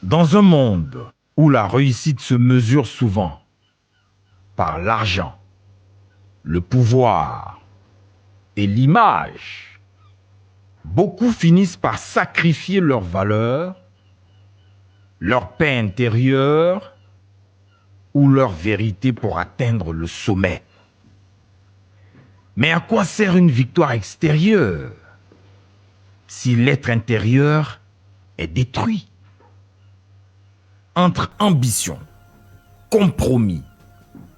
Dans un monde où la réussite se mesure souvent par l'argent, le pouvoir et l'image, beaucoup finissent par sacrifier leurs valeurs, leur paix intérieure ou leur vérité pour atteindre le sommet. Mais à quoi sert une victoire extérieure si l'être intérieur est détruit? Entre ambition, compromis,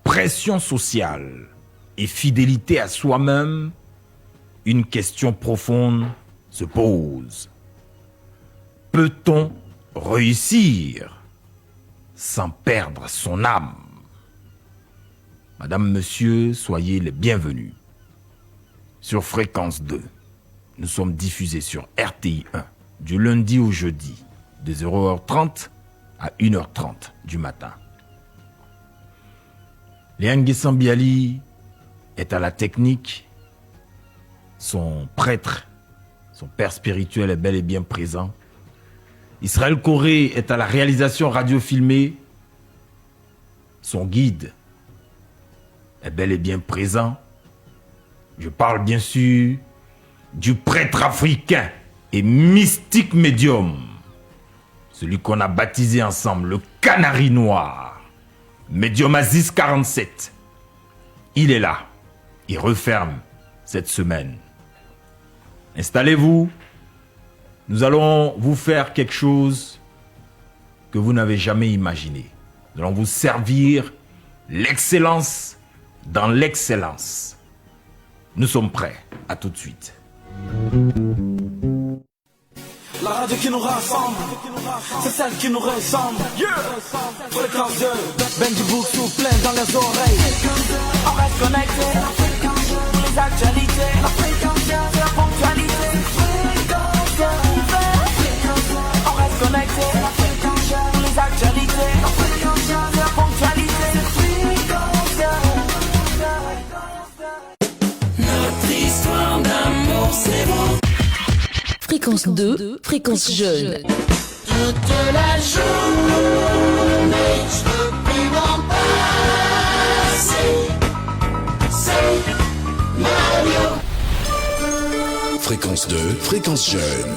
pression sociale et fidélité à soi-même, une question profonde se pose. Peut-on réussir sans perdre son âme? Madame, monsieur, soyez les bienvenus. Sur Fréquence 2, nous sommes diffusés sur RTI 1 du lundi au jeudi de 0h30 à 1h30 du matin. Léangué Sambiali est à la technique. Son prêtre, son père spirituel est bel et bien présent. Israël Corée est à la réalisation radio-filmée. Son guide est bel et bien présent. Je parle bien sûr du prêtre africain et mystique médium, celui qu'on a baptisé ensemble le Canari Noir, médium Aziz 47. Il est là, il referme cette semaine. Installez-vous, nous allons vous faire quelque chose que vous n'avez jamais imaginé. Nous allons vous servir l'excellence dans l'excellence. Nous sommes prêts, à tout de suite. La radio qui nous rassemble, c'est celle qui nous ressemble. Fréquence 2, Benji Book souffle dans les oreilles. On reste connecté, pour les actualités. C'est la ponctualité. On reste connecté, pour les actualités. C'est la ponctualité. Notre histoire d'amour, c'est beau. Fréquence 2, fréquence jeune. Toute la journée, je veux plus m'en passer. C'est Mario. Fréquence 2, fréquence jeune.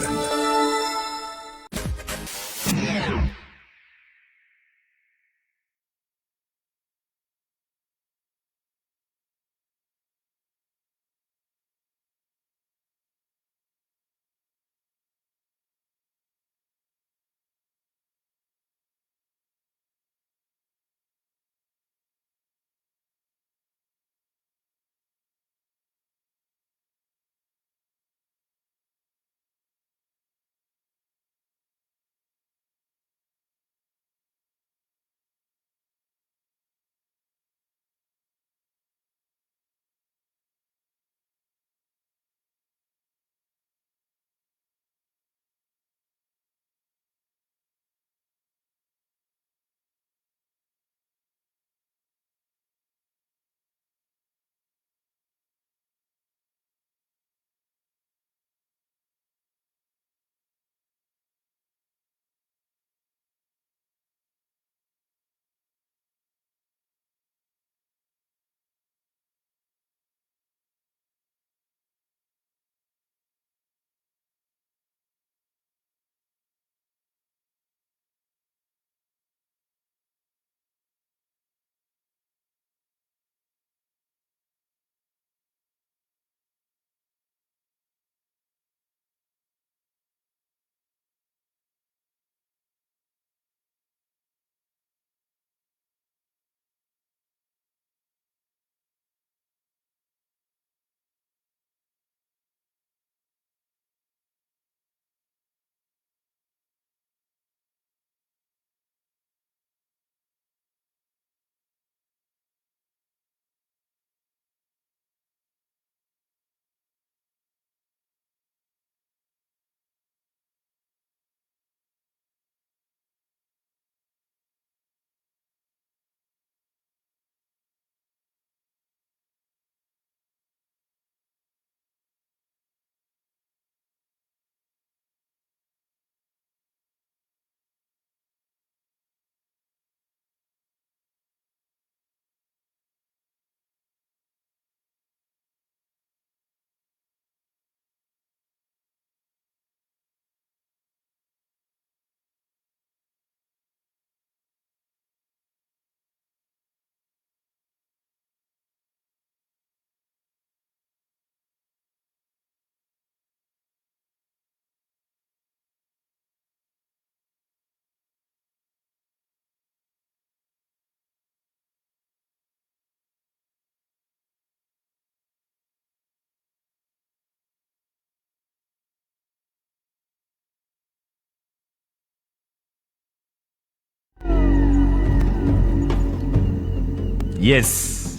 Yes.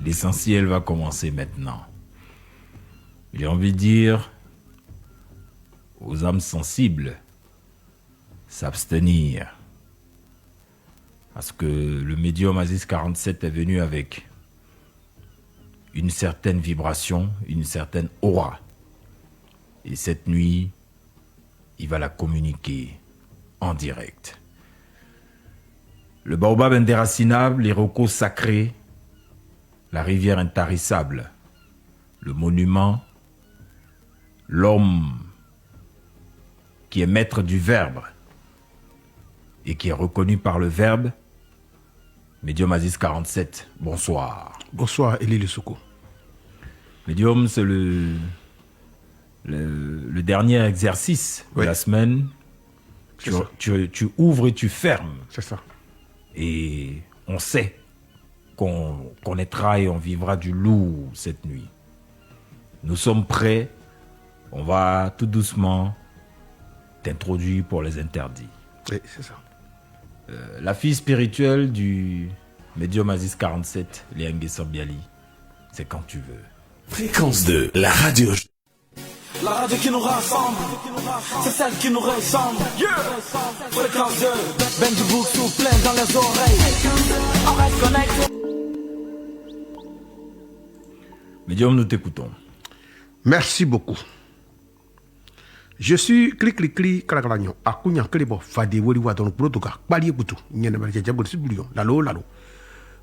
L'essentiel va commencer maintenant. J'ai envie de dire aux âmes sensibles, s'abstenir. Parce que le médium Aziz 47 est venu avec une certaine vibration, une certaine aura. Et cette nuit, il va la communiquer en direct. Le baobab indéracinable, les rocos sacrés, la rivière intarissable, le monument, l'homme qui est maître du verbe et qui est reconnu par le verbe, Médium Aziz 47, bonsoir. Bonsoir, Elie Lissoko. Médium, c'est le dernier exercice de la semaine. Tu ouvres et tu fermes. C'est ça. Et on sait qu'on connaîtra et on vivra du lourd cette nuit. Nous sommes prêts. On va tout doucement t'introduire pour les interdits. Oui, c'est ça. La fille spirituelle du médium Aziz 47, Léangue Sambiali, c'est quand tu veux. Fréquence 2, la radio. La radio qui nous rassemble, c'est celle qui nous ressemble. Fréquence 2, Benji Bouksou plein dans les oreilles. On reste connecté. Médium, nous t'écoutons. Merci beaucoup. Je suis clic craglagnon. Akunya klebo fadi wori wa don protoka. Bali butu. Nyene ba jeje bo sibulio. Lalo.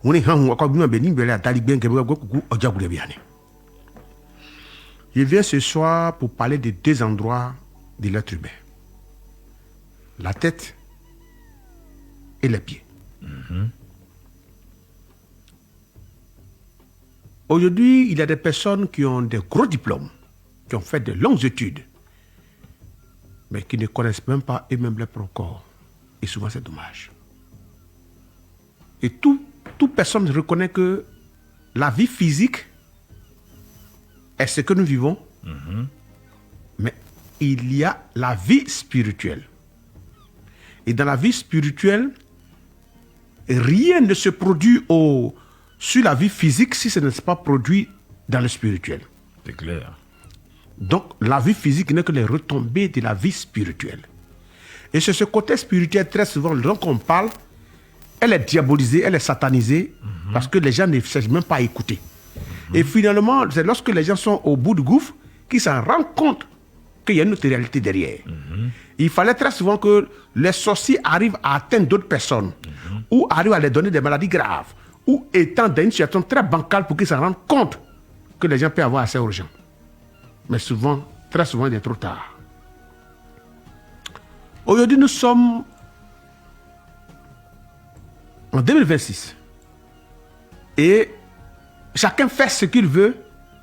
Woni han wa ko bima be ni bele atali bien ke go kuku ojagule biane. Je viens ce soir pour parler de deux endroits de l'être humain. La tête et les pieds. Aujourd'hui, il y a des personnes qui ont des gros diplômes, qui ont fait de longues études, mais qui ne connaissent même pas eux-mêmes leur propre corps. Et souvent, c'est dommage. Et toute personne reconnaît que la vie physique est ce que nous vivons, mais il y a la vie spirituelle. Et dans la vie spirituelle, rien ne se produit sur la vie physique si ce n'est pas produit dans le spirituel. C'est clair. Donc, la vie physique n'est que les retombées de la vie spirituelle. Et c'est ce côté spirituel, très souvent, dont on parle, elle est diabolisée, elle est satanisée, parce que les gens ne cherchent même pas à écouter. Et finalement, c'est lorsque les gens sont au bout du gouffre qu'ils s'en rendent compte qu'il y a une autre réalité derrière. Il fallait très souvent que les sorciers arrivent à atteindre d'autres personnes, ou arrivent à les donner des maladies graves, ou étant dans une situation très bancale pour qu'ils s'en rendent compte que les gens peuvent avoir accès aux gens. Mais souvent, très souvent, il est trop tard. Aujourd'hui, nous sommes en 2026. Et chacun fait ce qu'il veut,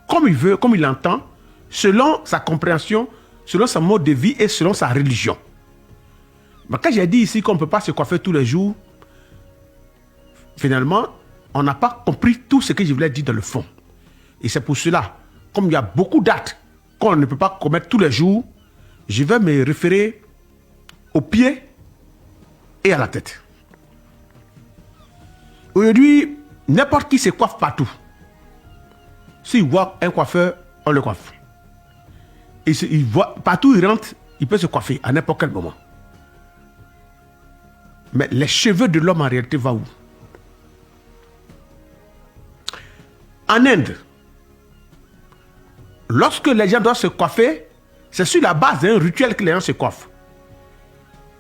comme il l'entend, selon sa compréhension, selon son mode de vie et selon sa religion. Mais quand j'ai dit ici qu'on ne peut pas se coiffer tous les jours, finalement, on n'a pas compris tout ce que je voulais dire dans le fond. Et c'est pour cela, comme il y a beaucoup d'actes qu'on ne peut pas commettre tous les jours, je vais me référer aux pieds et à la tête. Aujourd'hui, n'importe qui se coiffe partout. S'il voit un coiffeur, on le coiffe. Et il voit, partout où il rentre, il peut se coiffer à n'importe quel moment. Mais les cheveux de l'homme en réalité vont où? En Inde, lorsque les gens doivent se coiffer, c'est sur la base d'un rituel que les gens se coiffent.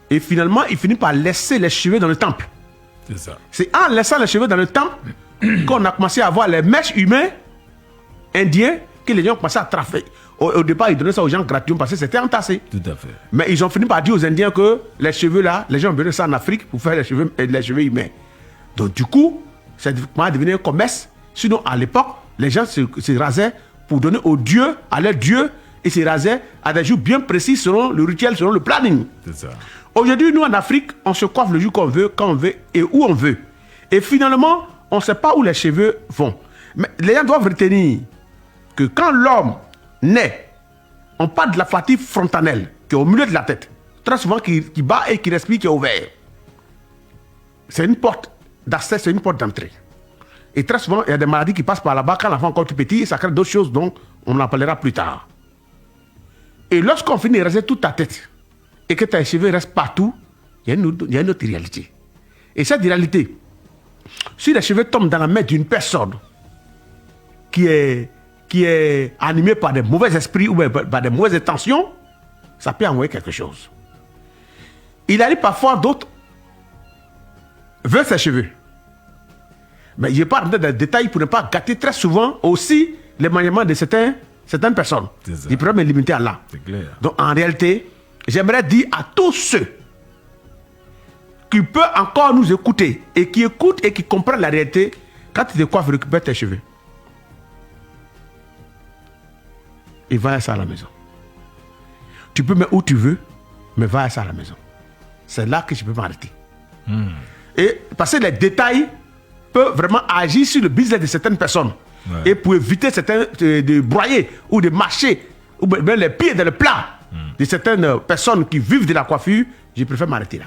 Et finalement, ils finissent par laisser les cheveux dans le temple. C'est ça. C'est en laissant les cheveux dans le temple qu'on a commencé à voir les mèches humains indiens que les gens ont commencé à trafiquer. Au départ, ils donnaient ça aux gens gratuitement parce que c'était entassé. Tout à fait. Mais ils ont fini par dire aux Indiens que les cheveux là, les gens venaient ça en Afrique pour faire les cheveux humains. Donc du coup, c'est devenu un commerce. Sinon, à l'époque, les gens se rasaient pour donner aux dieux, à leurs dieux, et se rasaient à des jours bien précis selon le rituel, selon le planning. C'est ça. Aujourd'hui, nous en Afrique, on se coiffe le jour qu'on veut, quand on veut et où on veut. Et finalement, on ne sait pas où les cheveux vont. Mais les gens doivent retenir que quand l'homme naît, on parle de la fatigue frontale qui est au milieu de la tête, très souvent qui bat et qui respire, qui est ouvert. C'est une porte d'accès, c'est une porte d'entrée. Et très souvent, il y a des maladies qui passent par là-bas quand l'enfant est encore tout petit, et ça crée d'autres choses dont on en parlera plus tard. Et lorsqu'on finit de raser toute ta tête, et que tes cheveux restent partout, il y a une autre réalité. Et cette réalité, si les cheveux tombent dans la main d'une personne qui est animée par des mauvais esprits ou par des mauvaises intentions, ça peut envoyer quelque chose. Il arrive parfois d'autres veulent ses cheveux. Mais je ne vais pas rentrer dans les détails pour ne pas gâter très souvent aussi les maniements de certaines personnes. Je pourrais me limiter à là. C'est clair. Donc en réalité, j'aimerais dire à tous ceux qui peuvent encore nous écouter et qui écoutent et qui comprennent la réalité, quand tu te coiffes, récupère tes cheveux. Et va à ça à la maison. Tu peux mettre où tu veux, mais va à ça à la maison. C'est là que je peux m'arrêter. Et parce que les détails peuvent vraiment agir sur le business de certaines personnes. Ouais. Et pour éviter de broyer ou de marcher ou bien les pieds dans le plat de certaines personnes qui vivent de la coiffure, je préfère m'arrêter là.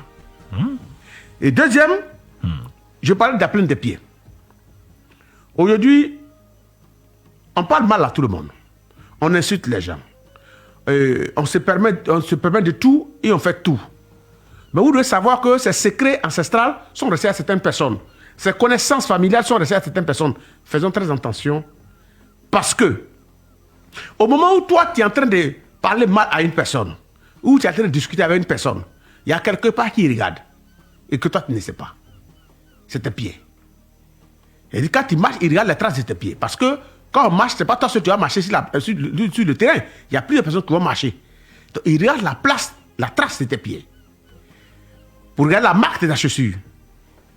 Et deuxième, je parle de la plainte des pieds. Aujourd'hui, on parle mal à tout le monde. On insulte les gens. On se permet de tout et on fait tout. Mais vous devez savoir que ces secrets ancestrales sont restés à certaines personnes. Ces connaissances familiales sont restées à certaines personnes. Faisons très attention. Parce que, au moment où toi, tu es en train de parler mal à une personne, ou tu es en train de discuter avec une personne, il y a quelque part qui regarde. Et que toi, tu ne sais pas. C'est tes pieds. Et quand tu marches, il regarde les traces de tes pieds. Parce que, quand on marche, ce n'est pas toi seul qui vas marcher sur le terrain. Il y a plusieurs personnes qui vont marcher. Donc, il regarde la trace de tes pieds. Pour regarder la marque de ta chaussure,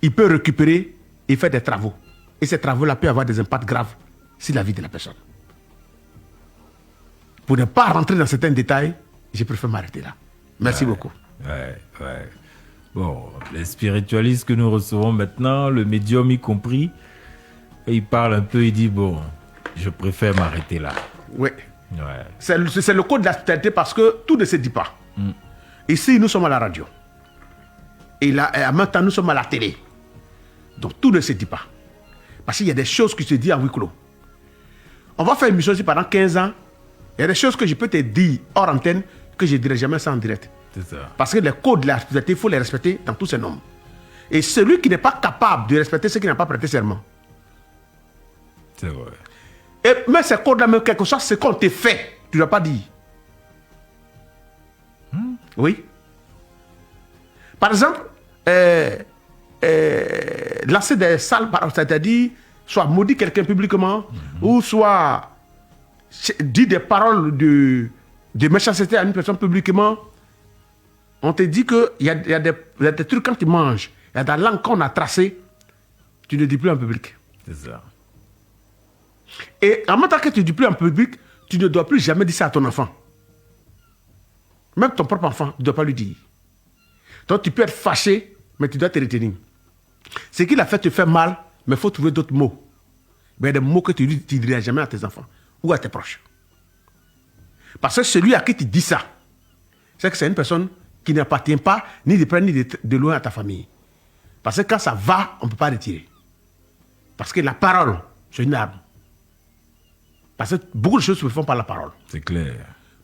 il peut récupérer et faire des travaux. Et ces travaux-là peuvent avoir des impacts graves sur la vie de la personne. Pour ne pas rentrer dans certains détails, je préfère m'arrêter là. Merci beaucoup. Ouais. Bon, les spiritualistes que nous recevons maintenant, le médium y compris, il parle un peu, il dit, bon, je préfère m'arrêter là. Oui. Ouais. C'est le code de la spiritualité parce que tout ne se dit pas. Ici, nous sommes à la radio. Et en même temps, nous sommes à la télé. Donc, tout ne se dit pas. Parce qu'il y a des choses qui se disent en huis clos. On va faire une mission ici pendant 15 ans. Il y a des choses que je peux te dire hors antenne que je ne dirai jamais ça en direct. C'est ça. Parce que les codes de la spiritualité, il faut les respecter dans tous ces noms. Et celui qui n'est pas capable de respecter ceux qui n'ont pas prêté serment. C'est vrai. Et même ces codes-là, même quelque chose, c'est qu'on te fait. Tu ne dois pas dire. Oui. Par exemple, lancer des salles, c'est-à-dire soit maudire quelqu'un publiquement, ou soit dire des paroles de méchanceté à une personne publiquement. On te dit qu'il y a des trucs quand tu manges, il y a des langues qu'on a tracées, tu ne dis plus en public. C'est ça. Et en même temps que tu ne dis plus en public, tu ne dois plus jamais dire ça à ton enfant. Même ton propre enfant, tu ne dois pas lui dire. Donc tu peux être fâché, mais tu dois te retenir. Ce qu'il a fait te fait mal, mais il faut trouver d'autres mots. Mais il y a des mots que tu ne diras jamais à tes enfants ou à tes proches. Parce que celui à qui tu dis ça, c'est que c'est une personne qui n'appartient pas ni de près ni de loin à ta famille. Parce que quand ça va, on ne peut pas retirer. Parce que la parole, c'est une arme. Parce que beaucoup de choses se font par la parole. C'est clair.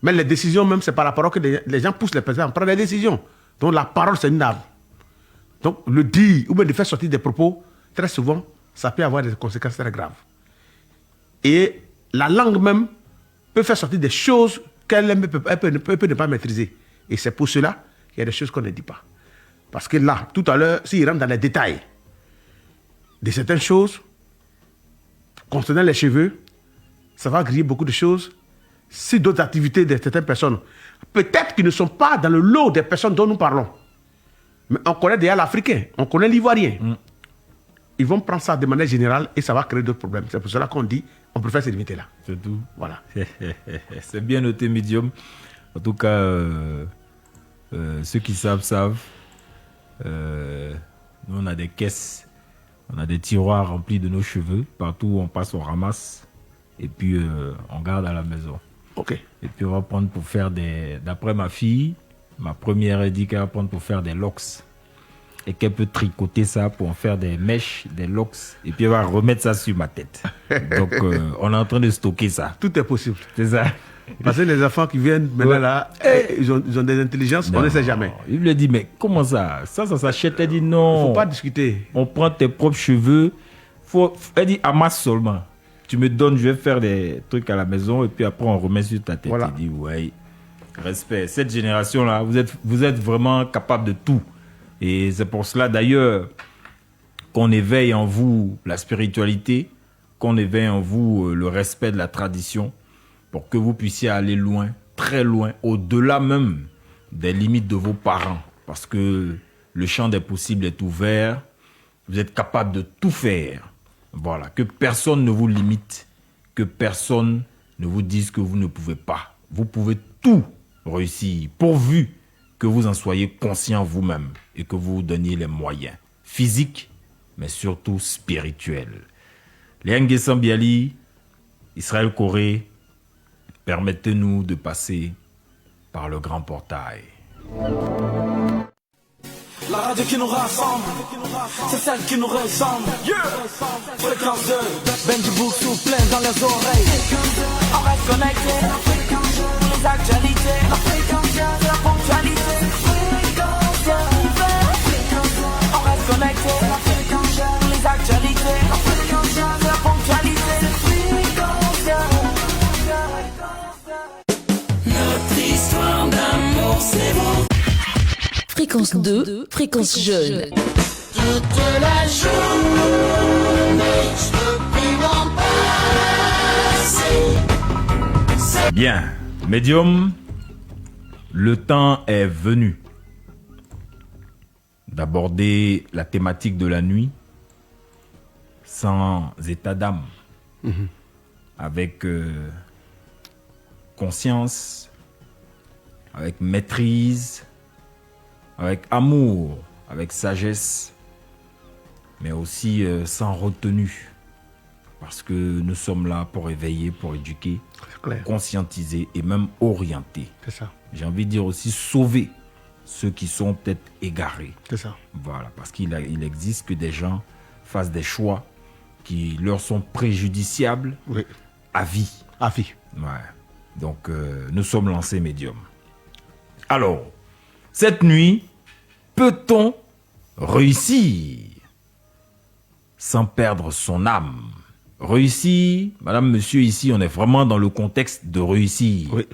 Mais les décisions même, c'est par la parole que les gens poussent les personnes à prendre des décisions. Donc la parole, c'est une arme. Donc le dire ou même de faire sortir des propos, très souvent, ça peut avoir des conséquences très graves. Et la langue même peut faire sortir des choses qu'elle peut ne pas maîtriser. Et c'est pour cela qu'il y a des choses qu'on ne dit pas. Parce que là, tout à l'heure, s'il rentre dans les détails de certaines choses, concernant les cheveux, ça va griller beaucoup de choses. Si d'autres activités de certaines personnes, peut-être qu'ils ne sont pas dans le lot des personnes dont nous parlons. Mais on connaît déjà l'Africain, on connaît l'Ivoirien. Ils vont prendre ça de manière générale et ça va créer d'autres problèmes. C'est pour cela qu'on dit, on préfère se limiter là. C'est tout. Voilà. C'est bien noté, médium. En tout cas, ceux qui savent. Nous, on a des caisses, on a des tiroirs remplis de nos cheveux. Partout où on passe, on ramasse. Et puis, on garde à la maison. Ok. Et puis, on va prendre pour faire d'après ma fille, ma première, elle dit qu'elle va prendre pour faire des locks. et qu'elle peut tricoter ça pour en faire des mèches, des locks, et puis elle va remettre ça sur ma tête. Donc, on est en train de stocker ça. Tout est possible. C'est ça. Parce que les enfants qui viennent maintenant là, ils ont des intelligences, on ne sait jamais. Il lui dit, mais comment ça? Ça s'achète. Elle dit, non. Il ne faut pas discuter. On prend tes propres cheveux. Elle dit, amasse seulement. Tu me donnes, je vais faire des trucs à la maison, et puis après, on remet sur ta tête. Voilà. Il dit, ouais, respect. Cette génération-là, vous êtes vraiment capable de tout. Et c'est pour cela, d'ailleurs, qu'on éveille en vous la spiritualité, qu'on éveille en vous le respect de la tradition, pour que vous puissiez aller loin, très loin, au-delà même des limites de vos parents. Parce que le champ des possibles est ouvert. Vous êtes capable de tout faire. Voilà. Que personne ne vous limite. Que personne ne vous dise que vous ne pouvez pas. Vous pouvez tout réussir, pourvu que vous en soyez conscient vous-même et que vous vous donniez les moyens physiques, mais surtout spirituels. Les Nguessan Biali, Israël Corée, permettez-nous de passer par le grand portail. La radio qui nous rassemble, c'est celle qui nous ressemble. Fréquence 2, Benji Bouksou plein dans les oreilles. On reste connecté, les actualités, la ponctualité. On reste connecté, les actualités, la ponctualité. Notre histoire d'amour, c'est beau. Fréquence 2, fréquence jeune. Toute la journée, je peux m'en passer. Bien, médium, le temps est venu d'aborder la thématique de la nuit sans état d'âme, avec conscience, avec maîtrise, avec amour, avec sagesse, mais aussi sans retenue. Parce que nous sommes là pour éveiller, pour éduquer, Clair. conscientiser et même orienter. C'est ça. J'ai envie de dire aussi sauver ceux qui sont peut-être égarés. C'est ça. Voilà, parce qu'il existe que des gens fassent des choix qui leur sont préjudiciables Oui. à vie. À vie. Ouais. Donc, nous sommes lancés médiums. Alors, cette nuit, peut-on réussir sans perdre son âme? Réussir, madame, monsieur, ici, on est vraiment dans le contexte de réussir. Oui.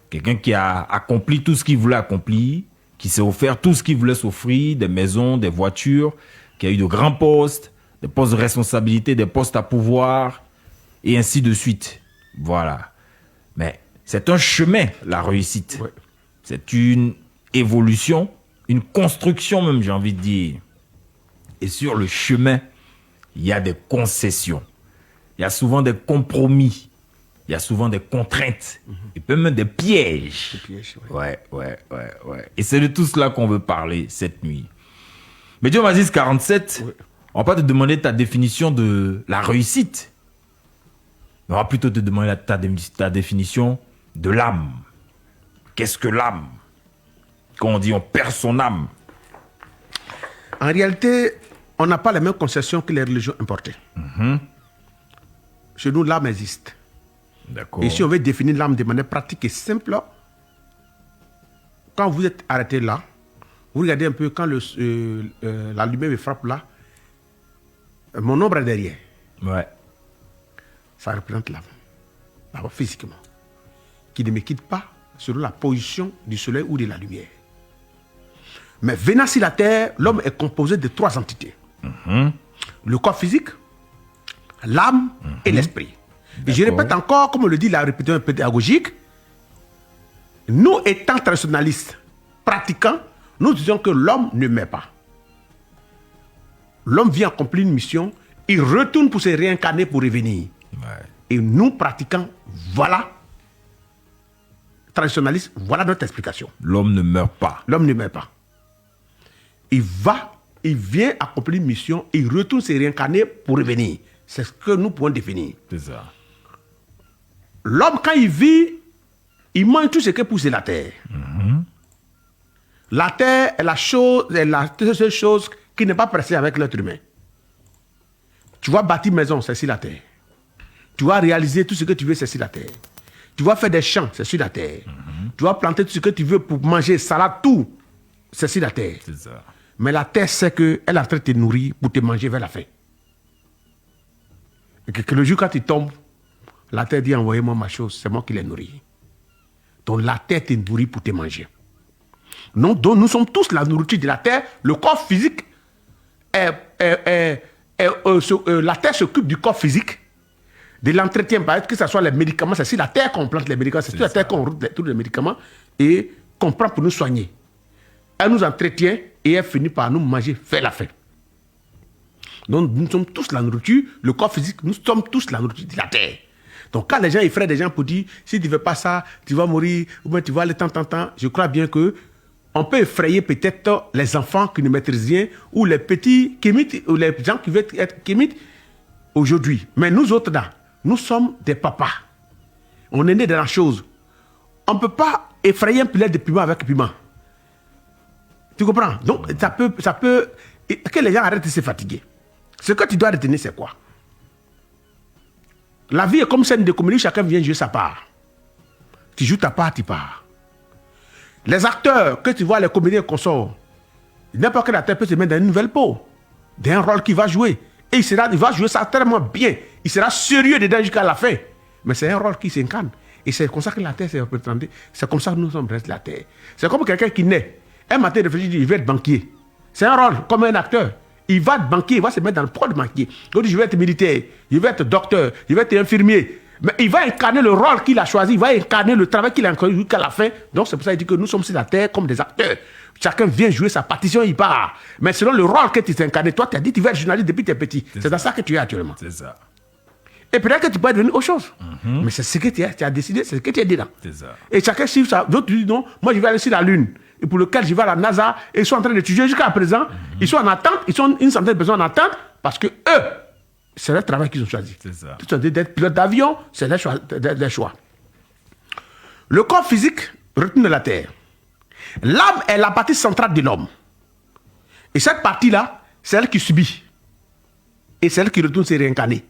Quelqu'un qui a accompli tout ce qu'il voulait accomplir, qui s'est offert tout ce qu'il voulait s'offrir, des maisons, des voitures, qui a eu de grands postes, des postes de responsabilité, des postes à pouvoir, et ainsi de suite. Voilà. Mais c'est un chemin, la réussite. Oui. C'est une évolution, une construction même, j'ai envie de dire. Et sur le chemin, il y a des concessions. Il y a souvent des compromis. Il y a souvent des contraintes. Et peut même des pièges. Des pièges, oui. Ouais. Et c'est de tout cela qu'on veut parler cette nuit. Médium Aziz 47, Oui. on va pas te demander ta définition de la réussite. On va plutôt te demander ta définition de l'âme. Qu'est-ce que l'âme? Quand on dit on perd son âme. En réalité, on n'a pas les mêmes conceptions que les religions importées. Chez nous, l'âme existe. D'accord. Et si on veut définir l'âme de manière pratique et simple, quand vous êtes arrêté là, vous regardez un peu quand la lumière me frappe là, mon ombre est derrière. Ouais. Ça représente l'âme, d'abord physiquement, qui ne me quitte pas selon la position du soleil ou de la lumière. Mais venant sur la terre, l'homme est composé de 3 entités. Le corps physique, l'âme et l'esprit. Et je répète encore, comme le dit la répétition pédagogique, nous étant traditionnalistes, pratiquants, nous disons que l'homme ne meurt pas. L'homme vient accomplir une mission, il retourne pour se réincarner pour revenir. Ouais. Et nous, pratiquants, voilà, traditionnalistes, voilà notre explication. L'homme ne meurt pas. L'homme ne meurt pas. Il vient accomplir une mission, il retourne se réincarner pour revenir. C'est ce que nous pouvons définir. C'est ça. L'homme, quand il vit, il mange tout ce que pousse la terre. la terre est la seule chose qui n'est pas pressée avec l'être humain. Tu vas bâtir maison, c'est sur la terre. Tu vas réaliser tout ce que tu veux, c'est sur la terre. Tu vas faire des champs, c'est sur la terre. Tu vas planter tout ce que tu veux pour manger, salade, tout, c'est sur la terre. C'est ça. Mais la terre sait qu'elle est en train de te nourrir pour te manger vers la fin. Et que le jour quand tu tombes, la terre dit envoyez-moi ma chose, c'est moi qui l'ai nourrie. Donc la terre te nourrit pour te manger. Donc nous sommes tous la nourriture de la terre. Le corps physique la terre s'occupe du corps physique, de l'entretien, par exemple, que ce soit les médicaments, c'est sur la terre qu'on plante les médicaments, c'est sur la terre qu'on roule tous les médicaments et qu'on prend pour nous soigner. Elle nous entretient et elle finit par nous manger vers la fin. Donc nous sommes tous la nourriture, le corps physique, nous sommes tous la nourriture de la terre. Donc quand les gens effraient des gens pour dire si tu ne fais pas ça, tu vas mourir, ou bien tu vas aller tant, je crois bien que on peut effrayer peut-être les enfants qui ne maîtrisent rien, ou les petits kémites, ou les gens qui veulent être kémites aujourd'hui. Mais nous autres là, nous sommes des papas. On est nés dans la chose. On ne peut pas effrayer un pilet de piment avec piment. Tu comprends? Donc ça peut que les gens arrêtent de se fatiguer. Ce que tu dois retenir, c'est quoi? La vie est comme scène de comédie, chacun vient jouer sa part. Tu joues ta part, tu pars. Les acteurs que tu vois, les comédiens qu'on sort, n'importe quel acteur peut se mettre dans une nouvelle peau, d'un rôle qu'il va jouer. Et il va jouer ça tellement bien. Il sera sérieux dedans jusqu'à la fin. Mais c'est un rôle qui s'incarne. Et c'est comme ça que la terre s'est représentée. C'est comme ça que nous sommes restés la terre. C'est comme quelqu'un qui naît. Un matin, il réfléchit, il dit, il veut être banquier. C'est un rôle, comme un acteur. Il va être banquier, il va se mettre dans le rôle de banquier. Il dit, je vais être militaire, je vais être docteur, je vais être infirmier. Mais il va incarner le rôle qu'il a choisi, il va incarner le travail qu'il a incarné jusqu'à la fin. Donc c'est pour ça qu'il dit que nous sommes sur la terre comme des acteurs. Chacun vient jouer sa partition, il part. Mais selon le rôle que tu t'es incarné, toi tu as dit que tu veux être journaliste depuis que tu es petit. C'est dans ça que tu es actuellement. C'est ça. Et peut-être que tu peux devenir autre chose. Mais c'est ce que tu as décidé, c'est ce que tu as dit là. C'est ça. Et chacun suit ça. D'autres disent non, moi je vais aller sur la Lune. Et pour lequel je vais à la NASA, et ils sont en train d'étudier jusqu'à présent. Ils sont en attente, ils sont une centaine de personnes en attente, parce que eux, c'est leur travail qu'ils ont choisi. C'est ça. Ils sont d'être pilote d'avion, c'est leur choix. Le corps physique retenu de la terre. L'âme est la partie centrale de l'homme. Et cette partie-là, c'est elle qui subit. Et c'est elle qui retourne se réincarner.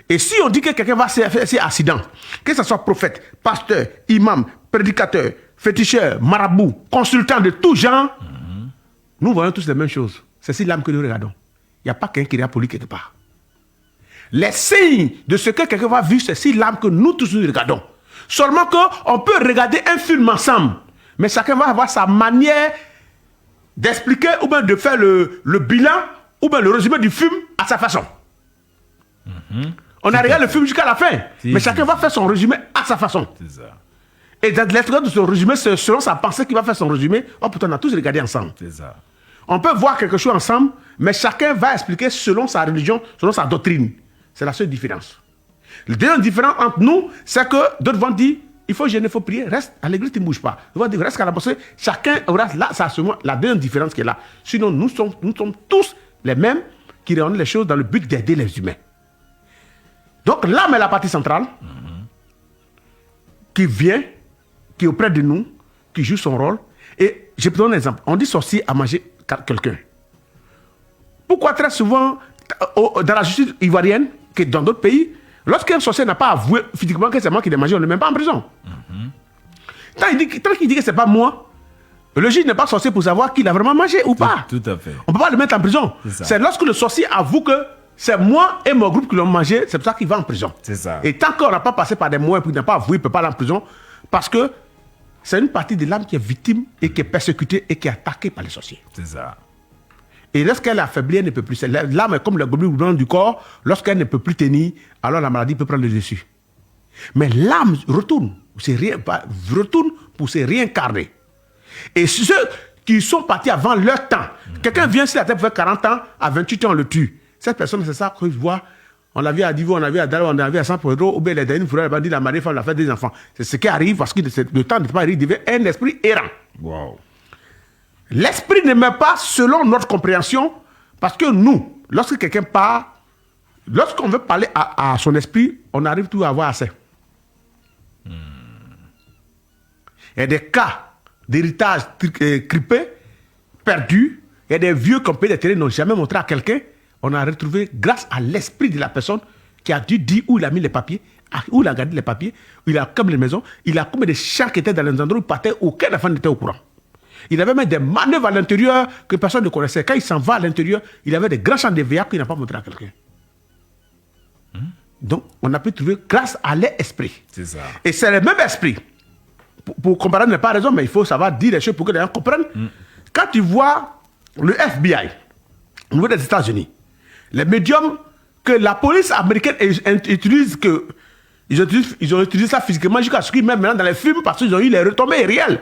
Et si on dit que quelqu'un va faire un accident, que ce soit prophète, pasteur, imam, prédicateur, féticheur, marabout, consultant de tout genre, nous voyons tous les mêmes choses. C'est si l'âme que nous regardons. Il n'y a pas quelqu'un qui regarde pour lui quelque part. Les signes de ce que quelqu'un va vivre, c'est si l'âme que nous tous nous regardons. Seulement qu'on peut regarder un film ensemble, mais chacun va avoir sa manière d'expliquer ou bien de faire le bilan ou bien le résumé du film à sa façon. On a regardé le film jusqu'à la fin, mais chacun va faire son résumé à sa façon. C'est ça. Et dans l'intérieur de son résumé, c'est selon sa pensée qu'il va faire son résumé. Oh putain, on a tous regardé ensemble. C'est ça. On peut voir quelque chose ensemble, mais chacun va expliquer selon sa religion, selon sa doctrine. C'est la seule différence. La deuxième différence entre nous, c'est que d'autres vont dire, il faut jeûner, il faut prier, reste à l'église, tu ne bouges pas. Ils vont dire, reste à la mosquée. Chacun aura là, ça seulement la deuxième différence qui est là. Sinon, nous sommes tous les mêmes qui réunissent les choses dans le but d'aider les humains. Donc l'âme est la partie centrale qui vient, qui est auprès de nous, qui joue son rôle. Et je peux donner un exemple. On dit sorcier à manger quelqu'un. Pourquoi très souvent, dans la justice ivoirienne, que dans d'autres pays, lorsqu'un sorcier n'a pas avoué physiquement que c'est moi qui l'ai mangé, on ne le met pas en prison. Tant qu'il dit que ce n'est pas moi, le juge n'est pas sorcier pour savoir qu'il a vraiment mangé ou pas. Tout à fait. On ne peut pas le mettre en prison. C'est lorsque le sorcier avoue que c'est moi et mon groupe qui l'ont mangé, c'est pour ça qu'il va en prison. C'est ça. Et tant qu'on n'a pas passé par des moyens pour qu'il n'a pas avoué, il ne peut pas aller en prison, parce que c'est une partie de l'âme qui est victime et qui est persécutée et qui est attaquée par les sorciers. C'est ça. Et lorsqu'elle est affaiblie, elle ne peut plus. L'âme est comme le globule du corps. Lorsqu'elle ne peut plus tenir, alors la maladie peut prendre le dessus. Mais l'âme retourne pour se réincarner. Et ceux qui sont partis avant leur temps, quelqu'un vient sur la terre pour faire 40 ans, à 28 ans, on le tue. Cette personne, c'est ça qu'on voit. On l'a vu à Divo, on l'a vu à Dalo, on l'a vu à San Pedro, ou bien les derniers frères, dit la mariée femme, la fait des enfants. C'est ce qui arrive parce que le temps n'est pas arrivé, il devait un esprit errant. Wow. L'esprit ne meurt pas selon notre compréhension, parce que nous, lorsque quelqu'un part, lorsqu'on veut parler à son esprit, on arrive tout à avoir assez. Il y a des cas d'héritage crippé, perdu. Il y a des vieux qui ont payé des terrains, n'ont jamais montré à quelqu'un. On a retrouvé, grâce à l'esprit de la personne, qui a dû dire où il a mis les papiers, où il a gardé les papiers, où il a comme les maisons, il a combien de champs qui étaient dans les endroits où il partait, aucun enfant n'était au courant. Il avait même des manœuvres à l'intérieur que personne ne connaissait. Quand il s'en va à l'intérieur, il avait des grands champs de veillard qu'il n'a pas montré à quelqu'un. Donc, on a pu trouver grâce à l'esprit. C'est ça. Et c'est le même esprit. Pour comparer n'est pas raison, mais il faut savoir dire les choses pour que les gens comprennent. Quand tu vois le FBI, au niveau des États-Unis, les médiums que la police américaine utilise, ils ont utilisé ça physiquement jusqu'à ce qu'ils mettent maintenant dans les films parce qu'ils ont eu les retombées réelles.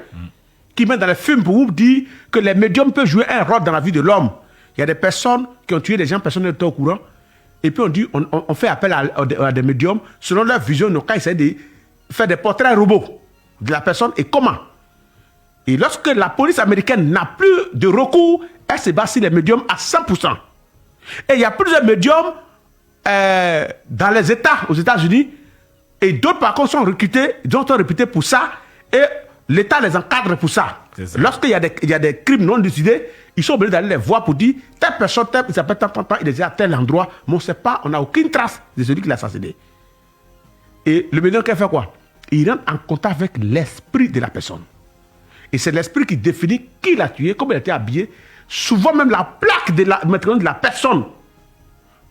Qui mettent dans les films pour vous dire que les médiums peuvent jouer un rôle dans la vie de l'homme. Il y a des personnes qui ont tué des gens, personne n'était au courant. Et puis on dit, on fait appel à des médiums selon leur vision, donc quand ils essaient de faire des portraits robots de la personne et comment. Et lorsque la police américaine n'a plus de recours, elle se base sur les médiums à 100%. Et il y a plusieurs médiums dans les États, aux États-Unis, et d'autres par contre sont recrutés, d'autres sont réputés pour ça, et l'État les encadre pour ça. Lorsqu'il y a des crimes non décidés, ils sont obligés d'aller les voir pour dire telle personne, il s'appelle tant, il est à tel endroit, mais on ne sait pas, on n'a aucune trace de celui qui l'a assassiné. Et le médium qui fait quoi? Il rentre en contact avec l'esprit de la personne. Et c'est l'esprit qui définit qui l'a tué, comment il était habillé, souvent même la plaque de la personne,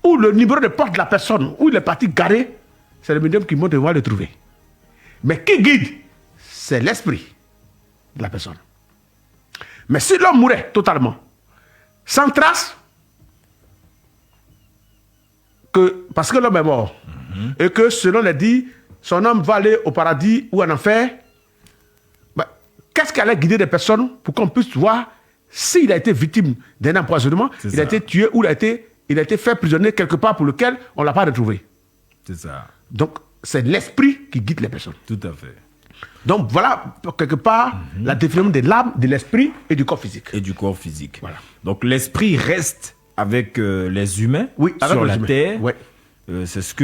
ou le numéro de porte de la personne, où il est parti garé, c'est le médium qui monte devoir le trouver. Mais qui guide? C'est l'esprit de la personne. Mais si l'homme mourait totalement, sans trace, parce que l'homme est mort, et que selon les dits, son âme va aller au paradis ou en enfer, qu'est-ce qui allait guider des personnes pour qu'on puisse voir s'il a été victime d'un empoisonnement, il a été tué ou il a été fait prisonnier quelque part pour lequel on ne l'a pas retrouvé. C'est ça. Donc, c'est l'esprit qui guide les personnes. Tout à fait. Donc, voilà, quelque part, la définition de l'âme, de l'esprit et du corps physique. Et du corps physique. Voilà. Donc, l'esprit reste avec les humains sur la terre. Ouais. C'est ce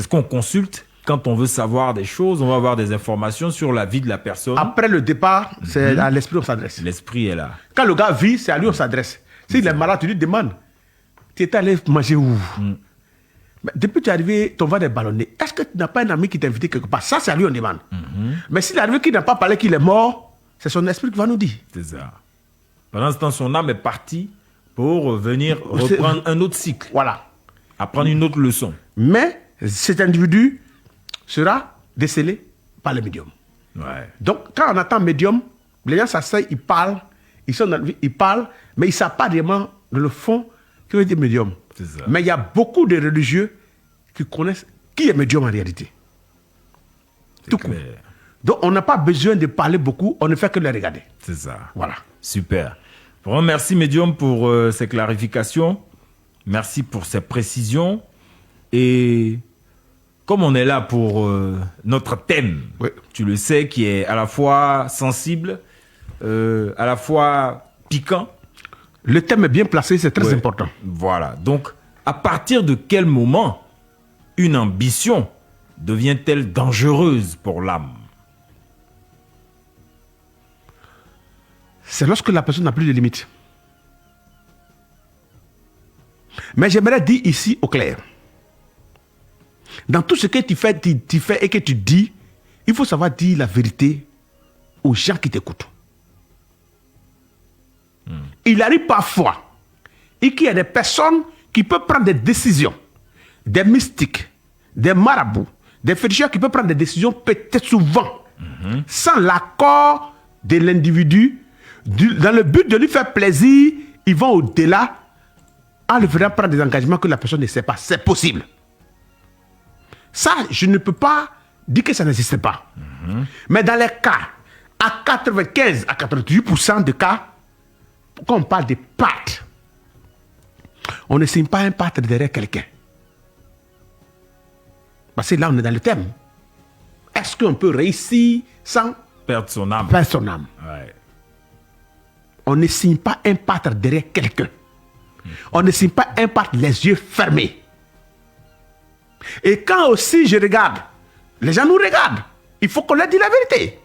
qu'on consulte quand on veut savoir des choses. On va avoir des informations sur la vie de la personne. Après le départ, c'est à l'esprit qu'on s'adresse. L'esprit est là. Quand le gars vit, c'est à lui qu'on s'adresse. S'il est malade, tu lui demandes, tu étais allé manger où? Mais depuis que tu es arrivé, ton ventre est ballonné. Est-ce que tu n'as pas un ami qui t'a invité quelque part? Ça, c'est à lui qu'on demande. Mais s'il est arrivé qu'il n'a pas parlé qu'il est mort, c'est son esprit qui va nous dire. C'est ça. Pendant ce temps, son âme est partie pour venir reprendre un autre cycle. Voilà. Apprendre une autre leçon. Mais cet individu sera décelé par le médium. Ouais. Donc, quand on attend médium, les gens s'asseyent, ils parlent, ils sont dans la vie, ils parlent, mais ils ne savent pas vraiment, dans le fond, que veut dire médium. C'est ça. Mais il y a beaucoup de religieux qui connaissent qui est médium en réalité. Tout court. Donc, on n'a pas besoin de parler beaucoup, on ne fait que le regarder. C'est ça. Voilà. Super. Vraiment, merci, médium, pour ces clarifications. Merci pour ces précisions. Et comme on est là pour notre thème, oui, tu le sais, qui est à la fois sensible, à la fois piquant. Le thème est bien placé, c'est très important. Voilà. Donc, à partir de quel moment une ambition devient-elle dangereuse pour l'âme? C'est lorsque la personne n'a plus de limites. Mais j'aimerais dire ici au clair, dans tout ce que tu fais et que tu dis, il faut savoir dire la vérité aux gens qui t'écoutent. Il arrive parfois et qu'il y a des personnes qui peuvent prendre des décisions, des mystiques, des marabouts, des féticheurs qui peuvent prendre des décisions peut-être souvent sans l'accord de l'individu. Dans le but de lui faire plaisir, ils vont au-delà en le faisant prendre des engagements que la personne ne sait pas. C'est possible. Ça, je ne peux pas dire que ça n'existe pas. Mais dans les cas, à 95 à 98% de cas, quand on parle de pacte, on ne signe pas un pacte derrière quelqu'un. Parce que là, on est dans le thème. Est-ce qu'on peut réussir sans perdre son âme? Perdre son âme. Ouais. On ne signe pas un pacte derrière quelqu'un. On ne signe pas un pacte les yeux fermés. Et quand aussi je regarde, les gens nous regardent. Il faut qu'on leur dise la vérité.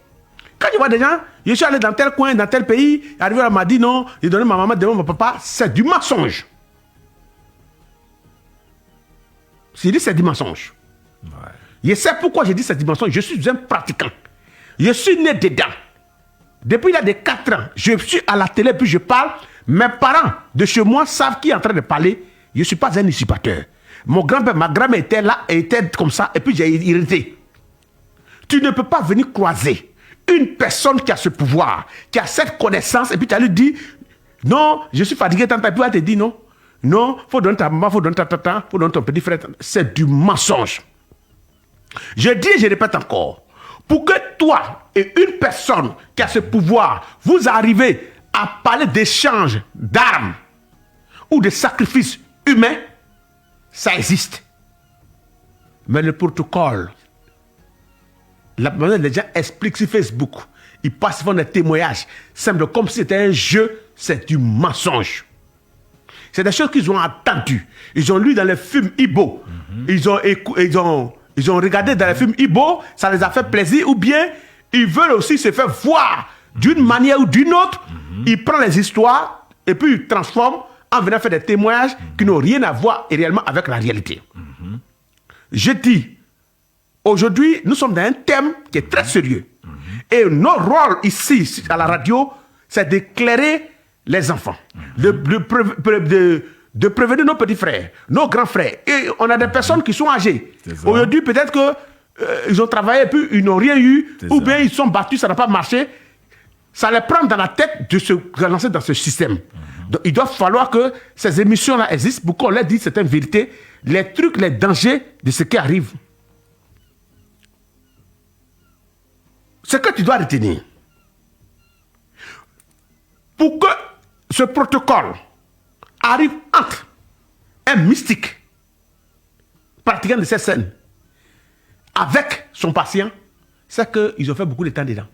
Quand je vois des gens, je suis allé dans tel coin, dans tel pays, arrivé là, m'a dit non, j'ai donné ma maman, demain mon papa, c'est du mensonge. J'ai dit c'est du mensonge. Ouais. Je sais pourquoi j'ai dit c'est du mensonge. Je suis un pratiquant. Je suis né dedans. Depuis il y a des 4 ans, je suis à la télé, puis je parle. Mes parents de chez moi savent qui est en train de parler. Je ne suis pas un usurpateur. Mon grand-père, ma grand-mère était là, et était comme ça, et puis j'ai irrité. Tu ne peux pas venir croiser une personne qui a ce pouvoir, qui a cette connaissance, et puis tu as lui dit, non, je suis fatigué, tant, et puis elle te dit non. Non, il faut donner ta maman, il faut donner ta tata, il faut donner ton petit frère. C'est du mensonge. Je dis et je répète encore, pour que toi et une personne qui a ce pouvoir, vous arrivez à parler d'échange d'armes ou de sacrifices humains, ça existe. Mais le protocole, la manière dont les gens expliquent sur Facebook, ils passent souvent des témoignages, simples comme si c'était un jeu, c'est du mensonge. C'est des choses qu'ils ont entendues. Ils ont lu dans les films Igbo. Ils ont regardé dans les films Igbo, ça les a fait plaisir, ou bien ils veulent aussi se faire voir d'une manière ou d'une autre. Ils prennent les histoires et puis ils transforment en venant faire des témoignages qui n'ont rien à voir réellement avec la réalité. Je dis, aujourd'hui, nous sommes dans un thème qui est très sérieux. Et notre rôle ici, à la radio, c'est d'éclairer les enfants, de prévenir nos petits frères, nos grands frères. Et on a des personnes qui sont âgées. Aujourd'hui, peut-être qu'ils ont travaillé et puis ils n'ont rien eu, ou bien ils sont battus, ça n'a pas marché. Ça les prend dans la tête de se relancer dans ce système. Donc, il doit falloir que ces émissions-là existent pour qu'on leur dise certaines vérités, les trucs, les dangers de ce qui arrive. Ce que tu dois retenir, pour que ce protocole arrive entre un mystique pratiquant de cette scène avec son patient, c'est qu'ils ont fait beaucoup de temps dedans.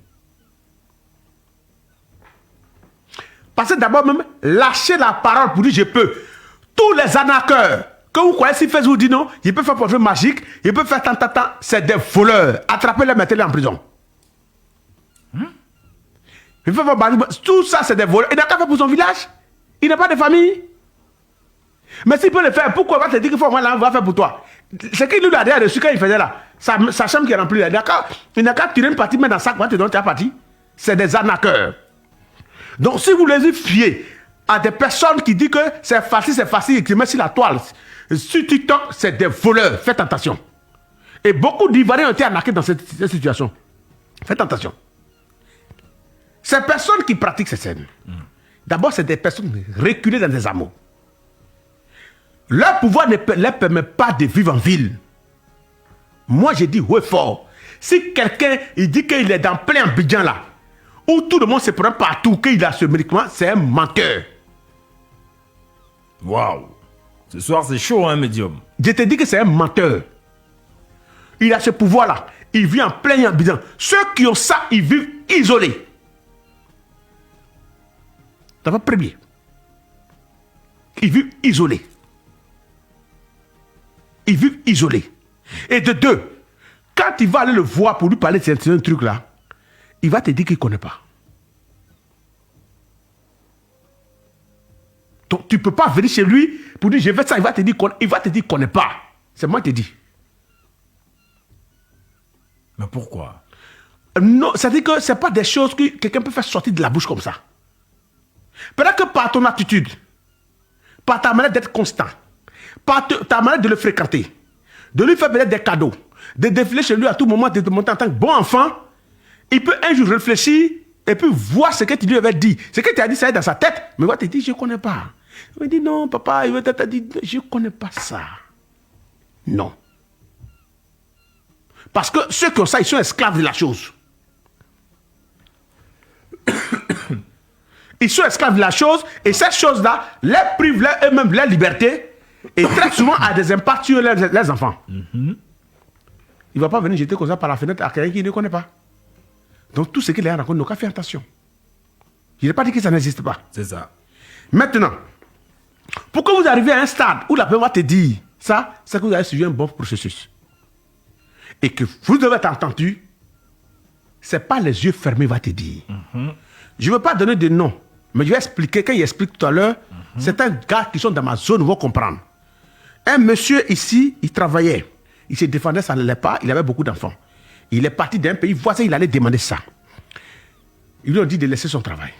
Parce que d'abord même, lâcher la parole pour dire je peux. Tous les arnaqueurs que vous croyez si Facebook dit non, il peut faire pour jeu magique, il peut faire tant, c'est des voleurs. Attrapez-les, mettez-les en prison. Il peut faire tout ça, c'est des voleurs. Il n'a qu'à faire pour son village. Il n'a pas de famille. Mais s'il peut le faire, pourquoi il va te dire qu'il faut moi là, on va faire pour toi? C'est qu'il lui a déjà reçu quand il faisait là. Sa chambre qui est remplie là. Il n'a qu'à tirer une partie, mettre dans le sac, va te donner ta partie. C'est des arnaqueurs. Donc, si vous les fiez à des personnes qui disent que c'est facile, et qui mettent sur la toile, sur TikTok, c'est des voleurs. Faites attention. Et beaucoup d'Ivoiriens ont été arnaqués dans cette situation. Faites attention. Ces personnes qui pratiquent ces scènes, d'abord, c'est des personnes reculées dans des hameaux. Leur pouvoir ne leur permet pas de vivre en ville. Moi, j'ai dit, ouais, fort. Si quelqu'un il dit qu'il est dans plein Abidjan là, où tout le monde se prend partout, qu'il a ce médicament, c'est un menteur. Waouh. Ce soir, c'est chaud, hein, médium. Je te dis que c'est un menteur. Il a ce pouvoir-là. Il vit en plein Abidjan. Ceux qui ont ça, ils vivent isolés. D'abord, premier. Ils vivent isolés. Ils vivent isolés. Et de deux, quand il va aller le voir pour lui parler de ce truc-là, il va te dire qu'il ne connaît pas. Donc, tu ne peux pas venir chez lui pour dire je fais ça, il va te dire qu'il ne connaît pas. C'est moi qui te dis. Mais pourquoi? Non, c'est-à-dire que ce n'est pas des choses que quelqu'un peut faire sortir de la bouche comme ça. Peut-être que par ton attitude, par ta manière d'être constant, par ta manière de le fréquenter, de lui faire peut-être des cadeaux, de défiler chez lui à tout moment, de te montrer en tant que bon enfant, il peut un jour réfléchir et puis voir ce que tu lui avais dit. Ce que tu as dit, ça est dans sa tête. Mais il va te dire, je ne connais pas. Il va dire, non, papa, il va te dire, je ne connais pas ça. Non. Parce que ceux qui ont ça, ils sont esclaves de la chose. Ils sont esclaves de la chose et cette chose-là les prive eux-mêmes leur liberté et très souvent a des impacts sur les enfants. Il ne va pas venir jeter comme ça par la fenêtre à quelqu'un qui ne connaît pas. Donc tout ce qu'il a raconté, nous avons fait attention. Je n'ai pas dit que ça n'existe pas. C'est ça. Maintenant, pour que vous arriviez à un stade où la personne va te dire ça, c'est que vous avez suivi un bon processus. Et que vous devez être entendu c'est pas les yeux fermés, va te dire. Je ne veux pas donner de nom, mais je vais expliquer. Quand il explique tout à l'heure, certains gars qui sont dans ma zone vont comprendre. Un monsieur ici, il travaillait. Il se défendait, ça n'allait pas. Il avait beaucoup d'enfants. Il est parti d'un pays voisin, il allait demander ça. Ils lui ont dit de laisser son travail.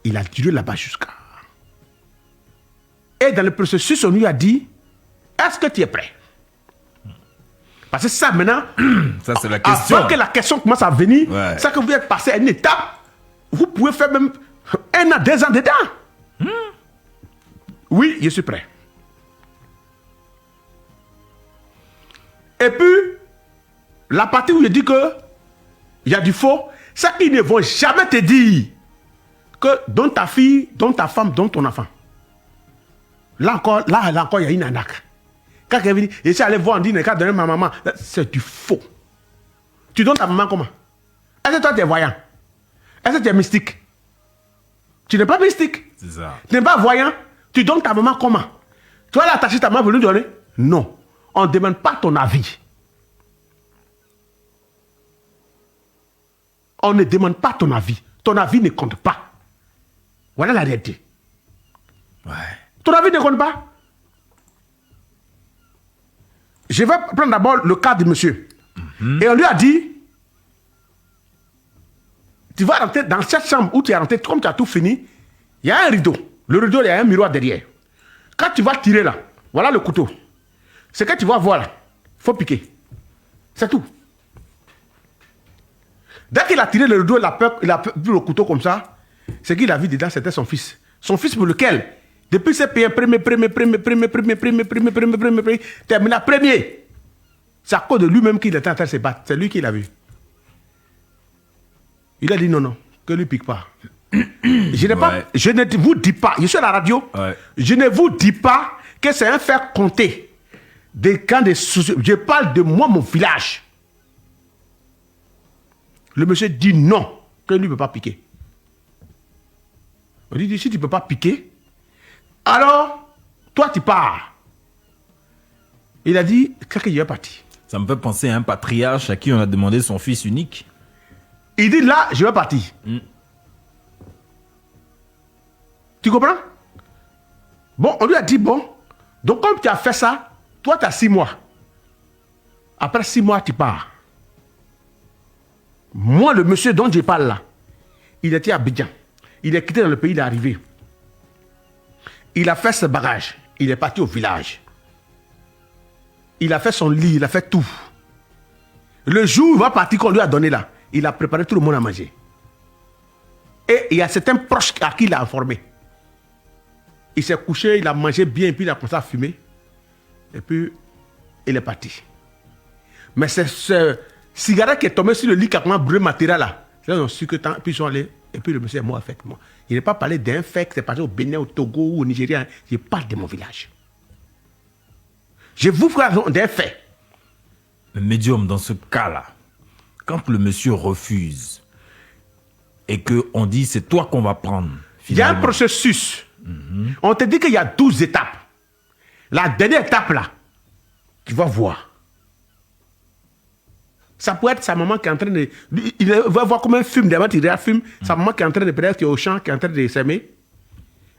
Il a duré là-bas jusqu'à... Et dans le processus, on lui a dit, est-ce que tu es prêt? Parce que ça, maintenant, Ça, c'est la question. avant que la question commence à venir, Ouais. ça que vous êtes passé à une étape, vous pouvez faire même 1 an, 2 ans dedans. Oui, je suis prêt. Et puis, la partie où je dis que il y a du faux, c'est qu'ils ne vont jamais te dire que dans ta fille, dans ta femme, dans ton enfant. Là encore, il y a une arnaque. Quand elle vient, je suis allé voir, on dit, quand donner ma maman, c'est du faux. Tu donnes ta maman comment? Est-ce que toi tu es voyant? Est-ce que tu es mystique? Tu n'es pas mystique. C'est ça. Tu n'es pas voyant. Tu donnes ta maman comment? Tu vas l'attacher ta maman pour lui donner? Non. On ne demande pas ton avis. On ne demande pas ton avis. Ton avis ne compte pas. Voilà la réalité. Ouais. Ton avis ne compte pas. Je vais prendre d'abord le cas de monsieur. Et on lui a dit, tu vas rentrer dans cette chambre où tu es rentré, comme tu as tout fini, il y a un rideau. Le rideau, il y a un miroir derrière. Quand tu vas tirer là, voilà le couteau. Ce que tu vas voir là, il faut piquer. C'est tout. Dès qu'il a tiré le rideau, il a vu le couteau comme ça. Ce qu'il a vu dedans, c'était son fils. Son fils pour lequel, depuis ses pays, premier, termina premier. C'est à cause de lui-même qu'il était en train de se battre. C'est lui qui l'a vu. Il a dit non, que lui pique pas. Je ne vous dis pas, je suis à la radio, je ne vous dis pas que c'est un fait compté. Je parle de moi, mon village. Le monsieur dit non, que lui ne peut pas piquer. On dit, si tu ne peux pas piquer, alors, toi tu pars. Il a dit, qu'est-ce qu'il est parti? Ça me fait penser à un patriarche à qui on a demandé son fils unique. Il dit, là, je vais partir. Tu comprends? Bon, on lui a dit, bon, donc comme tu as fait ça, toi tu as 6 mois. Après 6 mois, tu pars. Moi, le monsieur dont je parle là, il était à Abidjan. Il est quitté dans le pays, il est arrivé. Il a fait ce bagage. Il est parti au village. Il a fait son lit, il a fait tout. Le jour où il va partir qu'on lui a donné là, il a préparé tout le monde à manger. Et il y a certains proches à qui il a informé. Il s'est couché, il a mangé bien, et puis il a commencé à fumer. Et puis, il est parti. Mais c'est ce cigarette qui est tombé sur le lit qui a commencé à brûler le matériel là. Là, ils ont su que tant, puis ils sont allés. Et puis le monsieur est mort avec moi. Il n'est pas parlé d'un fait qui s'est passé au Bénin, au Togo ou au Nigeria. Je parle de mon village. Je vous parle d'un fait. Le médium, dans ce cas-là, quand le monsieur refuse et qu'on dit c'est toi qu'on va prendre, Il y a un finalement, processus. On te dit qu'il y a 12 étapes. La dernière étape là, tu vas voir. Ça peut être sa maman qui est en train de... Il va voir comme un film, d'abord il regarde un film, sa maman qui est en train de peut-être qui est au champ, qui est en train de s'aimer.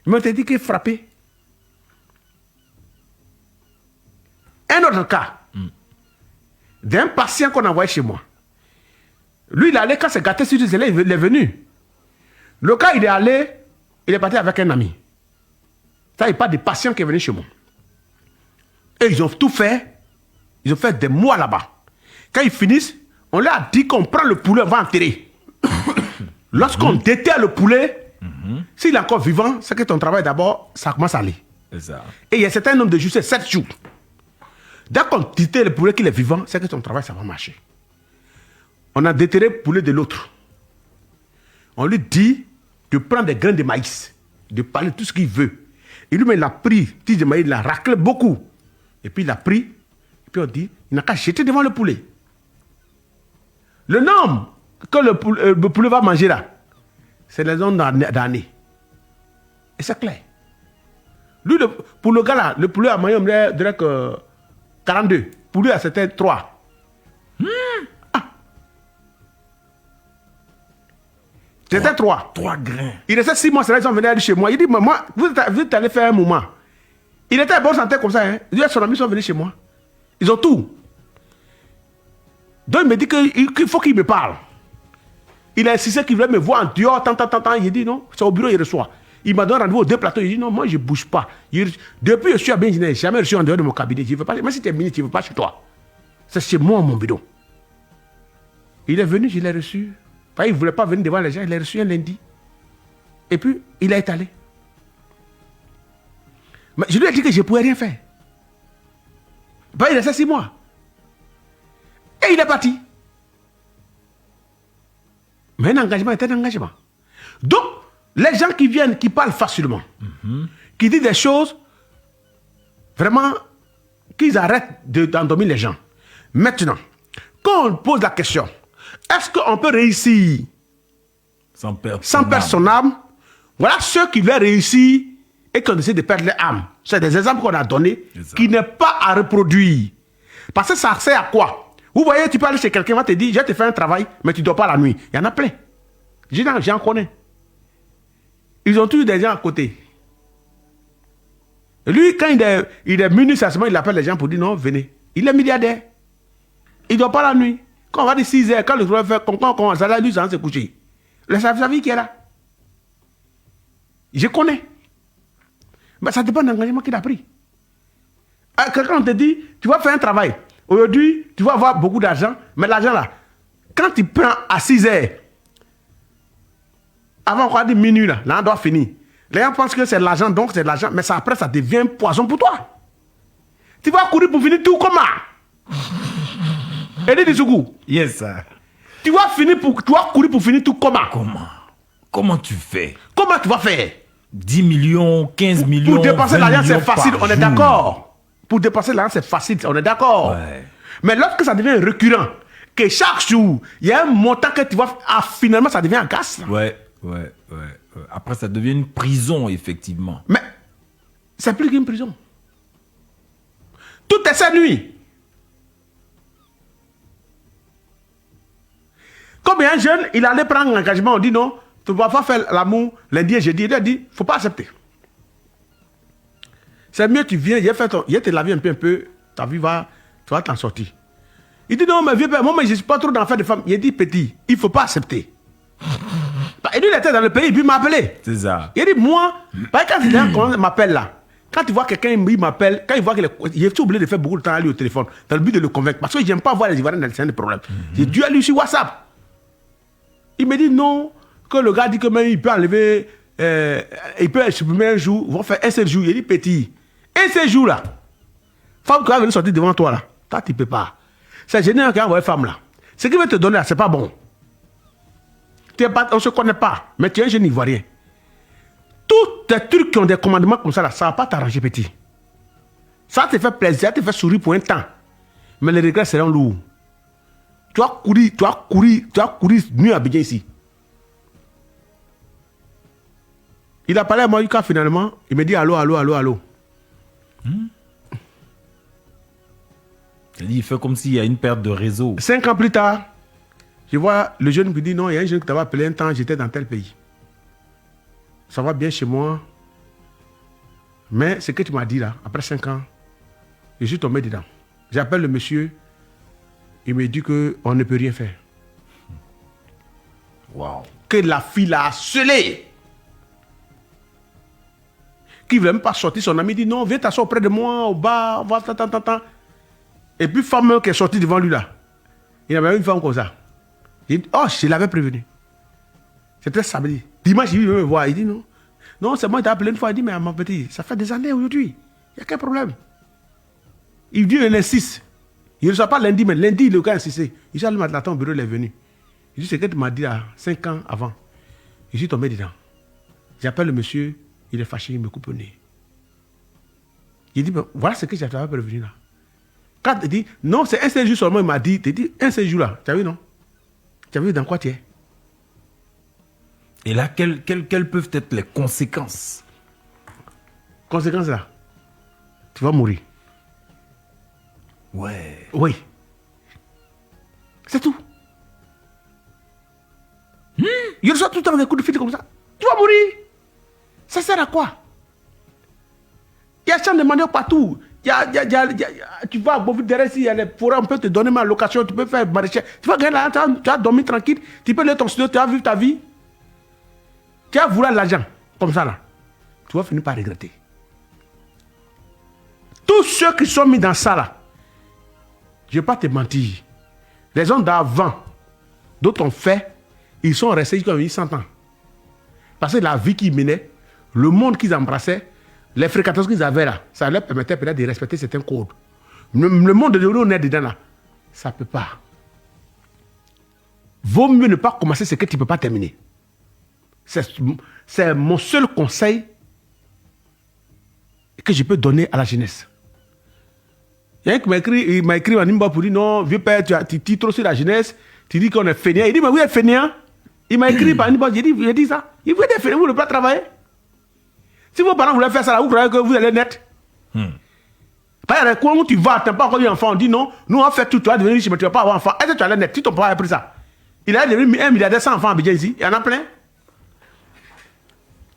Mais on te dit qu'il est frappé. Un autre cas, d'un patient qu'on a envoyé chez moi. Lui, il est allé, quand c'est gâté sur les élèves, il est venu. Le cas, il est allé, il est parti avec un ami. Ça, il parle des patients qui est venu chez moi. Et ils ont tout fait. Ils ont fait des mois là-bas. Quand ils finissent, on leur a dit qu'on prend le poulet, on va enterrer. Lorsqu'on déterre le poulet, s'il est encore vivant, c'est que ton travail d'abord, ça commence à aller. c'est ça. Et il y a un certain nombre de jours, c'est 7 jours. Dès qu'on déterre le poulet qu'il est vivant, c'est que ton travail, ça va marcher. On a déterré le poulet de l'autre. On lui dit de prendre des grains de maïs, de parler tout ce qu'il veut. Et lui, il a pris, tige de maïs, il a raclé beaucoup. Et puis il a pris, et puis on dit, il n'a qu'à jeter devant le poulet. Le nombre que le poulet va manger là, c'est les nombres d'années. Et c'est clair. Lui, pour le gars là, le poulet a mangé, on dirait que 42. Pour lui, c'était 3. C'était 3. 3 grains. Il restait 6 mois, c'est là qu'ils sont venus aller chez moi. Il dit, moi, vous êtes allé faire un moment. Il était en bonne santé comme ça. Hein. Il dit, son ami sont venus chez moi. Ils ont tout. Donc il me dit qu'il faut qu'il me parle. Il a insisté qu'il voulait me voir en dehors, tant. Il dit non, c'est au bureau, il reçoit. Il m'a donné rendez-vous aux 2 plateaux. Il dit non, moi je ne bouge pas. Depuis je suis à Benjine, je n'ai jamais reçu en dehors de mon cabinet. Je veux pas, même si tu es ministre, je ne veux pas chez toi. C'est chez moi, mon bureau. Il est venu, je l'ai reçu. Il ne voulait pas venir devant les gens, il l'a reçu un lundi. Et puis, il a étalé. Mais je lui ai dit que je ne pouvais rien faire. Il restait 6 mois. Et il est parti. Mais un engagement est un engagement. Donc, les gens qui viennent, qui parlent facilement, qui disent des choses, vraiment, qu'ils arrêtent d'endormir les gens. Maintenant, quand on pose la question, est-ce qu'on peut réussir sans perdre son âme? Voilà ceux qui veulent réussir et qui ont décidé de perdre leur âme. C'est des exemples qu'on a donnés qui n'est pas à reproduire. Parce que ça sert à quoi? Vous voyez, tu parles chez quelqu'un, il va te dire, je vais te faire un travail, mais tu ne dors pas la nuit. Il y en a plein. J'en connais. Ils ont tous des gens à côté. Et lui, quand il est muni, il appelle les gens pour dire non, venez. Il est milliardaire. Il ne dort pas la nuit. Quand on va dire 6 heures, quand le travail fait, quand on commence à la nuit, ça va se coucher. Le service qui est là. Je connais. Mais ça dépend de l'engagement qu'il a pris. Quelqu'un te dit, tu vas faire un travail. Aujourd'hui, tu vas avoir beaucoup d'argent, mais l'argent là, quand tu prends à 6 heures, avant qu'on dit minuit là, on doit finir. Les gens pensent que c'est l'argent, donc c'est l'argent, mais ça, après ça devient un poison pour toi. Tu vas courir pour finir tout comment? Et dis Soukou. Yes, sir. Tu vas courir pour finir tout comment? Comment tu fais? Comment tu vas faire? 10 millions, 15 millions. Pour dépenser l'argent, c'est facile, on est jour. d'accord. Pour dépenser l'argent, c'est facile, on est d'accord. Ouais. Mais lorsque ça devient récurrent, que chaque jour, il y a un montant que tu vas... finalement, ça devient un gaz. Ouais. Après, ça devient une prison, effectivement. Mais c'est plus qu'une prison. Tout est sa nuit. Comme un jeune, il allait prendre un engagement, on dit non, tu ne vas pas faire l'amour lundi et jeudi. Il a dit, il ne faut pas accepter. C'est mieux, tu viens, il te laver un peu, ta vie va, tu vas t'en sortir. Il dit non, mais vieux père, moi je ne suis pas trop dans l'affaire de femme. Il dit petit, il ne faut pas accepter. Et lui, il était dans le pays, puis il m'a appelé. C'est ça. Il dit moi, quand il m'appelle là, quand tu vois quelqu'un, il m'appelle, quand il voit qu'il est oublié de faire beaucoup de temps à lui au téléphone, dans le but de le convaincre, parce que je n'aime pas voir les Ivoiriens dans le scène de problème. J'ai dû aller sur WhatsApp. Il me dit non, que le gars dit que même il peut enlever, il peut supprimer un jour, ils vont faire un seul jour. Il dit petit, un seul jour là, femme qui va venir sortir devant toi là, toi tu ne peux pas. C'est général qui a envoyé femme là. Ce qu'il veut te donner là, c'est pas bon. On ne se connaît pas, mais tu es un jeune Ivoirien. Tous les trucs qui ont des commandements comme ça, là, ça ne va pas t'arranger, petit. Ça te fait plaisir, ça te fait sourire pour un temps. Mais les regrets seront lourds. Tu as couru nuit à Abidjan ici. Il a parlé à moi, finalement, il me dit allô. Il fait comme s'il y a une perte de réseau. 5 ans plus tard, je vois le jeune qui dit non, il y a un jeune qui t'avait appelé un temps, j'étais dans tel pays. Ça va bien chez moi. Mais ce que tu m'as dit là, après 5 ans, je suis tombé dedans. J'appelle le monsieur, il me dit qu'on ne peut rien faire. Waouh. Que la fille l'a harcelé. Qui ne veut même pas sortir, son ami dit non, viens t'asseoir auprès de moi, au bar, on va tant. Et puis femme qui est sortie devant lui là, il y avait une femme comme ça. Il dit, oh, je l'avais prévenu. C'était samedi. Dimanche, il veut me voir. Il dit non. Non, c'est moi qui t'ai appelé une fois. Il dit, mais mon petit, ça fait des années aujourd'hui. Il n'y a quel problème. Il dit, il insiste. Il ne reçoit pas lundi, mais lundi, le gars a insisté. Il dit, allez, ton bureau, il est venu. Il dit, c'est que tu m'as dit là, 5 ans avant. Je suis tombé dedans. J'appelle le monsieur, il est fâché, il me coupe le nez. Il dit, ben, voilà ce que j'avais prévenu là. Quand il dit, non, c'est un seul jour seulement, il m'a dit, tu dis, un seul jour là, tu as vu, non? Tu as vu dans quoi tu es? Et là, quelles peuvent être les conséquences? Conséquences là, tu vas mourir. Ouais. Oui. C'est tout. Je reçois tout le temps des coups de fil comme ça. Tu vas mourir. Ça sert à quoi? Il y a champ de manioc partout. Tu vas à derrière, il y a les forêts, on peut te donner ma location, tu peux faire maraîcher. Tu vas gagner là, tu vas dormir tranquille, tu peux aller ton studio, tu vas vivre ta vie. Tu vas vouloir l'argent, comme ça là. Tu vas finir par regretter. Tous ceux qui sont mis dans ça là, je ne vais pas te mentir. Les gens d'avant, d'autres ont fait, ils sont restés jusqu'à 800 ans. Parce que la vie qu'ils menaient, le monde qu'ils embrassaient, les fréquentations qu'ils avaient là, ça leur permettait peut-être de respecter certains codes. Le monde de nous, on est dedans là. Ça ne peut pas. Vaut mieux ne pas commencer ce que tu ne peux pas terminer. C'est mon seul conseil que je peux donner à la jeunesse. Il y a un qui m'a écrit en Nimba pour dire non, vieux père, tu dis trop sur la jeunesse, tu dis qu'on est fainéant. Il dit, mais oui, est fainéant. Il m'a écrit par Nimba, j'ai dit ça. Il veut être fainéant, vous ne pouvez pas travailler. Si vos parents voulaient faire ça, là, vous croyez que vous allez net. Par exemple, quand tu vas, tu n'as pas encore eu enfant, on dit non, nous on fait tout, tu vas devenir riche, mais tu ne vas pas avoir enfant. Est-ce que tu allais net? Si ton papa a pris ça, il a devenu 1 milliardaire sans enfant à Abidjan ici, il y en a plein.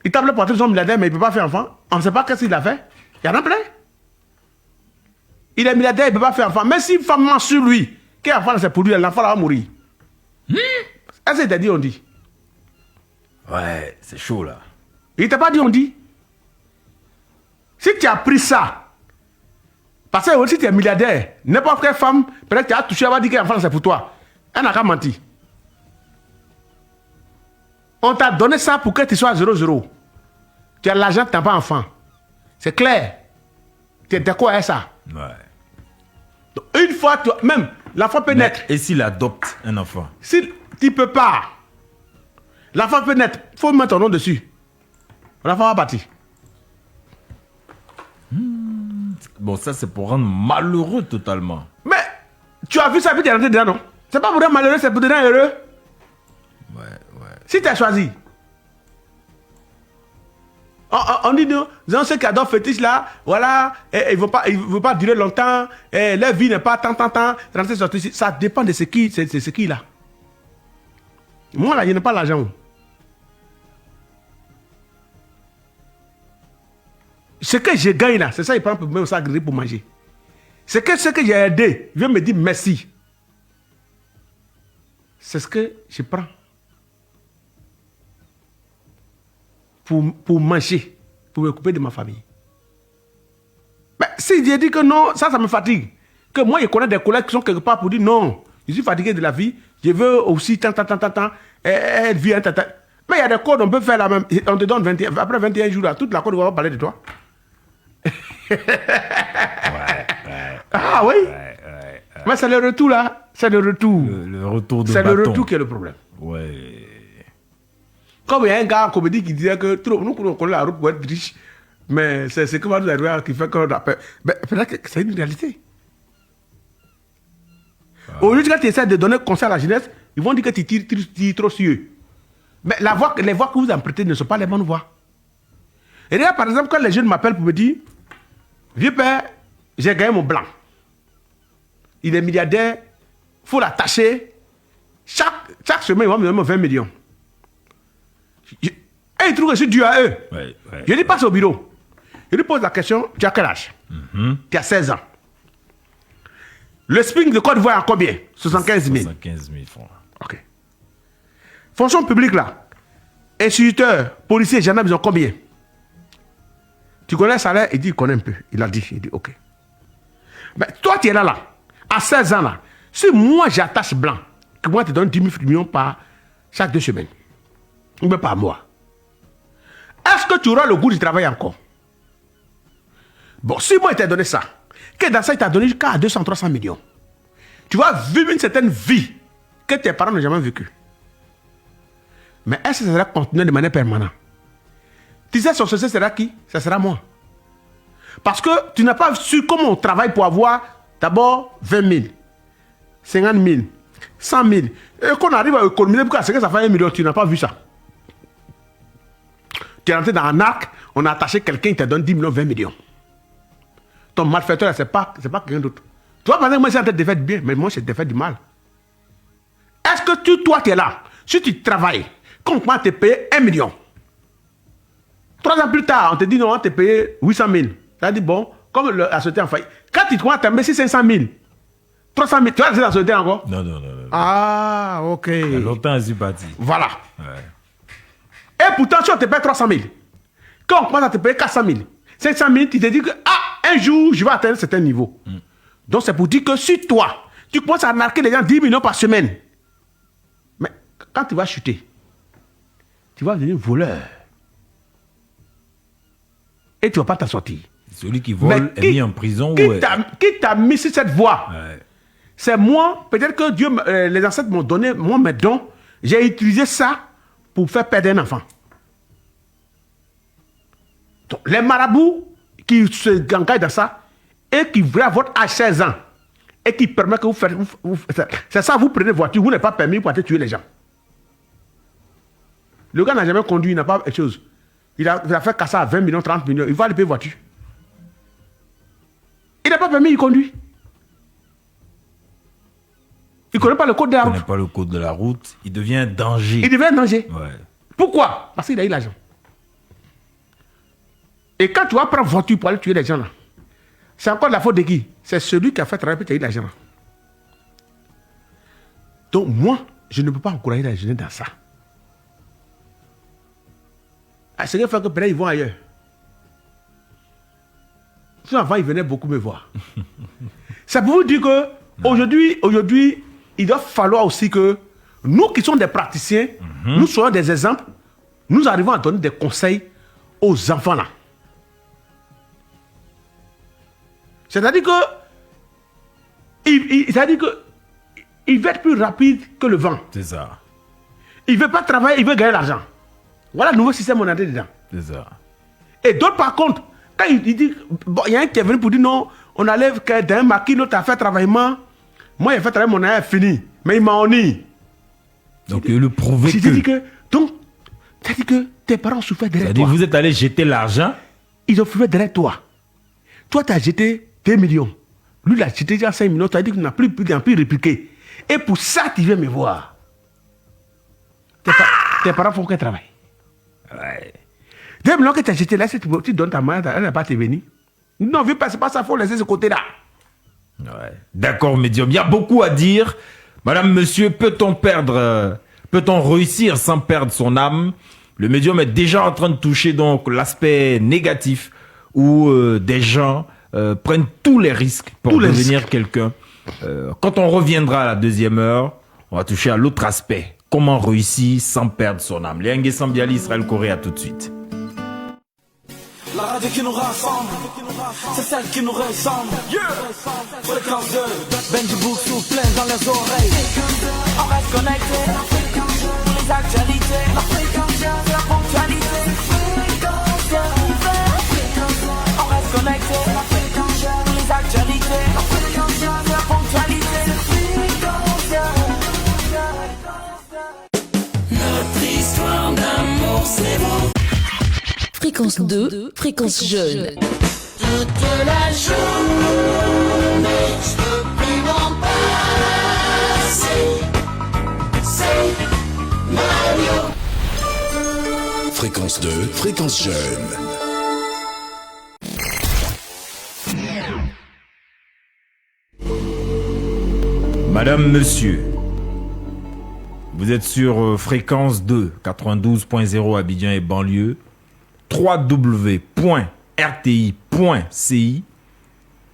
Il t'a appelé pour être son milliardaire, mais il ne peut pas faire enfant. On ne sait pas qu'est-ce qu'il a fait. Il y en a plein. Il est milliardaire, il ne peut pas faire enfant. Mais si une femme ment sur lui, quel enfant c'est pour lui, l'enfant va mourir. Est-ce qu'il t'a dit on dit? Ouais, c'est chaud là. Il t'a pas dit on dit? Si tu as pris ça, parce que si tu es milliardaire, n'importe quelle femme, peut-être que tu as touché, elle va dire qu'un enfant c'est pour toi. Elle n'a qu'à mentir. On t'a donné ça pour que tu sois 0-0. Tu as l'argent, tu n'as pas enfant. C'est clair. Tu es d'accord avec ça? Ouais. Donc, une fois, même, l'enfant peut naître. Et s'il adopte un enfant? Si tu ne peux pas, l'enfant peut naître, il faut mettre ton nom dessus. L'enfant va partir. Bon, ça c'est pour rendre malheureux totalement. Mais tu as vu ça, puis tu es rentré dedans, non? C'est pas pour rendre malheureux, c'est pour te rendre heureux. Ouais. Si tu as choisi. On dit non, ceux qui adorent fétiche là, voilà, ils ne vont pas durer longtemps, leur vie n'est pas tant, rentrer sortir. Ça dépend de ce qui là. Moi là, je n'ai pas l'argent. Ce que je gagne là, c'est ça, il prend pour me ça pour manger. Ce que j'ai aidé, il vient me dire merci. C'est ce que je prends. Pour manger, pour me couper de ma famille. Mais si j'ai dit que non, ça me fatigue. Que moi, je connais des collègues qui sont quelque part pour dire non, je suis fatigué de la vie, je veux aussi tant, elle vit un tant. Mais il y a des codes, on peut faire la même, on te donne 21, après 21 jours, là, toute la code va parler de toi. Ah oui? Mais c'est le retour là, c'est le retour. Le retour de c'est bâton. le retour qui est le problème. Ouais. Comme il y a un gars en comédie qui disait que nous connaissons la route pour être riche, mais c'est ce que va nous arriver qui fait qu'on appelle. Mais peut-être que c'est une réalité. Aujourd'hui, quand tu essaies de donner conseil à la jeunesse, ils vont dire que tu tires trop sur eux. Mais les voies que vous empruntez ne sont pas les bonnes voies. Et là, par exemple, quand les jeunes m'appellent pour me dire, vieux père, j'ai gagné mon blanc. Il est milliardaire, il faut l'attacher. Chaque semaine, il va me donner 20 millions. Et ils trouvent que c'est dû à eux. Ouais. Je lui passe au bureau. Je lui pose la question, tu as quel âge? Tu as 16 ans. Le SPIC de Côte d'Ivoire à combien? 75 000. 75 000 francs. Ok. Fonction publique là, instituteur, policier, gendarme, ils ont combien? Tu connais le salaire? Il dit, il connaît un peu. Il a dit, ok. Mais toi, tu es là, à 16 ans là. Si moi j'attache blanc, que moi je te donne 10 000 millions par chaque 2 semaines, ou même par mois, est-ce que tu auras le goût du travail encore? Bon, si moi il t'a donné ça, que dans ça il t'a donné jusqu'à 200-300 millions, tu vas vivre une certaine vie que tes parents n'ont jamais vécue. Mais est-ce que ça sera continué de manière permanente? Tu sais, son succès sera qui? Ça sera moi. Parce que tu n'as pas su comment on travaille pour avoir d'abord 20 000, 50 000, 100 000. Et qu'on arrive à économiser pour que ça fait 1 million, tu n'as pas vu ça. Tu es rentré dans un arc, on a attaché quelqu'un qui te donne 10 millions, 20 millions. Ton malfaiteur, ce n'est pas quelqu'un d'autre. Tu vois, par exemple, moi, j'ai en train de faire du bien, mais moi, c'est de faire du mal. Est-ce que toi, tu es là? Si tu travailles, quand on commence à te payer 1 million, 3 ans plus tard, on te dit non, on va te payer 800 000. Tu as dit bon, comme la société en faillite. Quand tu commences à te mettre 500 000, 300 000, tu vas rester dans la société encore? Non. Ah, ok. Il y a longtemps, je suis parti. Voilà. Ouais. Et pourtant, si on te paye 300 000, quand on commence à te payer 400 000, 500 000, tu te dis que un jour, je vais atteindre un certain niveau. Donc, c'est pour dire que si toi, tu commences à marquer les gens 10 millions par semaine, mais quand tu vas chuter, tu vas devenir voleur. Et tu ne vas pas t'en sortir. Celui qui vole est mis en prison. Qui t'a mis sur cette voie? Ouais. C'est moi, peut-être que Dieu, les ancêtres m'ont donné, moi, mes dons, j'ai utilisé ça pour faire perdre un enfant. Donc, les marabouts qui se engagent dans ça et qui voient votre âge 16 ans et qui permettent que vous faites. C'est ça, vous prenez voiture, vous n'avez pas permis pour aller tuer les gens. Le gars n'a jamais conduit, il n'a pas quelque chose. Il a fait casser à 20 millions, 30 millions, il va aller payer voiture. Il n'a pas permis, il conduit. Il ne connaît pas le code de la route. Il ne connaît pas le code de la route, il devient un danger. Il devient un danger. Ouais. Pourquoi? Parce qu'il a eu l'argent. Et quand tu vas prendre voiture pour aller tuer les gens là, c'est encore la faute de qui? C'est celui qui a fait travailler pour tu as eu l'argent là. Donc moi, je ne peux pas encourager les jeunes dans ça. Ce qui fait que peut-être ils vont ailleurs. Sinon avant, ils venaient beaucoup me voir. C'est pour vous dire que aujourd'hui, il doit falloir aussi que nous qui sommes des praticiens, nous soyons des exemples, nous arrivons à donner des conseils aux enfants là. C'est-à-dire que il va être plus rapide que le vent. C'est ça. Il ne veut pas travailler, il veut gagner l'argent. Voilà le nouveau système on a dedans. C'est ça. Et d'autres par contre, quand il dit, bon, il y a un qui est venu pour dire non, on enlève d'un maquis, l'autre a fait travaillement. Moi, il a fait travailler, mon âge est fini. Mais il m'a honni. Donc, il le prouver que... Donc, c'est-à-dire que tes parents ont souffert derrière toi. Vous êtes allé jeter l'argent. Ils ont souffert derrière toi. Toi, tu as jeté 2 millions. Lui, il a jeté déjà 5 millions. Tu as dit qu'il n'a plus répliqué. Et pour ça, tu viens me voir. Tes parents font quel travail? Ouais. 2 millions que tu as jeté là, si tu donnes ta main, elle n'a pas te venir. Non, c'est pas ça, il faut laisser ce côté-là. Ouais. D'accord, médium. Il y a beaucoup à dire. Madame, monsieur, peut-on réussir sans perdre son âme? Le médium est déjà en train de toucher donc l'aspect négatif où des gens prennent tous les risques pour devenir quelqu'un. Quand on reviendra à la deuxième heure, on va toucher à l'autre aspect. Comment réussir sans perdre son âme? Léangué Sambiali, Israël Corée, à tout de suite. La radio qui nous rassemble, c'est celle qui nous ressemble. Fréquence 2, Benji Boussou plein dans les oreilles. On reste connecté, les actualités, la ponctualité. On reste connecté, les actualités, la ponctualité. Notre histoire d'amour, c'est beau. Fréquence 2, fréquence jeune. Toute la journée, je peux plus m'en passer. C'est Mario. Fréquence 2, fréquence jeune. Madame, monsieur, vous êtes sur fréquence 2, 92.0 Abidjan et banlieue, www.rti.ci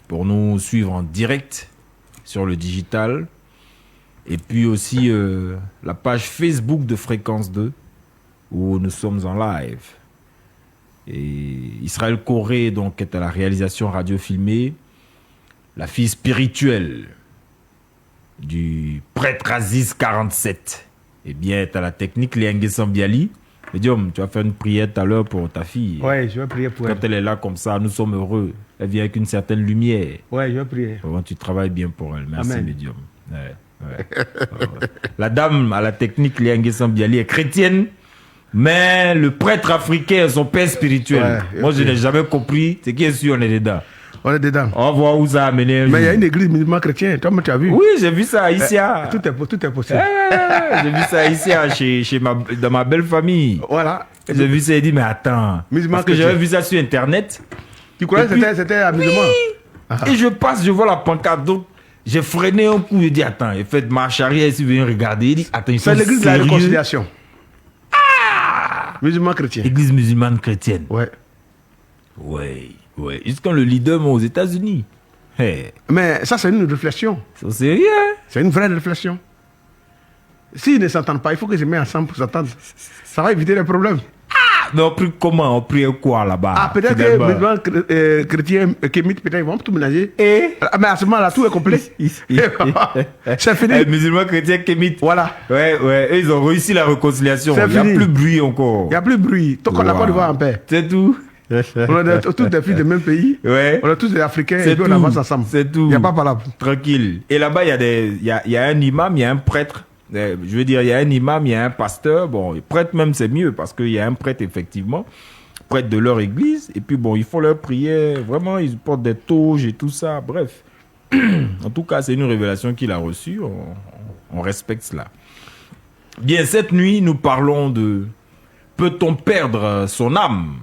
pour nous suivre en direct sur le digital. Et puis aussi la page Facebook de Fréquence 2 où nous sommes en live. Et Israël Corée donc est à la réalisation radio filmée. La fille spirituelle du prêtre Aziz 47 est à la technique Léangué Sambiali. Médium, tu vas faire une prière tout à l'heure pour ta fille. Ouais, je vais prier pour elle. Quand elle est là comme ça, nous sommes heureux. Elle vient avec une certaine lumière. Ouais, je vais prier. Vraiment, tu travailles bien pour elle. Merci, Amen. médium. Ouais. La dame à la technique Léangué Sambiali est chrétienne, mais le prêtre africain est son père spirituel. Ouais, moi, je n'ai jamais compris. C'est qui est sûr, on est dedans. On est dedans. On va voir où ça a mené un Mais il y a jour. une église musulmane chrétienne, toi, tu as vu? Oui, j'ai vu ça ici. Tout est possible. J'ai vu ça ici dans ma belle famille. Voilà. J'ai vu ça et dit, mais attends. Musulman Parce que chrétien. j'avais vu ça sur Internet. Tu croyais que Et puis- c'était amusement? Et je passe, je vois la pancarte. Donc, j'ai freiné un coup. Je dis, attends, il fait marche arrière. Il vient regarder. Il dit, attends, ils sont C'est l'église de la sérieux? réconciliation. Musulman chrétien. Église musulmane chrétienne. Ouais. Oui, oui. Jusqu'à le leader moi, aux États-Unis. Hey, Mais ça, c'est une réflexion. c'est sérieux. Hein? C'est une vraie réflexion. S'ils ne s'entendent pas, il faut que je mette ensemble pour s'entendre. Ça va éviter les problèmes. Mais on prie comment? On prie quoi là-bas? Ah, peut-être que finalement? les musulmans chrétiens, kémites, peut-être ils vont tout mélanger. Et Mais à ce moment-là, tout est complet. C'est fini. Les musulmans chrétiens kémites. Voilà. Ouais, ouais. Eux, ils ont réussi la réconciliation. C'est Il n'y a fini. plus de bruit encore. Il n'y a plus de bruit. Tant qu'on n'a pas de voir en paix. C'est tout. On est tous des filles du même pays. Ouais. On est tous des Africains C'est et puis on tout. avance ensemble. C'est tout. Il n'y a pas de palabre. Tranquille. Et là-bas, il y a un imam, il y a un prêtre. Je veux dire, il y a un imam, il y a un pasteur. Bon, prêtre même, c'est mieux parce qu'il y a un prêtre, effectivement, prêtre de leur église. Et puis, bon, ils font leur prière. Vraiment, ils portent des toges et tout ça. Bref. En tout cas, c'est une révélation qu'il a reçue. On respecte cela. Bien, cette nuit, nous parlons de peut-on perdre son âme?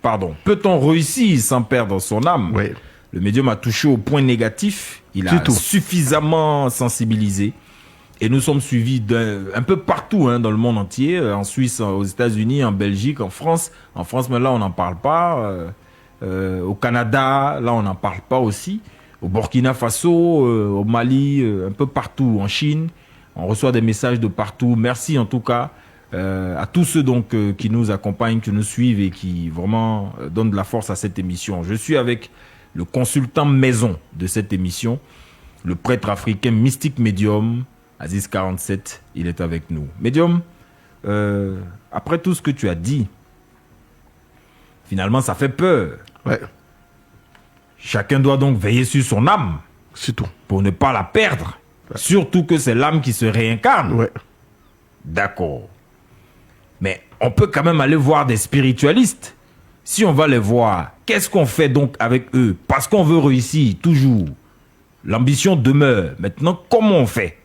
Pardon. Peut-on réussir sans perdre son âme? Oui. Le médium a touché au point négatif. Il a Surtout. suffisamment sensibilisé. Et nous sommes suivis un peu partout dans le monde entier. En Suisse, aux États-Unis, en Belgique, en France. En France, mais là, on n'en parle pas. Au Canada, là, on n'en parle pas aussi. Au Burkina Faso, au Mali, un peu partout. En Chine, on reçoit des messages de partout. Merci en tout cas à tous ceux donc qui nous accompagnent, qui nous suivent et qui vraiment donnent de la force à cette émission. Je suis avec le consultant maison de cette émission, le prêtre africain mystique médium, Aziz 47, il est avec nous. Médium, après tout ce que tu as dit, finalement ça fait peur. Ouais. Chacun doit donc veiller sur son âme C'est tout. pour ne pas la perdre. Surtout que c'est l'âme qui se réincarne. Ouais. D'accord. Mais on peut quand même aller voir des spiritualistes. Si on va les voir, qu'est-ce qu'on fait donc avec eux? Parce qu'on veut réussir toujours. L'ambition demeure. Maintenant, comment on fait?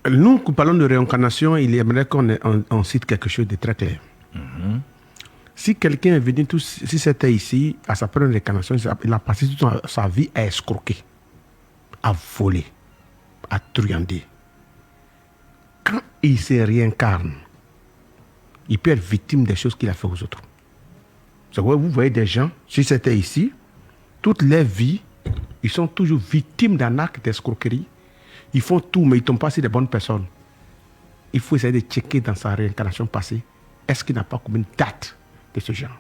Nous, qui parlons de réincarnation, il aimerait qu'on cite quelque chose de très clair. Si quelqu'un est venu, si c'était ici, à sa première réincarnation, il a passé toute sa vie à escroquer, à voler, à truander. Quand il se réincarne, il peut être victime des choses qu'il a fait aux autres. C'est vrai, vous voyez des gens, si c'était ici, toute leur vie, ils sont toujours victimes d'un acte d'escroquerie. Ils font tout, mais ils ne tombent pas sur des bonnes personnes. Il faut essayer de checker dans sa réincarnation passée, est-ce qu'il n'a pas commis une date de ce genre.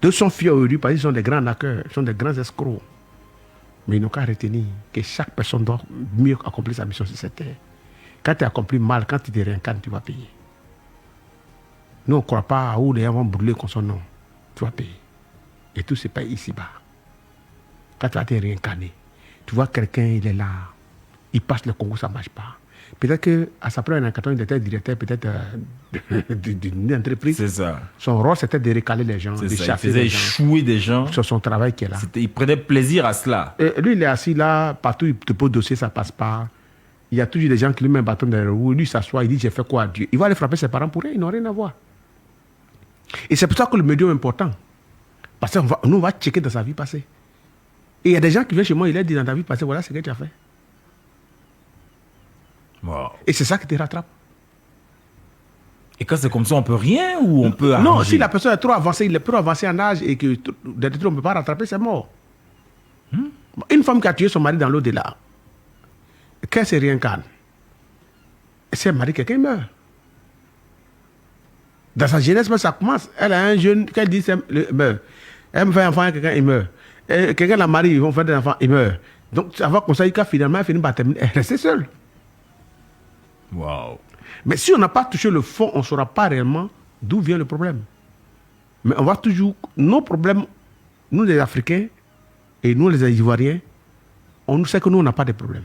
Deux sont fiers aujourd'hui parce qu'ils sont des grands hackers, ils sont des grands escrocs. Mais ils n'ont qu'à retenir que chaque personne doit mieux accomplir sa mission sur cette terre. Quand tu accomplis mal, quand tu te réincarnes, tu vas payer. Nous, on ne croit pas à où les gens vont brûler comme son nom. Tu vas payer. Et tout se paye ici-bas. Quand tu vas te réincarner, tu vois quelqu'un, il est là. Il passe le concours, ça ne marche pas. Peut-être qu'à sa première réincarnation, il était directeur peut-être d'une entreprise. C'est ça. Son rôle, c'était de récaler les gens, C'est de ça. Il chasser faisait les gens. échouer des gens. C'est son travail qui est là. Il prenait plaisir à cela. Et lui, il est assis là, partout, il te pose dossier, ça ne passe pas. Il y a toujours des gens qui lui mettent un bâton dans les roues. Lui, il s'assoit, il dit, j'ai fait quoi à Dieu? Il va aller frapper ses parents pour rien, ils n'ont rien à voir. Et c'est pour ça que le médium est important. Parce que nous, on va checker dans sa vie passée. Et il y a des gens qui viennent chez moi, il leur dit dans ta vie passée, voilà ce que tu as fait. Wow. Et c'est ça qui te rattrape. Et quand c'est comme ça, on peut rien ou on peut Non, arranger? si la personne est trop avancée, il est trop avancé en âge et que d'être on ne peut pas rattraper, c'est mort. Une femme qui a tué son mari dans l'au-delà, quand elle se réincarne, si elle marie quelqu'un, il meurt. Dans sa jeunesse, ça commence. Elle a un jeune, quand elle dit il meurt. Elle me fait un enfant, quelqu'un, il meurt. Et quelqu'un la marie, ils vont faire des enfants, il meurt. Donc ça va comme ça, finalement, elle finit par terminer. Elle reste seule. Wow. Mais si on n'a pas touché le fond, on ne saura pas réellement d'où vient le problème. Mais on va toujours... Nos problèmes, nous les Africains et nous les Ivoiriens, on sait que nous, on n'a pas de problème.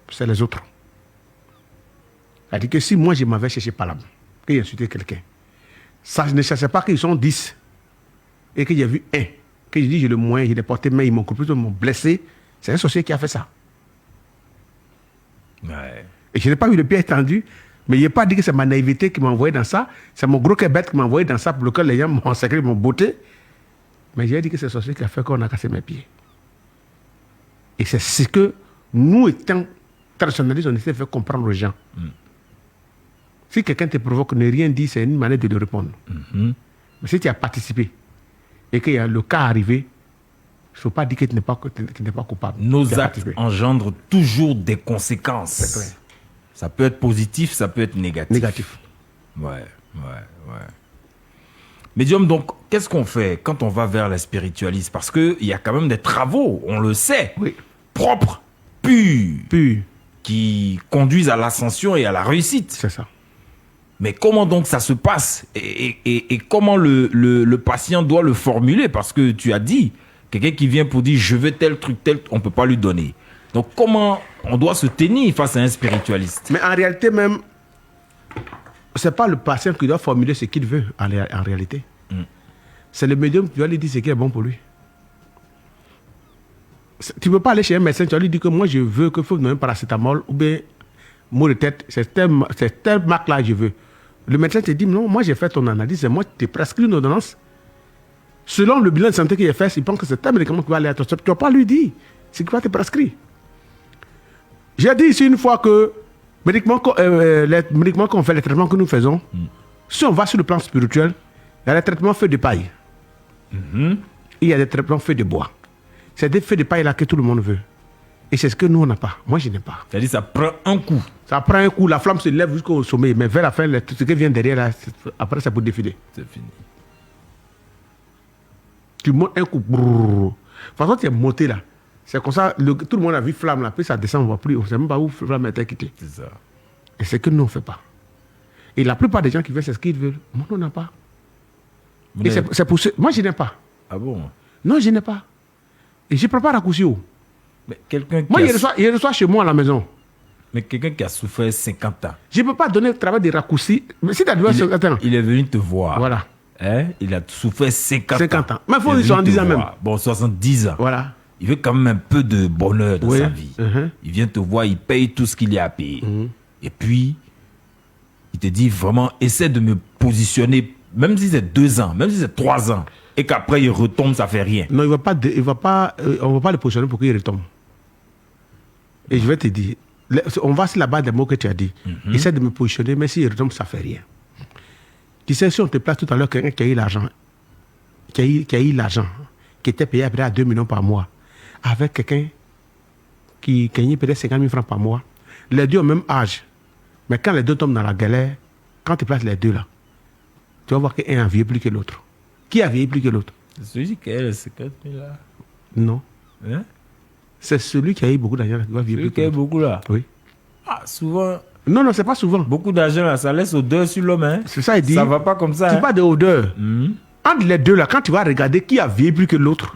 C'est les autres. C'est-à-dire que si moi, je m'avais cherché par là, que j'ai insulté quelqu'un, ça ne cherchait pas qu'ils sont 10. et que j'ai vu un, que j'ai dit j'ai le moyen, je l'ai porté, mais ils m'ont coupé, ils m'ont blessé, c'est un sorcier qui a fait ça. Ouais. Et je n'ai pas eu le pied étendu, mais il n'a pas dit que c'est ma naïveté qui m'a envoyé dans ça, c'est mon gros cœur bête qui m'a envoyé dans ça pour lequel les gens m'ont sacré, m'ont botté. Mais j'ai dit que c'est le sorcier qui a fait qu'on a cassé mes pieds. Et c'est ce que nous, étant traditionnalistes, on essaie de faire comprendre aux gens. Si quelqu'un te provoque, ne rien dire, c'est une manière de lui répondre. Mais si tu as participé et qu'il y a le cas arrivé, il ne faut pas dire que tu n'es pas coupable. Nos Tu as actes participé. engendrent toujours des conséquences. C'est clair. Ça peut être positif, ça peut être négatif. Négatif. Ouais. Médium, donc, qu'est-ce qu'on fait quand on va vers la spiritualisme? Parce qu'il y a quand même des travaux, on le sait, Oui. propres, purs, Puis, qui conduisent à l'ascension et à la réussite. c'est ça. Mais comment donc ça se passe et comment le patient doit le formuler? Parce que tu as dit, quelqu'un qui vient pour dire je veux tel truc, on ne peut pas lui donner. Donc comment on doit se tenir face à un spiritualiste? Mais en réalité même, c'est pas le patient qui doit formuler ce qu'il veut en réalité. C'est le médium qui doit lui dire ce qui est bon pour lui. Tu ne peux pas aller chez un médecin, tu vas lui dire que moi je veux qu'il faut me donner un paracétamol ou bien mot de tête, c'est telle marque-là je veux. Le médecin te dit non, moi j'ai fait ton analyse et moi je t'ai prescrit une ordonnance. Selon le bilan de santé qu'il a fait, il pense que c'est tel médicament qui va aller à toi. Tu ne dois pas lui dire ce qu'il va te prescrire. J'ai dit ici une fois que les médicaments qu'on fait, les traitements que nous faisons, si on va sur le plan spirituel, il y a des traitements faits de paille. Et il y a des traitements faits de bois. C'est des faits de paille là que tout le monde veut. Et c'est ce que nous on n'a pas. Moi je n'ai pas. C'est-à-dire ça prend un coup. Ça prend un coup, la flamme se lève jusqu'au sommet, mais vers la fin, ce qui vient derrière là, après ça peut défiler. C'est fini. Tu montes un coup. Brrr. De toute façon, tu es monté là. C'est comme ça, tout le monde a vu flamme là, puis ça descend, on ne voit plus. On ne sait même pas où la flamme a été quittée. C'est ça. Et c'est que nous, on ne fait pas. Et la plupart des gens qui veulent, c'est ce qu'ils veulent. Moi, on n'a pas. Vous Et n'avez- c'est pour ça. Moi, je n'ai pas. Ah bon? Non, je n'ai pas. Et je ne prends pas raccourci. Mais quelqu'un qui, Moi, a il reçoit chez moi à la maison. mais quelqu'un qui a souffert 50 ans, Je ne peux pas donner le travail des raccourcis. Mais si tu as dit, attends, il est venu te voir. voilà. Hein? Il a souffert 50 ans. Mais il faut Il est dire venu te 70 ans même. voir. Bon, 70 ans. Voilà. Il veut quand même un peu de bonheur dans Oui. sa vie. Mhm. Il vient te voir, il paye tout ce qu'il y a à payer. Et puis, il te dit vraiment, essaie de me positionner, même si c'est 2 ans, même si c'est 3 ans, et qu'après il retombe, ça fait rien. Non, on ne va pas le positionner pour qu'il retombe. Et je vais te dire, on va sur la base des mots que tu as dit. Essaie de me positionner, mais s'il retombe, ça ne fait rien. Tu sais, si on te place tout à l'heure quelqu'un qui a eu l'argent, qui était payé à peu près à 2 millions par mois, avec quelqu'un qui gagnait peut-être 50 000 francs par mois, les deux ont le même âge. Mais quand les deux tombent dans la galère, quand tu places les deux là, tu vas voir qu'un a vieilli plus que l'autre. Qui a vieilli plus que l'autre? C'est celui qui a les 50 000 là. Non. Hein? C'est celui qui a eu beaucoup d'argent qui va vieillir Celui plus qui que a l'autre. beaucoup là. Oui. Ah, souvent, Non, c'est pas souvent. beaucoup d'argent là, ça laisse odeur sur l'homme. Hein? C'est ça, il dit. Ça va pas comme ça. Tu hein? parles de odeur. Entre les deux là, quand tu vas regarder qui a vieilli plus que l'autre,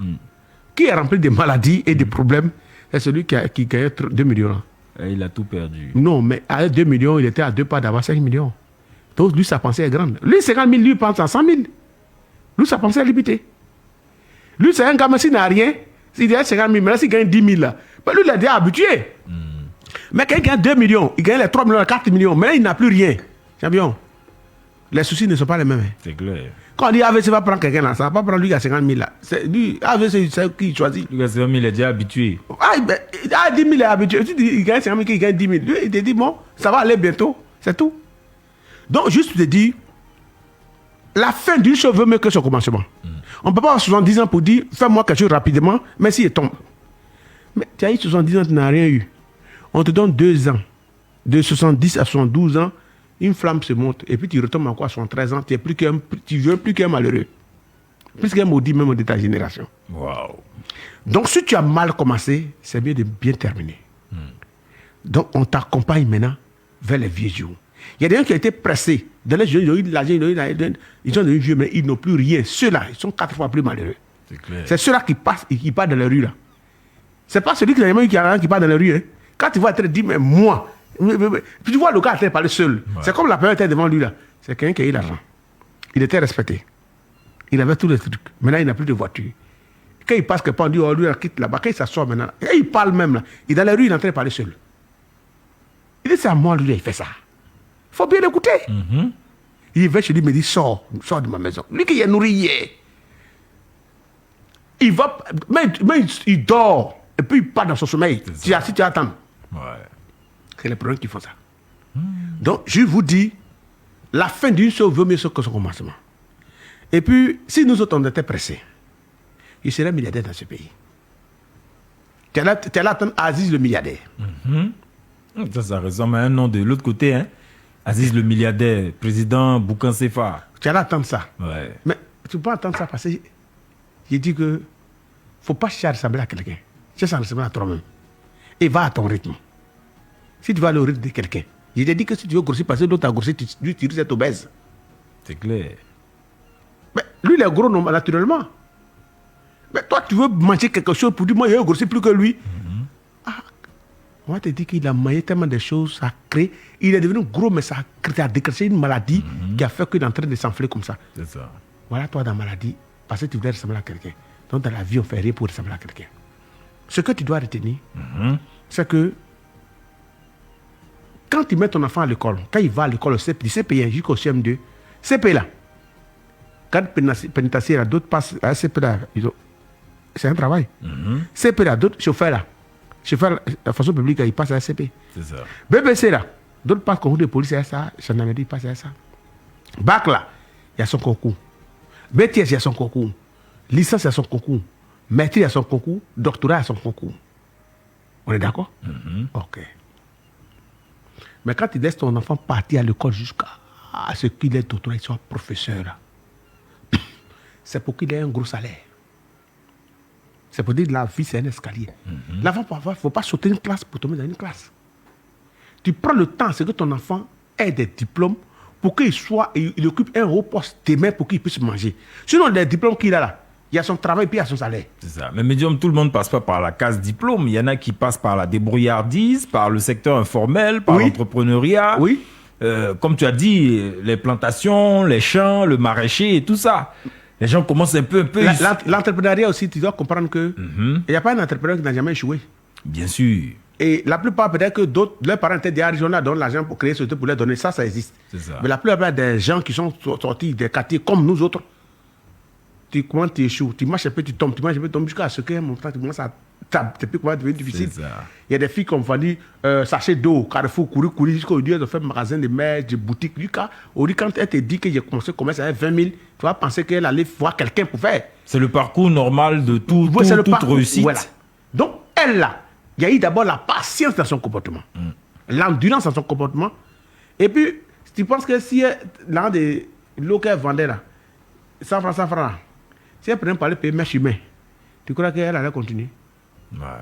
qui est rempli de maladies et de problèmes, c'est celui qui gagne 2 millions. Là. Et il a tout perdu. Non, mais à 2 millions, il était à 2 pas d'avoir 5 millions. Donc lui, sa pensée est grande. Lui, 50 000, lui, il pense à 100 000. Lui, sa pensée est limitée. Lui, c'est un gamin, s'il n'a rien, s'il gagne 50 000, mais là, s'il gagne 10 000, là, ben, lui, il est déjà habitué. Mais quand il gagne 2 millions, il gagne les 3 millions, les 4 millions, mais là, il n'a plus rien. Champion, les soucis ne sont pas les mêmes. Hein. C'est clair. Quand on dit AVC va prendre quelqu'un là, ça va pas prendre lui qui a 50 000 là. Lui, AVC, c'est qui choisit. Le gars, c'est il est déjà habitué. Ah, ben, 10 000 est habitué. Tu dis, il gagne 50 000, il gagne 10 000. Lui, il te dit, bon, ça va aller bientôt. C'est tout. Donc, juste te dire, la fin d'une chose vaut mieux que son commencement. On ne peut pas avoir 70 ans pour dire, fais-moi quelque chose rapidement, mais s'il tombe. Mais tu as eu 70 ans, tu n'as rien eu. On te donne 2 ans. De 70 à 72 ans, une flamme se monte. Et puis tu retombes encore à 73 ans, tu ne veux plus qu'un malheureux. Plus qu'un maudit même de ta génération. Waouh. Donc, si tu as mal commencé, c'est mieux de bien terminer. Donc, on t'accompagne maintenant vers les vieux jours. Il y a des gens qui ont été pressés. Dans les jeunes, ils ont eu de l'argent, ils ont devenu vieux, mais ils n'ont plus rien. Ceux-là, ils sont 4 fois plus malheureux. C'est clair. C'est ceux-là qui passent et qui partent dans la rue, là. C'est pas celui qui n'a jamais eu qui a rien qui part dans la rue. Hein. Quand tu vois être dit, mais moi, puis tu vois le gars parler seul. C'est comme la personne était devant lui, là. C'est quelqu'un qui a eu l'argent. Il était respecté. Il avait tous les trucs. Maintenant, il n'a plus de voiture. Quand il passe quelque part, on dit, oh, lui, il quitte là-bas. Quand il s'assoit maintenant, et il parle même là. Il est dans la rue, il est en train de parler seul. Il dit, c'est à moi, lui, il fait ça. Il faut bien l'écouter. Il va chez lui, il me dit, sors de ma maison. Lui qui est nourri hier. Il va, mais il dort. Et puis il part dans son sommeil. Tu es assis, tu attends. Ouais. C'est les problèmes qui font ça. Donc, je vous dis, la fin d'une chose vaut mieux que son commencement. Et puis, si nous autres, on était pressés, il serait milliardaire dans ce pays. Tu es là à attendre Aziz le milliardaire. Ça ressemble à un nom de l'autre côté, hein. Aziz le milliardaire, président Boukan Sefa. Tu es là à attendre ça. Ouais. Mais tu peux attendre ça parce que j'ai dit que faut pas chercher à ressembler à quelqu'un. Cherche à ressembler à toi-même. Et va à ton rythme. Si tu vas au rythme de quelqu'un, je t'ai dit que si tu veux grossir parce que l'autre a grossi, tu risques d'être obèse. C'est clair. Mais lui, il est gros naturellement. Mais toi, tu veux manger quelque chose pour dire, moi, je vais grossir plus que lui. On va te dire qu'il a mangé tellement de choses, ça a créé. Il est devenu gros, mais ça a déclenché une maladie qui a fait qu'il est en train de s'enfler comme ça. C'est ça. Voilà, toi, dans la maladie, parce que tu voulais ressembler à quelqu'un. Donc, dans la vie, on fait rien pour ressembler à quelqu'un. Ce que tu dois retenir, c'est que quand tu mets ton enfant à l'école, quand il va à l'école, du CP1 jusqu'au CM2, CP là, quand pénitentiaire là, d'autres passent à CP là, c'est un travail. CP là, d'autres chauffeurs là, la fonction publique, il passe à SCP. C'est ça. BBC là, d'autres passent concours de police à ça, gendarmerie, il passe à ça. Bac là, il y a son concours. BTS, il y a son concours. Licence, il y a son concours. Maîtrise, il y a son concours. Doctorat, il y a son concours. On est d'accord? Ok. Mais quand tu laisses ton enfant partir à l'école jusqu'à ce qu'il ait doctorat, il soit professeur là, c'est pour qu'il ait un gros salaire. C'est pour dire que la vie, c'est un escalier. L'enfant, il ne faut pas sauter une classe pour tomber dans une classe. Tu prends le temps, c'est que ton enfant ait des diplômes pour qu'il il occupe un haut poste demain pour qu'il puisse manger. Sinon, les diplômes qu'il a là, il y a son travail puis il y a son salaire. C'est ça. Mais médium, tout le monde ne passe pas par la case diplôme. Il y en a qui passent par la débrouillardise, par le secteur informel, par l'entrepreneuriat. Oui. Comme tu as dit, les plantations, les champs, le maraîcher et tout ça. Les gens commencent un peu... L'entrepreneuriat aussi, tu dois comprendre que il n'y a pas un entrepreneur qui n'a jamais échoué. Bien sûr. Et la plupart, peut-être que d'autres, leurs parents étaient déjà arrivés, on a donné l'argent pour créer ce truc, pour leur donner. Ça existe. C'est ça. Mais la plupart des gens qui sont sortis des quartiers comme nous autres, comment tu échoues, tu marches un peu, tu tombes, jusqu'à ce qu'à un moment, tu commences à taper, comment devenir difficile. Il y a des filles qui ont vendu sachet d'eau, Carrefour, courir, jusqu'aujourd'hui, elles ont fait magasin de mers, de boutiques. Aujourd'hui, quand elle te dit que j'ai commencé à commercer avec 20 000, tu vas penser qu'elle allait voir quelqu'un pour faire. C'est le parcours normal de toute réussite. Voilà. Donc, elle là, il y a eu d'abord la patience dans son comportement, l'endurance dans son comportement. Et puis, tu penses que si l'un des lots qu'elle vendait là, 100 francs, si elle prenait par le pays, mèche humain, tu crois qu'elle allait continuer?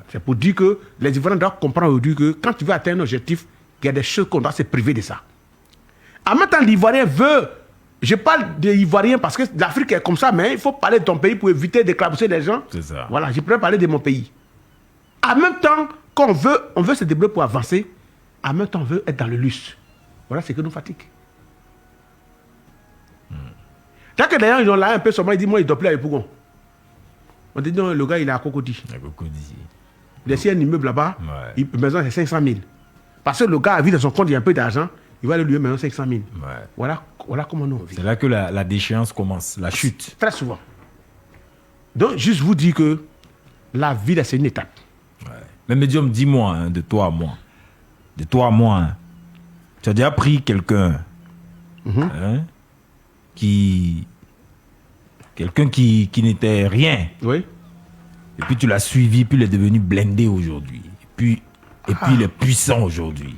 C'est pour dire que les Ivoiriens doivent comprendre aujourd'hui que quand tu veux atteindre un objectif, il y a des choses qu'on doit se priver de ça. En même temps, l'Ivoirien veut. Je parle des Ivoiriens parce que l'Afrique est comme ça, mais il faut parler de ton pays pour éviter d'éclabousser les gens. C'est ça. Voilà, je pourrais parler de mon pays. En même temps, quand on veut se développer pour avancer, en même temps, on veut être dans le luxe. Voilà ce que nous fatigue. Tant que les gens ils ont là un peu seulement, ils disent moi, il ne doit plus aller pour. On dit non, le gars, il est à Cocody. Il a un immeuble là-bas, une maison, c'est 500 000. Parce que le gars a vu dans son compte, il y a un peu d'argent, il va lui donner 500 000. Voilà comment nous on vit. C'est là que la déchéance commence, la chute. Très souvent. Donc, juste vous dire que la vie, là, c'est une étape. Mais médium, dis-moi, hein, de toi à moi. De toi à moi, hein, tu as déjà pris quelqu'un quelqu'un qui n'était rien. Oui. Et puis tu l'as suivi, puis il est devenu blindé aujourd'hui. Et puis il est puissant aujourd'hui.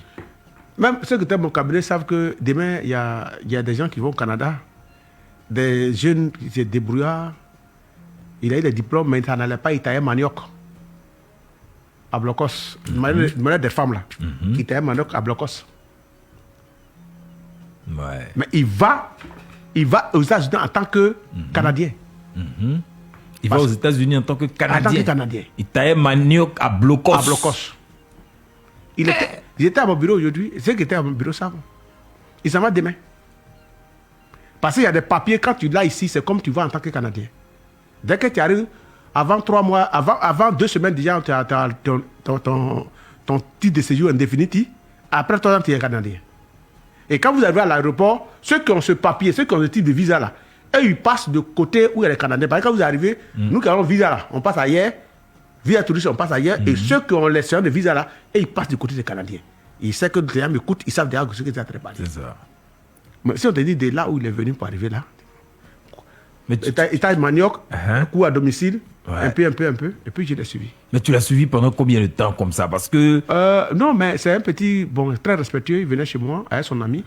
Même ceux qui étaient dans mon cabinet savent que demain, il y a des gens qui vont au Canada, des jeunes qui se débrouillent. Il a eu des diplômes, mais ça n'allait pas, il taillait manioc à Blocos. Il y a des femmes là, qui taillaient manioc à Blocos. Mais il va aux États-Unis en tant que Canadien. Il va aux États-Unis en tant que Canadien. En tant que Canadien. Il taillait manioc à Blocos. À Blocos. Il était à mon bureau aujourd'hui. Ceux qui étaient à mon bureau savent. Il s'en va demain. Parce qu'il y a des papiers, quand tu l'as ici, c'est comme tu vas en tant que Canadien. Dès que tu arrives, avant 3 mois, avant 2 semaines déjà, tu as ton titre de séjour indéfinitif. Après 3 ans, tu es Canadien. Et quand vous arrivez à l'aéroport, ceux qui ont ce papier, ceux qui ont le titre de visa là, eux, ils passent de côté où il y a les Canadiens. Parce que quand vous arrivez, nous qui avons le visa là, on passe ailleurs. Visa touriste, on passe ailleurs. Et ceux qui ont les séjours de visa là, et ils passent du côté des Canadiens. Ils savent que les gens m'écoutent, ils savent déjà ce qu'ils ont préparé. C'est ça. Mais si on te dit de là où il est venu pour arriver là, Mais tu, état de manioc, coup à domicile, Ouais. un peu, et puis je l'ai suivi. mais tu l'as suivi pendant combien de temps comme ça? Parce que... Non, mais c'est un petit, bon, très respectueux, il venait chez moi avec son ami.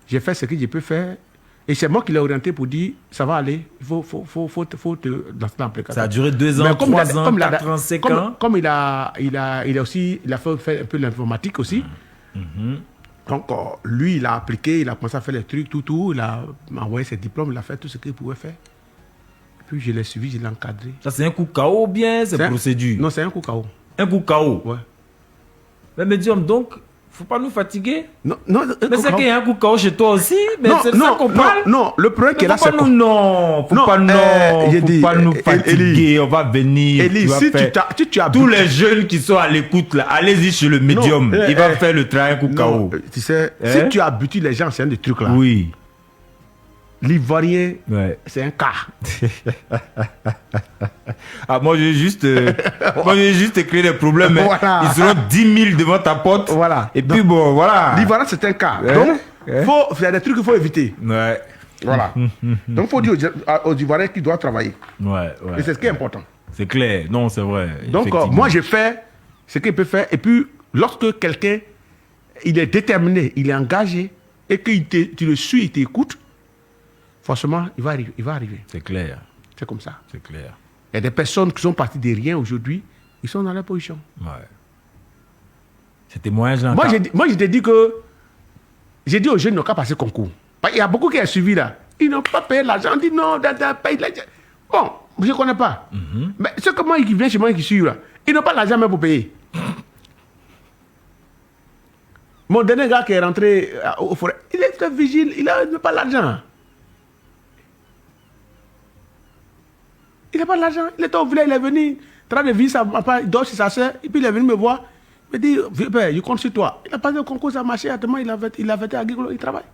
J'ai fait ce que je peux faire. Et c'est moi qui l'ai orienté pour dire, ça va aller, il faut te lancer dans l'application. Ça a duré 2 ans, Mais comme 3 ans, comme 4 ans, 5 ans. Comme il a fait un peu l'informatique aussi. Donc, lui, il a appliqué, il a commencé à faire les trucs, tout. Il a envoyé ses diplômes, il a fait tout ce qu'il pouvait faire. Et puis, je l'ai suivi, je l'ai encadré. Ça, c'est un coup KO ou bien c'est procédure? Non, c'est un coup KO. Un coup KO. Ouais. Mais médium, donc, faut pas nous fatiguer. Non, Mais c'est qu'il y a un coup KO chez toi aussi. Mais non, c'est de ça qu'on parle. non, le problème qui est là, c'est faut pas nous fatiguer. On va venir. Elie, tu vas si faire- tu as Tous les jeunes qui sont à l'écoute, là, allez-y chez le médium. Il va faire le travail un coup non, KO. tu sais, Hein? si tu habitues les gens, c'est un des trucs là. Oui. L'Ivoirien, Ouais. c'est un cas. Ah, moi, j'ai juste écrit des problèmes. Hein. Voilà. Ils seront 10 000 devant ta porte. Voilà. Et puis, bon, voilà. L'Ivoirien, c'est un cas. Ouais. Donc, Ouais. il y a des trucs qu'il faut éviter. Ouais. Voilà. Donc, il faut dire aux Ivoiriens qu'ils doivent travailler. Ouais. Et c'est ce qui est important. C'est clair. Non, c'est vrai. Donc, Effectivement. moi, j'ai fait ce qu'il peut faire. Et puis, lorsque quelqu'un, il est déterminé, il est engagé, et que tu le suis, il t'écoute, forcément, il va arriver. C'est clair. C'est comme ça. C'est clair. Il y a des personnes qui sont parties de rien aujourd'hui, ils sont dans la position. Ouais. Ces témoignages-là. Moi, je t'ai dit que. J'ai dit aux jeunes, ils n'ont qu'à passer concours. Il y a beaucoup qui ont suivi là. Ils n'ont pas payé l'argent. On dit non, paye l'argent. Bon, je ne connais pas. Mais ceux comme moi qui viennent chez moi qui suivent là, ils n'ont pas l'argent même pour payer. Mon dernier gars qui est rentré au forêt, il est très vigile, il n'a pas l'argent. Il n'a pas l'argent. Il était au village, il est venu, en train de vivre sa papa, il dort chez sa soeur, et puis il est venu me voir. Il me dit, père, je compte sur toi. Il a passé le concours, ça a marché, actuellement, il a été à Guigolo, il travaille.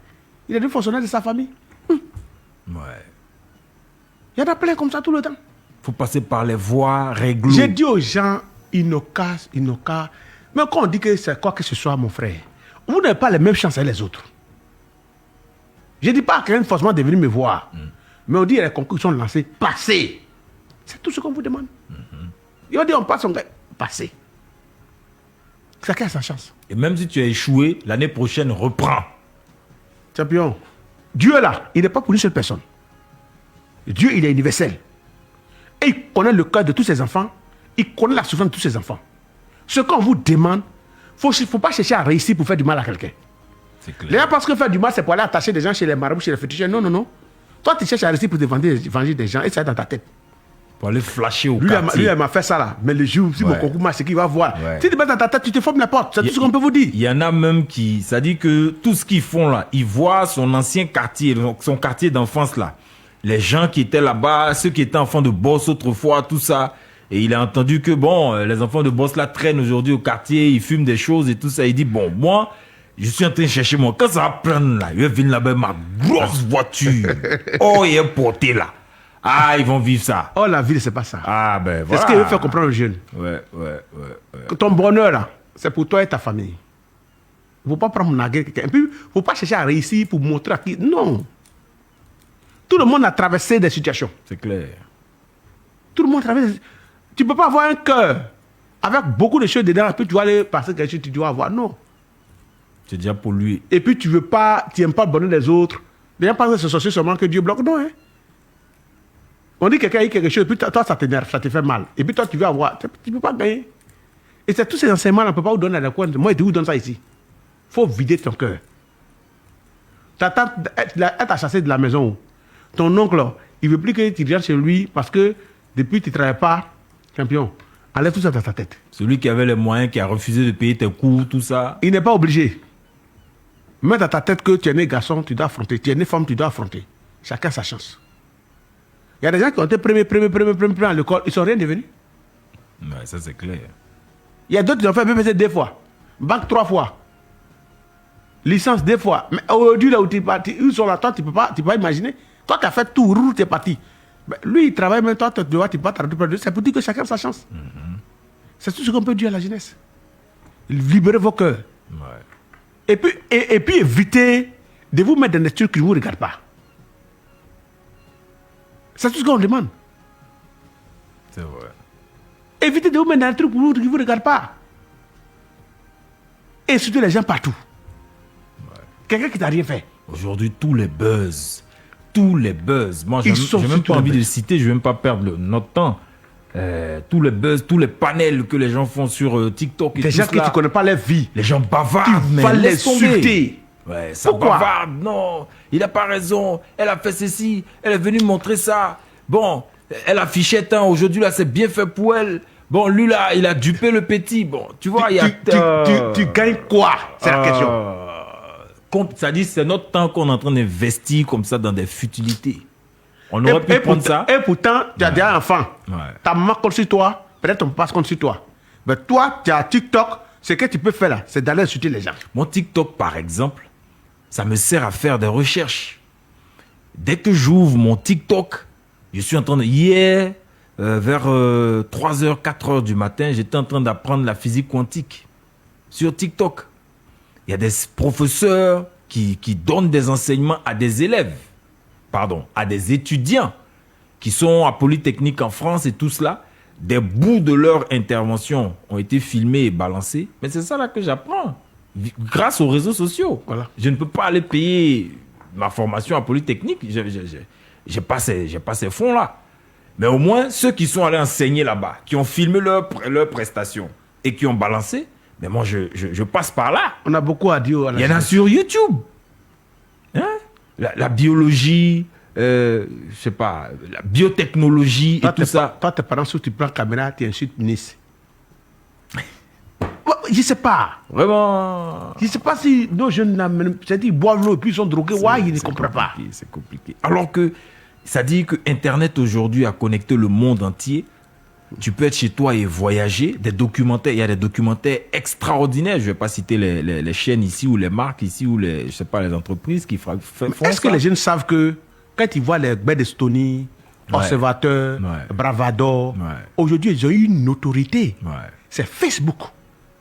Il est devenu fonctionnaire de sa famille. Ouais. Il y en a plein comme ça tout le temps. Faut passer par les voies réglo. J'ai dit aux gens, ils n'ont qu'à. Mais quand on dit que c'est quoi que ce soit, mon frère, vous n'avez pas les mêmes chances que les autres. Je ne dis pas à quelqu'un forcément de venir me voir. Mais on dit, les concours sont lancés, passez. C'est tout ce qu'on vous demande. Et on dit, on passe, on gagne, passez. Chacun a sa chance. Et même si tu as échoué, l'année prochaine, reprends. Champion, Dieu là, il n'est pas pour une seule personne. Dieu, il est universel. Et il connaît le cœur de tous ses enfants. Il connaît la souffrance de tous ses enfants. Ce qu'on vous demande, il ne faut pas chercher à réussir pour faire du mal à quelqu'un. C'est Les clair. gens pensent que faire du mal, c'est pour aller attacher des gens chez les marabouts, chez les féticheurs. Non, non, non. Toi, tu cherches à réussir pour te venger des gens et ça est dans ta tête. Pour aller flasher au Lui, quartier. il m'a fait ça là. Mais le jour, si mon Ouais. concours marche, c'est qu'il va voir. Ouais. Si tu te mets dans ta tête, tu te formes la porte. C'est tout ce qu'on peut vous dire. Il y en a même qui... Ça dit que tout ce qu'ils font là, ils voient son ancien quartier, donc son quartier d'enfance là. Les gens qui étaient là-bas, ceux qui étaient enfants de boss autrefois, tout ça. Et il a entendu que, bon, les enfants de boss là traînent aujourd'hui au quartier, ils fument des choses et tout ça. Il dit, bon, moi, je suis en train de chercher moi. Quand ça va prendre là, je vais venir là-bas, ma grosse voiture. Oh, il est porté là. Ah, ils vont vivre ça. Oh, la ville, c'est pas ça. Ah, ben C'est voilà. ce qu'il veut faire comprendre aux jeunes. Ouais. Que ton bonheur là, c'est pour toi et ta famille. Il ne faut pas prendre naguer quelqu'un. Et puis, il ne faut pas chercher à réussir pour montrer à qui. Non. Tout le monde a traversé des situations. C'est clair. Tout le monde traverse. Tu ne peux pas avoir un cœur avec beaucoup de choses dedans. Et puis tu vas aller passer quelque chose que tu dois avoir. Non. C'est déjà pour lui. Et puis tu n'aimes pas le bonheur des autres. Les gens pensent que c'est sorcier seulement que Dieu bloque. Non, hein. On dit que quelqu'un a eu quelque chose, et puis toi, ça t'énerve, ça te fait mal. Et puis toi, tu veux avoir. Tu ne peux pas gagner. Et c'est tous ces enseignements, on ne peut pas vous donner à la coin. Moi, je vous donne ça ici. Il faut vider ton cœur. Ta tante, elle t'a chassé de la maison. Ton oncle, là, il ne veut plus que tu viennes chez lui parce que depuis que tu ne travailles pas, champion, enlève tout ça dans ta tête. Celui qui avait les moyens, qui a refusé de payer tes cours, tout ça. Il n'est pas obligé. Mets dans ta tête que tu es né garçon, tu dois affronter. Tu es né femme, tu dois affronter. Chacun sa chance. Il y a des gens qui ont été premiers à l'école, ils ne sont rien devenus. Ouais, ça c'est clair. Il y a d'autres qui ont fait BPC 2 fois, bac 3 fois, licence 2 fois. Mais aujourd'hui, là où tu es parti, ils sont là, toi, tu ne peux pas imaginer. Toi, tu as fait tout, tu es parti. Mais lui, il travaille même, toi, tu dois pas t'arrêter. C'est pour dire que chacun a sa chance. C'est tout ce qu'on peut dire à la jeunesse. Libérez vos cœurs. Ouais. Et puis évitez de vous mettre dans des trucs qui ne vous regardent pas. C'est tout ce qu'on demande. C'est vrai. Évitez de vous mettre dans des trucs qui ne vous regardent pas. Et surtout les gens partout. Ouais. Quelqu'un qui t'a rien fait. Aujourd'hui, tous les buzz. Moi, je n'ai même pas envie de citer, je ne vais même pas perdre notre temps. Tous les buzz, tous les panels que les gens font sur TikTok et des tout gens qui cela. ne connaissent pas leur vie. Les gens bavardent, Tu mais vas laisse tomber. l'insulter. Ouais, ça Pourquoi? bavarde, non, il n'a pas raison, elle a fait ceci, elle est venue montrer ça. Bon, elle affichait un, aujourd'hui là c'est bien fait pour elle. Bon, lui là, il a dupé le petit. Bon, tu vois, il y a... Tu gagnes quoi? C'est la question. Ça dit, c'est notre temps qu'on est en train d'investir comme ça dans des futilités. On aurait pu prendre ça. Et pourtant, tu as déjà un enfant. Ouais. Ta maman compte sur toi, peut-être on passe contre sur toi. Mais toi, tu as TikTok, ce que tu peux faire là, c'est d'aller insulter les gens. Mon TikTok, par exemple, ça me sert à faire des recherches. Dès que j'ouvre mon TikTok, je suis en train de... Hier, vers 3h, 4h du matin, j'étais en train d'apprendre la physique quantique sur TikTok. Il y a des professeurs qui donnent des enseignements à des élèves, à des étudiants qui sont à Polytechnique en France et tout cela. Des bouts de leur intervention ont été filmés et balancés. Mais c'est ça là que j'apprends, grâce aux réseaux sociaux. Voilà. Je ne peux pas aller payer ma formation à Polytechnique. J'ai pas ces fonds-là. Mais au moins, ceux qui sont allés enseigner là-bas, qui ont filmé leurs prestations et qui ont balancé, mais moi, je passe par là. On a beaucoup à dire. Il y en a sur YouTube. Hein? La biologie, je sais pas, la biotechnologie Toi, et tout ça. Toi, tes parents, si tu prends la caméra, tu insultes Nice. Je ne sais pas. Vraiment. Je ne sais pas si nos jeunes, c'est-à-dire, ils boivent l'eau et puis ils sont drogués. Ouais, ils ne comprennent pas. C'est compliqué. Alors que ça dit que Internet aujourd'hui a connecté le monde entier. Tu peux être chez toi et voyager. Des documentaires, il y a des documentaires extraordinaires. Je ne vais pas citer les chaînes ici ou les marques ici ou les, je sais pas, les entreprises qui font ça. Est-ce que les jeunes savent que quand ils voient les Baie d'Estonie, Observateur, Ouais. Bravador, Ouais. aujourd'hui ils ont eu une autorité. Ouais. C'est Facebook.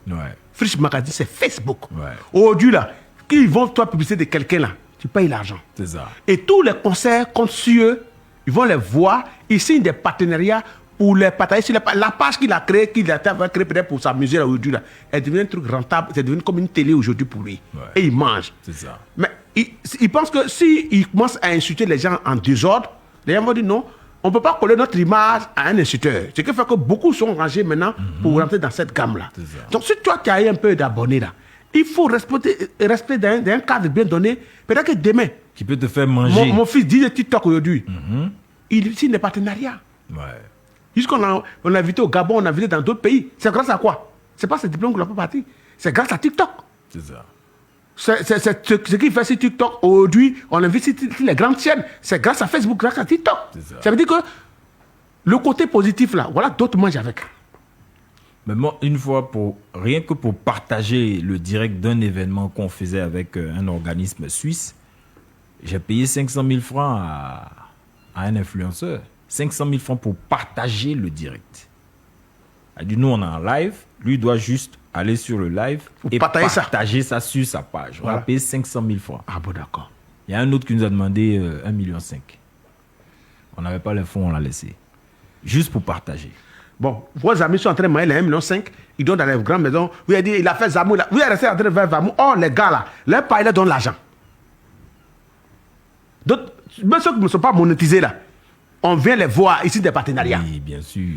Ouais. Frisch Magazine, c'est Facebook. Ouais. Aujourd'hui là, quand ils vont toi publicité de quelqu'un là, tu payes l'argent. C'est ça. Et tous les concerts comptent sur eux, ils vont les voir, ils signent des partenariats pour les partager sur la page qu'il a créée, qu'il a créée peut-être pour s'amuser là aujourd'hui là. Elle devient un truc rentable, c'est devenu comme une télé aujourd'hui pour lui. Ouais. Et il mange. C'est ça. Mais il pense que s'il commence à insulter les gens en désordre, les gens vont dire non, on ne peut pas coller notre image à un insulteur. Ce qui fait que beaucoup sont rangés maintenant pour rentrer dans cette gamme-là. C'est ça. Donc si toi tu as un peu d'abonnés là, il faut respecter dans un cadre bien donné. Peut-être que demain, Qui peut te faire manger. mon fils dit de TikTok aujourd'hui, il signe des partenariats. Ouais. Jusqu'on a invité au Gabon, on a invité dans d'autres pays. C'est grâce à quoi? C'est pas ce diplôme qu'on n'a pas parti. C'est grâce à TikTok. C'est ça. C'est ce qu'il fait sur TikTok. Aujourd'hui, on invite sur les grandes chaînes. C'est grâce à Facebook, grâce à TikTok. Ça veut dire que le côté positif là, voilà, d'autres mangent avec. Mais moi, une fois, rien que pour partager le direct d'un événement qu'on faisait avec un organisme suisse, j'ai payé 500 000 francs à un influenceur. 500 000 francs pour partager le direct. Il a dit, nous, on est en live. Lui, il doit juste aller sur le live et partager ça sur sa page. Voilà. On a payé 500 000 francs. Ah bon, d'accord. Il y a un autre qui nous a demandé 1,5 million. On n'avait pas les fonds, on l'a laissé. Juste pour partager. Bon, vos amis sont en train de manger les 1,5 million. Ils donnent dans les grandes maisons. Vous avez dit, il a fait Zamou là. Vous êtes resté en train de faire Zamou. Oh, les gars là, leur part, ils leur donnent l'argent. D'autres, même ceux qui ne sont pas monétisés là, on vient les voir ici des partenariats. Oui, bien sûr.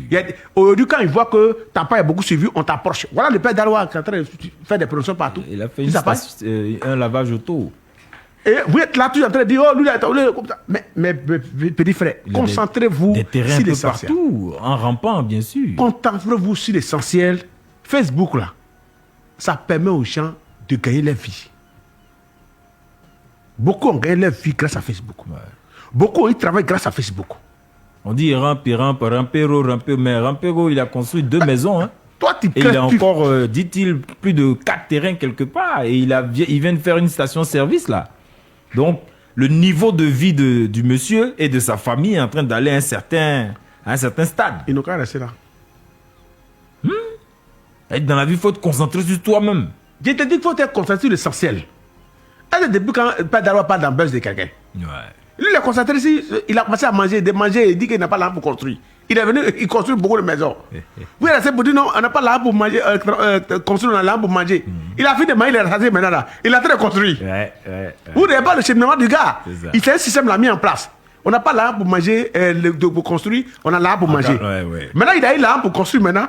Aujourd'hui, quand ils voient que ta part est beaucoup suivi, on t'approche. Voilà le père d'Aloua qui est en train de faire des promotions partout. Il a fait un lavage auto. Et vous êtes là, tous en train de dire, oh, lui, là, comme ça. Mais petit frère, concentrez-vous des terrains sur un peu l'essentiel. partout, en rampant, bien sûr. Concentrez-vous sur l'essentiel. Facebook, là, ça permet aux gens de gagner leur vie. Beaucoup ont gagné leur vie grâce à Facebook. Ouais. Beaucoup, ils travaillent grâce à Facebook. On dit Rampero, mais Rampero, il a construit 2 maisons. Hein. Toi, tu Et il a encore, dit-il, plus de 4 terrains quelque part. Et il vient de faire une station-service là. Donc, le niveau de vie du monsieur et de sa famille est en train d'aller à un certain stade. Ils n'ont qu'à rester là. Et dans la vie, il faut te concentrer sur toi-même. Je te dis qu'il faut te concentrer sur l'essentiel. Et depuis quand pas d'avoir pas dans le buzz de quelqu'un. Ouais. Lui, il est concentré ici, il a commencé à manger, il dit qu'il n'a pas l'argent pour construire. Il est venu, il construit beaucoup de maisons. Vous êtes pour dire non, on n'a pas l'argent pour manger, construire, on a l'argent pour manger. Il a fini de manger, il est rassasié maintenant là. Il a très construit. Vous n'avez pas le cheminement du gars. Il fait un système, l'a mis en place. On n'a pas l'argent pour manger, pour construire, on a l'argent pour manger. Maintenant, il a eu l'argent pour construire maintenant.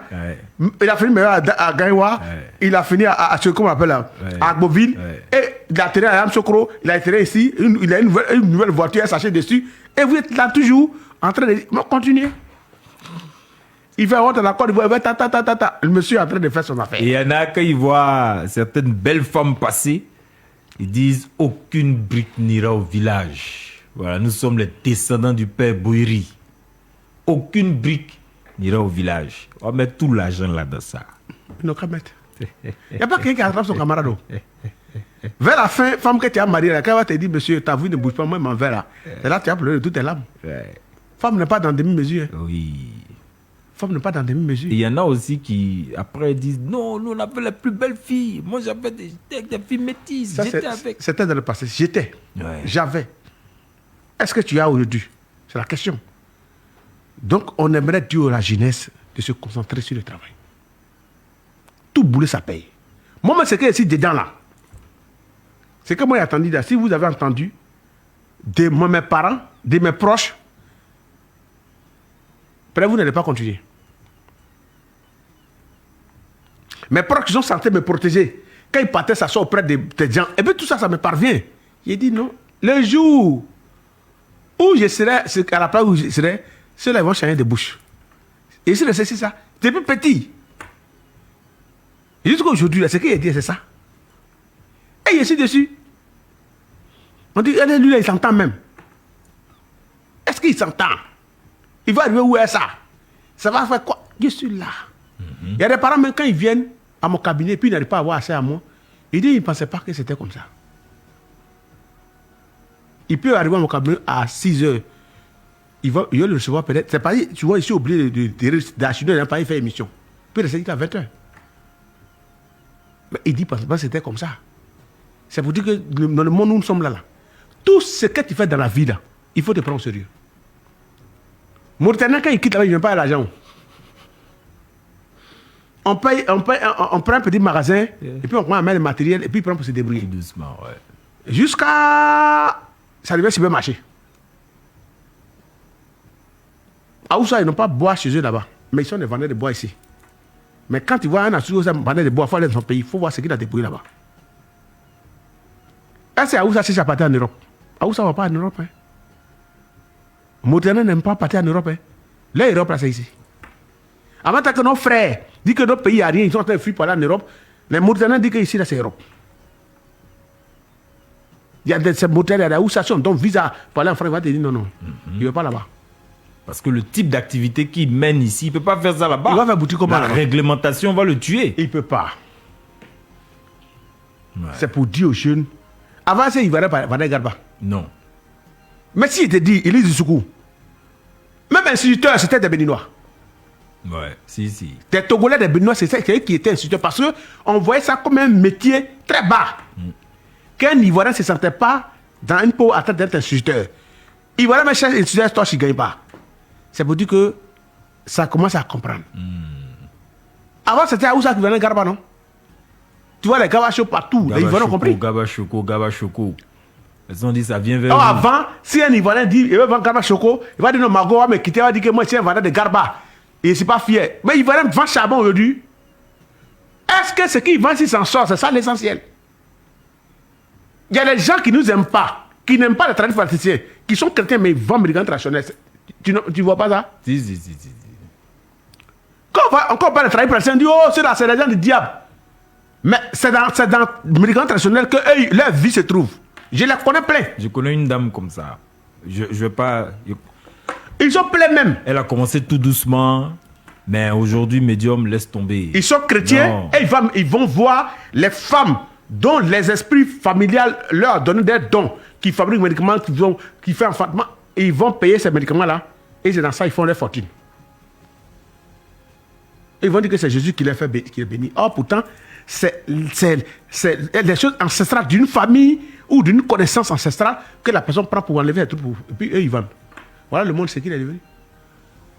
Il a fini à Gaïwa, il a fini à comment on appelle là, à Boville. Et il a atterri à Amsokro, il a atterri ici, il a une nouvelle voiture, un sachet dessus. Et vous êtes là toujours en train de continuer. Il fait honte à la Côte d'Ivoire, le monsieur est en train de faire son affaire. Et il y en a, quand ils voient certaines belles femmes passer, ils disent aucune brique n'ira au village. Voilà, nous sommes les descendants du père Bouiri. Aucune brique n'ira au village. On va mettre tout l'argent là dans ça. Ils n'ont qu'à mettre. Il n'y a pas quelqu'un qui attrape son camarade. Vers la fin, femme que tu as mariée, quand elle va te dire, monsieur, ta vie ne bouge pas, moi, je m'en vais là. Et là, tu as pleuré de toutes tes larmes. Femme n'est pas dans demi-mesure. Oui. Femme n'est pas dans demi-mesure. Il y en a aussi qui, après, disent non, nous, on avait les plus belles filles. Moi, j'avais des filles métisses. J'étais avec. C'était dans le passé. J'étais. Ouais. J'avais. Est-ce que tu as aujourd'hui? C'est la question. Donc, on aimerait dire à la jeunesse de se concentrer sur le travail. Tout boulot, ça paye. Moi, c'est que je suis dedans là. C'est que moi, j'ai entendu là. Si vous avez entendu de mes parents, de mes proches, peut-être vous n'allez pas continuer. Mes proches qui sont censés me protéger, quand ils partaient s'asseoir auprès des gens, et puis tout ça, ça me parvient. J'ai dit non. Le jour où je serai, à la place où je serai, ceux-là vont changer de bouche. Et c'est ça. Depuis petit. Jusqu'à aujourd'hui, ce qu'il a dit, c'est ça. Et je suis dessus. On dit, lui, là, il s'entend même. Est-ce qu'il s'entend? Il va arriver où est ça? Ça va faire quoi? Je suis là. Il y a des parents, même quand ils viennent à mon cabinet, puis ils n'arrivent pas à avoir accès à moi, ils disent qu'ils ne pensaient pas que c'était comme ça. Il peut arriver à mon cabinet à 6 heures. Il va le recevoir peut-être. C'est pas, tu vois, ici, oublié d'assurer, il n'a pas fait émission. Puis il reste à 20 heures. Mais il dit parce que c'était comme ça. C'est pour dire que dans le monde où nous sommes là, tout ce que tu fais dans la vie, là, il faut te prendre au sérieux. Mauritanie, quand il quitte là-bas, il ne vient pas à l'argent. On prend un petit magasin, et puis on prend un le matériel, et puis il prend pour se débrouiller. Doucement, ouais. Jusqu'à... Ça arrive sur le marché. À Oussa, ils n'ont pas de bois chez eux là-bas. Mais ils sont des vendeurs de bois ici. Mais quand tu vois un assuré vendeur de bois, il faut aller dans son pays, il faut voir ce qu'il a débrouillé là-bas. Est-ce à Oussa, si ça partait en Europe? À Oussa, on ne va pas en Europe. Hein. Mauritanie n'aime pas partir en Europe. Hein. L'Europe, là, c'est ici. Avant que nos frères disent que notre pays n'a rien, ils sont en train de fuir pour aller en Europe, les Mauritaniens disent que ici, là, c'est Europe. Il y a des Mauritaniens là où ça sonne, donc visa pour aller en France, il va te dire non, il ne veut pas là-bas. Parce que le type d'activité qu'il mène ici, il ne peut pas faire ça là-bas. Il va faire boutique comme la là-bas. Réglementation va le tuer. Il ne peut pas. Ouais. C'est pour dire aux jeunes. Avant, il ne va Garba. Non. Mais s'il te dit, il est du Soukou. Même instituteur, c'était des Béninois. Ouais, si. Des Togolais, des Béninois, c'est eux qui étaient instituteurs. Parce qu'on voyait ça comme un métier très bas. Qu'un Ivoirien ne se sentait pas dans une peau à train d'être instituteur. Ivoirien, mais cherche instituteur, toi, tu ne gagnes pas. C'est pour dire que ça commence à comprendre. Avant, c'était à où ça qui venait Garba, non? Tu vois les Gabachos partout, les Ivoiriens ont compris. Gabachoko. Ils ont dit ça vient vers Alors nous. avant, si un Ivoirien dit il veut vendre Gabachoko, il va dire non, Mago va me quitter, il va dire que moi je suis un vendeur de Garba. Et je ne suis pas fier. Mais Ivoirien vend charbon aujourd'hui. Est-ce que ce qu'il vend, s'il s'en sort, c'est ça l'essentiel? Il y a des gens qui ne nous aiment pas, qui n'aiment pas les traditions praticiens, qui sont chrétiens mais ils vendent médicaments traditionnels. Tu ne vois pas ça? Si. Quand on va encore parler de travail praticien, on dit oh, c'est les gens du diable. Mais c'est dans le médicament traditionnel que leur vie se trouve. Je les connais plein. Je connais une dame comme ça. je vais pas... Ils sont pleins même. Elle a commencé tout doucement, mais aujourd'hui, médium, laisse tomber. Ils sont chrétiens Non. et ils vont voir les femmes dont les esprits familiales leur donnent des dons, qui fabriquent des médicaments, qui font enfantement, et ils vont payer ces médicaments-là, et c'est dans ça qu'ils font leur fortune. Ils vont dire que c'est Jésus qui les fait qui les bénit. Or, pourtant, c'est des choses ancestrales d'une famille ou d'une connaissance ancestrale que la personne prend pour enlever les trucs, et puis eux, ils vendent. Voilà le monde, c'est qu'il est devenu.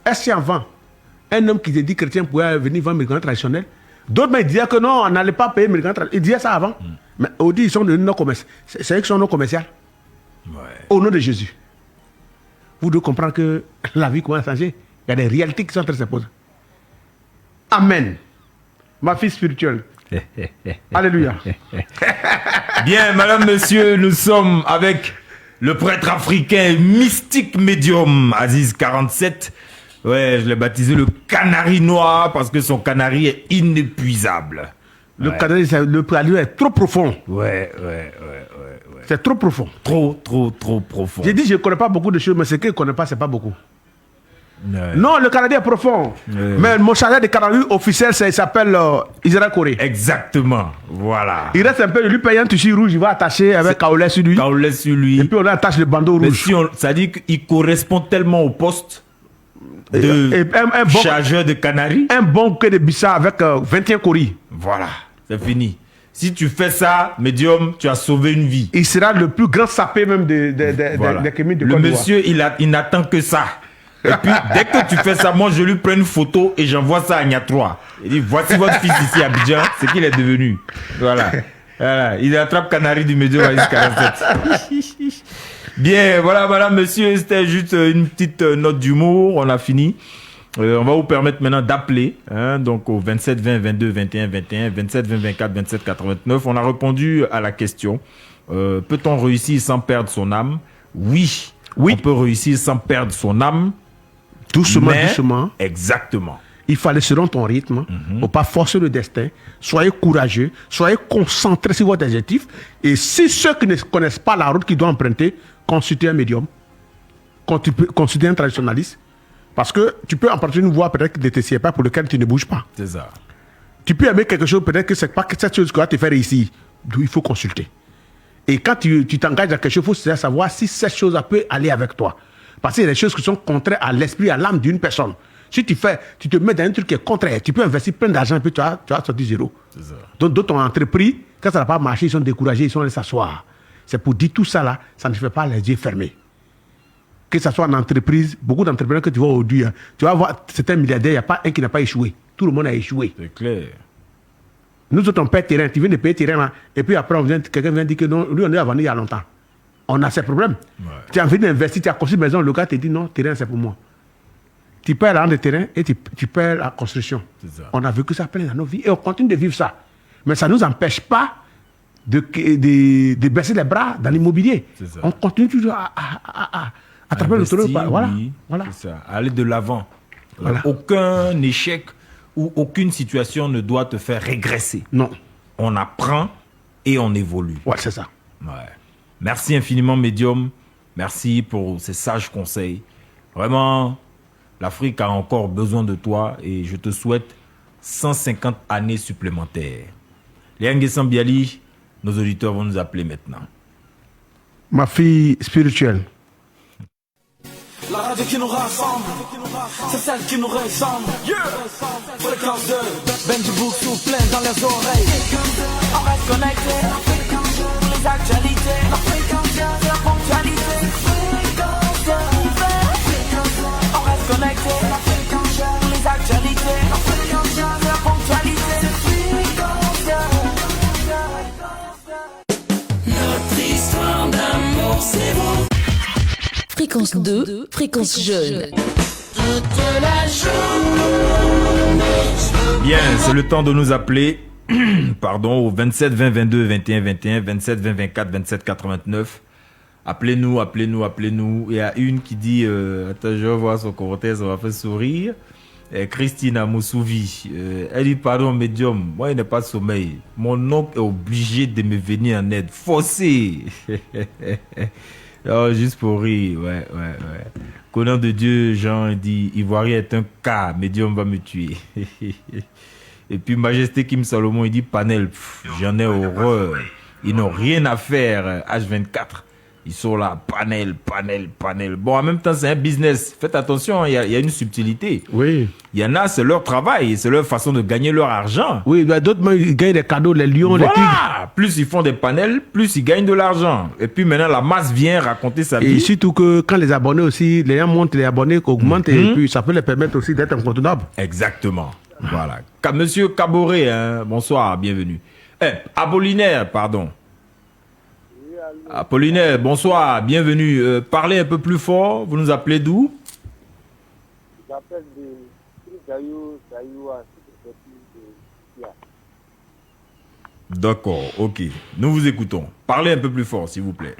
Est-ce qu'avant, un homme qui se dit chrétien pouvait venir vendre médicaments traditionnels? D'autres, mais ils disaient que non, on n'allait pas payer médicaments traditionnels. Ils disaient ça avant. Mais aujourd'hui, ils sont devenus non commerciaux. C'est eux qui sont non commerciaux. Ouais. Au nom de Jésus. Vous devez comprendre que la vie commence à changer. Il y a des réalités qui sont en train de se poser. Amen. Ma fille spirituelle. Alléluia. Bien, madame, monsieur, nous sommes avec le prêtre africain mystique médium Aziz 47. Ouais, je l'ai baptisé le canari noir parce que son canari est inépuisable. Le canari, le canari est trop profond. Ouais. C'est trop profond. Trop profond. J'ai dit, je ne connais pas beaucoup de choses, mais ce qu'il ne connaît pas, ce n'est pas beaucoup. Ouais. Non, le Canadien est profond. Mais mon chargé de Canadien officiel, il s'appelle Israël Corée. Exactement. Voilà. Il reste un peu, je lui paye un tissu rouge, il va attacher avec Kaolé sur lui. Kaolé sur lui. Et puis on attache le bandeau Mais rouge. si ça dit qu'il correspond tellement au poste de Et un bon, chargeur de canari. un bon bouquet de Bissa avec 21 coris. Voilà, c'est fini. Si tu fais ça, médium, tu as sauvé une vie. Il sera le plus grand sapé même Voilà. des Kémis de Le Côte d'Ivoire. monsieur, il n'attend que ça. Et puis, dès que tu fais ça, moi, je lui prends une photo et j'envoie ça à Niatroa. Il dit, voici votre fils ici à Abidjan, c'est qu'il est devenu. Voilà. Il attrape canari du médium à 47. Bien, voilà, madame, monsieur, c'était juste une petite note d'humour. On a fini. On va vous permettre maintenant d'appeler, donc au 27 20 22 21 21, 27 20 24 27 89. On a répondu à la question, peut-on réussir sans perdre son âme? Oui, on peut réussir sans perdre son âme. Doucement, mais- doucement. Exactement. Il fallait selon ton rythme. Il ne faut pas forcer le destin. Soyez courageux. Soyez concentrés sur votre objectif. Et si ceux qui ne connaissent pas la route qu'ils doivent emprunter, consultez un médium. Consultez un traditionnaliste. Parce que tu peux emprunter une voie peut-être de tes sièges pour lequel tu ne bouges pas. C'est ça. Tu peux aimer quelque chose, peut-être que ce n'est pas cette chose qui va te faire réussir. Donc il faut consulter. Et quand tu t'engages dans quelque chose, il faut savoir si cette chose peut aller avec toi. Parce qu'il y a des choses qui sont contraires à l'esprit, à l'âme d'une personne. Si tu te mets dans un truc qui est contraire, tu peux investir plein d'argent et puis tu vas sortir zéro. C'est ça. Donc d'autres ont entrepris, quand ça n'a pas marché, ils sont découragés, ils sont allés s'asseoir. C'est pour dire tout ça là, ça ne fait pas les yeux fermés. Que ce soit en entreprise, beaucoup d'entrepreneurs que tu vois aujourd'hui, tu vas voir, c'est un milliardaire, il n'y a pas un qui n'a pas échoué. Tout le monde a échoué. C'est clair. Nous autres, on paie terrain, tu viens de payer terrain là, et puis après, quelqu'un vient dire que non, lui, on est à vendre il y a longtemps. On a ces problèmes. Ouais. Tu as envie d'investir, tu as construit une maison, le gars te dit non, terrain, c'est pour moi. Tu perds l'argent de terrain et tu perds la construction. C'est ça. On a vécu ça plein dans nos vies et on continue de vivre ça. Mais ça ne nous empêche pas de baisser les bras dans l'immobilier. C'est ça. On continue toujours à attraper le taureau. Investir, Voilà. oui, Voilà. c'est ça. Aller de l'avant. Voilà. Aucun échec ou aucune situation ne doit te faire régresser. Non. On apprend et on évolue. Ouais, c'est ça. Ouais. Merci infiniment, Médium. Merci pour ces sages conseils. Vraiment, l'Afrique a encore besoin de toi et je te souhaite 150 années supplémentaires. Léangue Sambiali, nos auditeurs vont nous appeler maintenant. Ma fille spirituelle. La radio qui nous rassemble, c'est celle qui nous ressemble. Fréquence 2, Benji Book souffle dans les oreilles. On reste connecté, les actualités, la ponctualité. On reste connecté, les actualités, la ponctualité. Notre histoire d'amour, c'est vous. Fréquence 2, fréquence jeune. Toute la journée. Bien, c'est le temps de nous appeler. Pardon, au 27 20 22 21 21, 27 20 24 27 89. Appelez-nous, appelez-nous, appelez-nous. Il y a une qui dit, attends, je vais voir son commentaire, ça m'a fait sourire. Christina Moussouvi, elle dit, pardon, médium, moi, il n'est pas sommeil. Mon oncle est obligé de me venir en aide. Forcé. Oh, juste pour rire, ouais. Qu'au nom de Dieu, Jean dit, Ivoirien est un cas, médium va me tuer. Et puis Majesté Kim Salomon, il dit, Panel, j'en ai horreur. Ils n'ont rien à faire, H24. Ils sont là, panel. Bon, en même temps, c'est un business. Faites attention, il y a une subtilité. Oui. Il y en a, c'est leur travail, c'est leur façon de gagner leur argent. Oui, mais d'autres, ils gagnent des cadeaux, les lions, les tigres. Voilà. Plus ils font des panels, plus ils gagnent de l'argent. Et puis maintenant, la masse vient raconter sa vie. Et surtout que quand les abonnés aussi, les gens montent, les abonnés augmentent, et puis ça peut les permettre aussi d'être incontournables. Exactement. Voilà. Monsieur Caboret, hein, bonsoir, bienvenue. Apollinaire, pardon. Apollinaire, bonsoir, bienvenue. Parlez un peu plus fort, vous nous appelez d'où? J'appelle de Daïou, D'accord, ok. Nous vous écoutons. Parlez un peu plus fort, s'il vous plaît.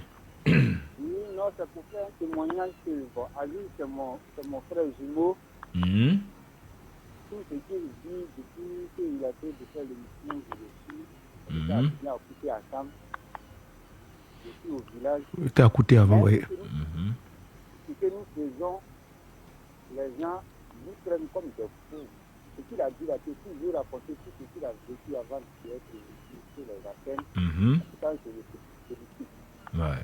Oui, non, c'est pour faire un témoignage que, bon, Ali, c'est mon frère jumeau. Tout ce qu'il dit depuis qu'il a fait de faire l'émission, je le suis. On a occupé à Sam. Je suis au village. Tu as écouté avant, oui. Ce que nous faisons, les gens nous prennent comme des fous. Ce qu'il a dit là, c'est toujours raconter tout ce qu'il a vécu avant d'être sur les antennes. Quand je le félicite. Ouais.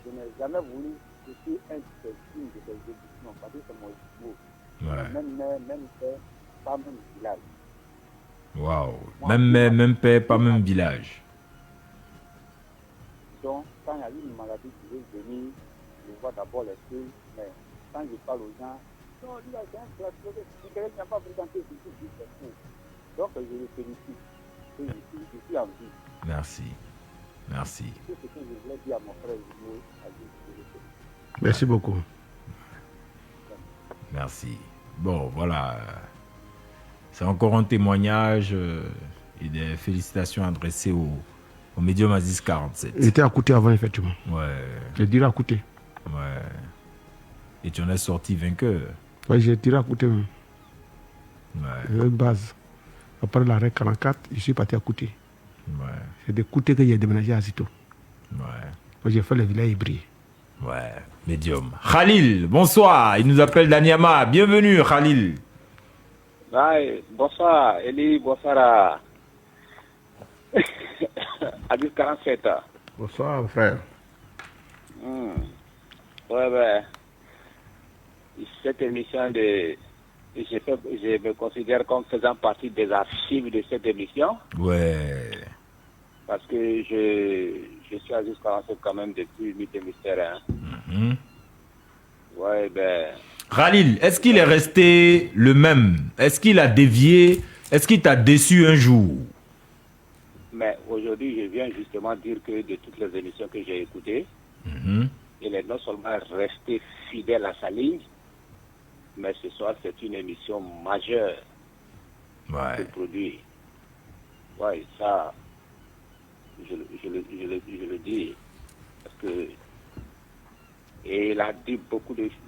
Je n'ai jamais voulu que c'est un des signes de des éditions, parce que c'est mon jumeau. Ouais. Même père, pas même village. Waouh. Même mère, même père, pas même village. Donc, quand il y a une maladie qui veut venir, je vois d'abord les feuilles, mais quand je parle aux gens, non, lui, c'est un classique, si quelqu'un n'a pas fréquenté, c'est fou. Donc, je le félicite. Et je suis en vie. Merci. C'est ce que je voulais dire à mon frère Juno, à lui, je le félicite. Merci beaucoup. Merci. Bon, voilà. C'est encore un témoignage et des félicitations adressées au médium Aziz 47. Il était écouté avant, effectivement. Ouais. Je dirais écouté. Ouais. Et tu en es sorti vainqueur. Oui, j'ai tiré à côté même. Ouais. Une base. Après l'arrêt 44, je suis parti à côté. Ouais. C'est de côté que j'ai déménagé à Zito. Ouais. J'ai fait le village hybride. Ouais. Médium. Khalil, bonsoir. Il nous appelle Daniama. Bienvenue, Khalil. Ouais, bonsoir, Eli, bonsoir à 1047. Bonsoir, mon frère. Ouais, ben, cette émission je me considère comme faisant partie des archives de cette émission. Ouais. Parce que je suis à 1047 quand même depuis Mythe et Mystère. Ouais, ben. Khalil, est-ce qu'il est resté le même? Est-ce qu'il a dévié? Est-ce qu'il t'a déçu un jour? Mais aujourd'hui, je viens justement dire que de toutes les émissions que j'ai écoutées, il est non seulement resté fidèle à sa ligne, mais ce soir, c'est une émission majeure Ouais. de produit. Ouais, ça, je le dis. Parce que et il a dit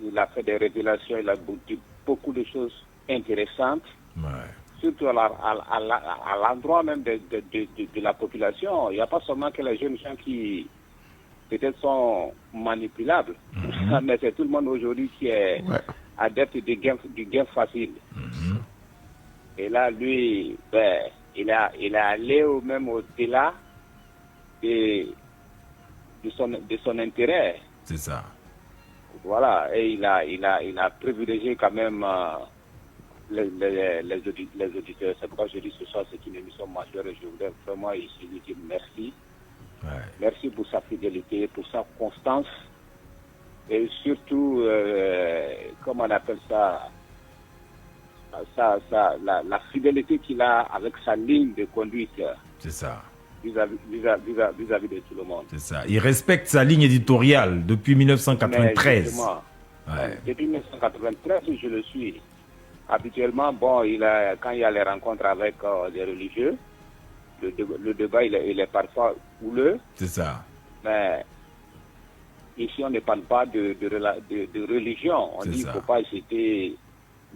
il a fait des révélations, il a dit beaucoup de choses intéressantes, surtout à l'endroit même de la population. Il n'y a pas seulement que les jeunes gens qui peut-être sont manipulables, mais c'est tout le monde aujourd'hui qui est adepte du gain facile. Et là, lui, ben, il est allé même au-delà de son intérêt. C'est ça. Voilà, et il a privilégié quand même les auditeurs. C'est pourquoi je dis ce soir, c'est une émission majeure et je voudrais vraiment ici lui dire merci. Ouais. Merci pour sa fidélité, pour sa constance et surtout, comment on appelle ça, la fidélité qu'il a avec sa ligne de conduite. C'est ça. Vis-à-vis de tout le monde. C'est ça. Il respecte sa ligne éditoriale depuis 1993. Ouais. Depuis 1993, je le suis. Habituellement, bon, quand il y a les rencontres avec les religieux, le débat il est parfois houleux. C'est ça. Mais ici, on ne parle pas de religion. On dit qu'il ne faut pas jeter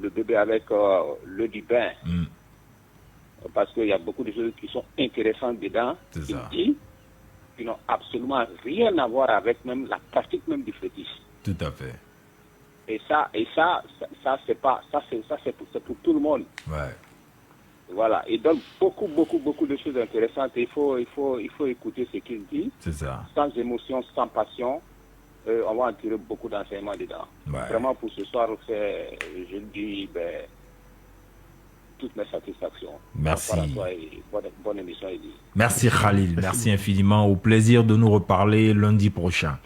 le bébé avec l'eau du bain. Parce qu'il y a beaucoup de choses qui sont intéressantes dedans. C'est ça. Dit, qui n'ont absolument rien à voir avec même la pratique même du fétiche. Tout à fait. Et ça c'est pour tout le monde. Ouais. Voilà. Et donc beaucoup de choses intéressantes. Il faut écouter ce qu'il dit. C'est ça. Sans émotion, sans passion. On va en tirer beaucoup d'enseignements dedans. Ouais. Vraiment pour ce soir, je le dis, toutes mes satisfactions. Merci. Bonne émission, Eddie. Merci Khalil, merci infiniment. Au plaisir de nous reparler lundi prochain.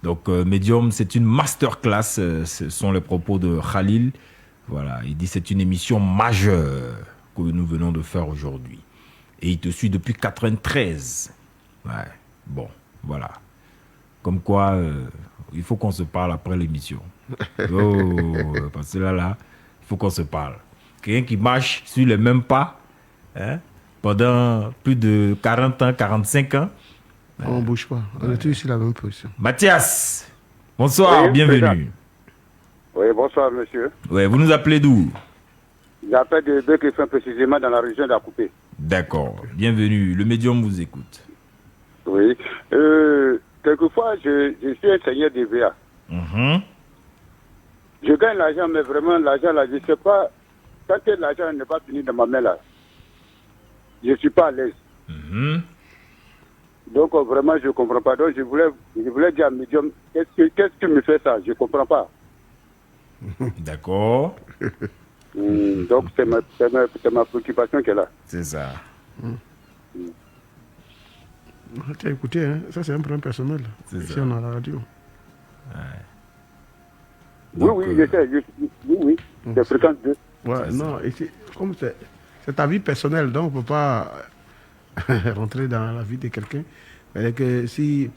Donc, Medium, c'est une masterclass. Ce sont les propos de Khalil. Voilà, il dit c'est une émission majeure que nous venons de faire aujourd'hui. Et il te suit depuis 93. Ouais, bon, voilà. Comme quoi, il faut qu'on se parle après l'émission. Oh, parce que là, il faut qu'on se parle. Quelqu'un qui marche sur les mêmes pas, hein, pendant plus de 40 ans, 45 ans. On ne bouge pas. On est tous ici la même position. Mathias, bonsoir, Oui, bienvenue. Oui, bonsoir, monsieur. Ouais, vous nous appelez d'où? J'appelle de Beuk-Efin, précisément dans la région d'Akoupé. D'accord, bienvenue. Le médium vous écoute. Oui. Quelquefois, je suis un seigneur DVA. Je gagne l'argent, mais vraiment, l'argent, là, je ne sais pas. Quand l'argent n'est pas fini dans ma main, là, je ne suis pas à l'aise. Donc, vraiment, je ne comprends pas. Donc, je voulais dire à Medium, qu'est-ce qui me fait ça? Je ne comprends pas. D'accord. Donc, c'est ma préoccupation qui est là. C'est ça. Tu as écouté, hein? Ça c'est un problème personnel. C'est Ici ça. on a la radio. Donc, oui, je sais. Oui. C'est fréquence 2. Ouais, non, ici, comme c'est ta vie personnelle, donc on ne peut pas rentrer dans la vie de quelqu'un. Mais que si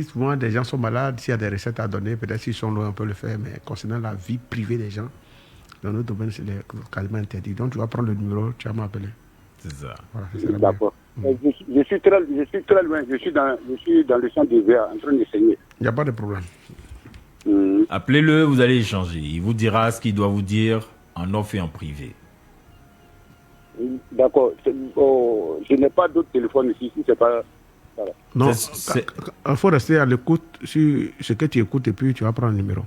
souvent des gens sont malades, s'il y a des recettes à donner, peut-être s'ils sont loin, on peut le faire. Mais concernant la vie privée des gens, dans notre domaine, c'est quasiment interdit. Donc tu vas prendre le numéro, tu vas m'appeler. C'est ça. Voilà, c'est la D'accord. Je suis très loin. Je suis dans le champ des verts en train de saigner. Il n'y a pas de problème. Appelez-le, vous allez échanger. Il vous dira ce qu'il doit vous dire en off et en privé. D'accord. Je n'ai pas d'autre téléphone ici. C'est pas. Voilà. Non, C'est- il faut rester à l'écoute sur ce que tu écoutes et puis tu vas prendre le numéro.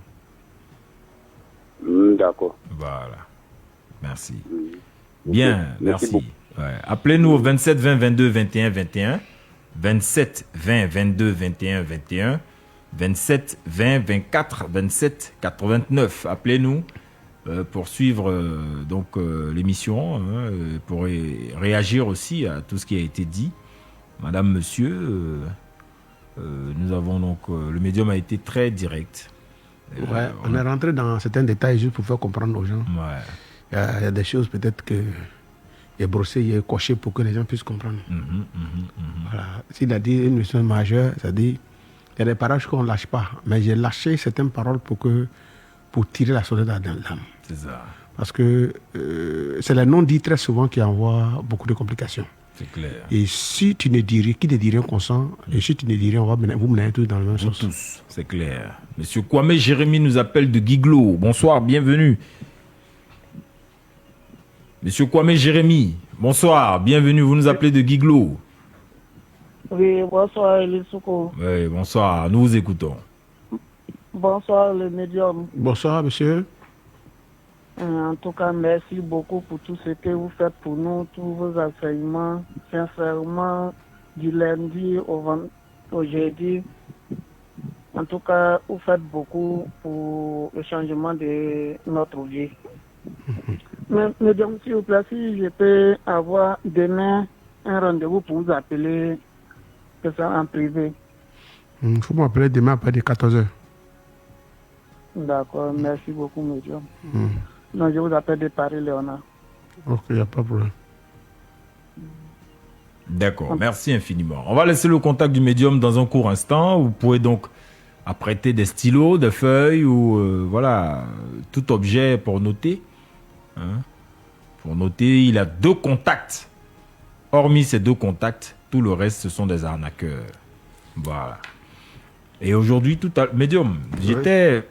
D'accord. Voilà. Merci. Bien, Merci merci. beaucoup. Ouais. Appelez-nous au 27 20 22 21 21. 27 20 22 21 21. 27 20 24 27 89. Appelez-nous pour suivre l'émission, pour réagir aussi à tout ce qui a été dit. Madame, monsieur, nous avons donc... le médium a été très direct. Ouais, on est rentré dans certains détails juste pour faire comprendre aux gens. Ouais. Il y a des choses peut-être que il est brossé, il est coché pour que les gens puissent comprendre. Voilà. S'il a dit une mission majeure, c'est-à-dire il y a des parages qu'on ne lâche pas. Mais j'ai lâché certaines paroles pour tirer la sonnette dans l'âme. C'est ça. Parce que c'est les non-dits très souvent qui envoient beaucoup de complications. C'est clair. Et si tu ne dis rien, qui ne dit rien consent, et si tu ne dis rien, vous menez tous dans le même Vous sens. tous, c'est clair. Monsieur Kwame Jérémy nous appelle de Guiglo. Bonsoir, bienvenue. Monsieur Kwame Jérémy, bonsoir, bienvenue. Vous nous appelez de Guiglo. Oui, bonsoir Elisouko. Oui, bonsoir, nous vous écoutons. Bonsoir le médium. Bonsoir, monsieur. En tout cas, merci beaucoup pour tout ce que vous faites pour nous, tous vos enseignements, sincèrement, du lundi au jeudi. En tout cas, vous faites beaucoup pour le changement de notre vie. Mais, médium, s'il vous plaît, si je peux avoir demain un rendez-vous pour vous appeler, que ça en privé. Il faut m'appeler demain après 14h. D'accord, merci beaucoup, médium. Non, je vous appelle de Paris, Léonard. Ok, il n'y a pas de problème. D'accord, merci infiniment. On va laisser le contact du médium dans un court instant. Vous pouvez donc apprêter des stylos, des feuilles ou voilà, tout objet pour noter. Hein. Pour noter, il a 2 contacts. Hormis ces 2 contacts, tout le reste, ce sont des arnaqueurs. Voilà. Et aujourd'hui, médium, j'étais...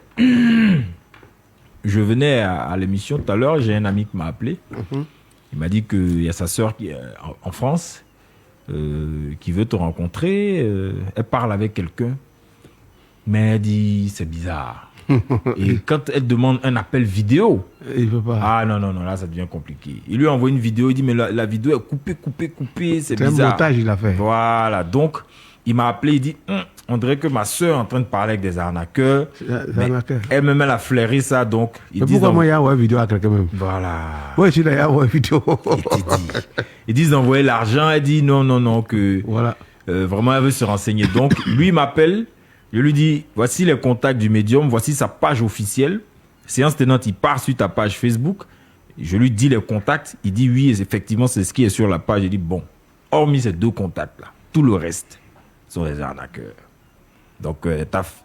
Je venais à l'émission tout à l'heure, j'ai un ami qui m'a appelé. Il m'a dit qu'il y a sa sœur qui est en France qui veut te rencontrer. Elle parle avec quelqu'un, mais elle dit c'est bizarre. Et quand elle demande un appel vidéo, il veut pas. Ah non, là ça devient compliqué. Il lui envoie une vidéo, il dit mais la vidéo est coupée, c'est bizarre. C'est un montage il a fait. Voilà, donc il m'a appelé, il dit on dirait que ma soeur est en train de parler avec des arnaqueurs. Elle-même elle a flairé ça, donc mais pourquoi moi il y a une vidéo à quelqu'un même? Voilà. Ouais, tu l'as une vidéo. Ils disent d'envoyer l'argent, elle dit non, que voilà. Vraiment elle veut se renseigner. Donc lui il m'appelle. Je lui dis, voici les contacts du médium, voici sa page officielle. Séance tenante, il part sur ta page Facebook. Je lui dis les contacts. Il dit oui, effectivement, c'est ce qui est sur la page. Je dis bon, hormis ces 2 contacts-là, tout le reste sont des arnaqueurs. Donc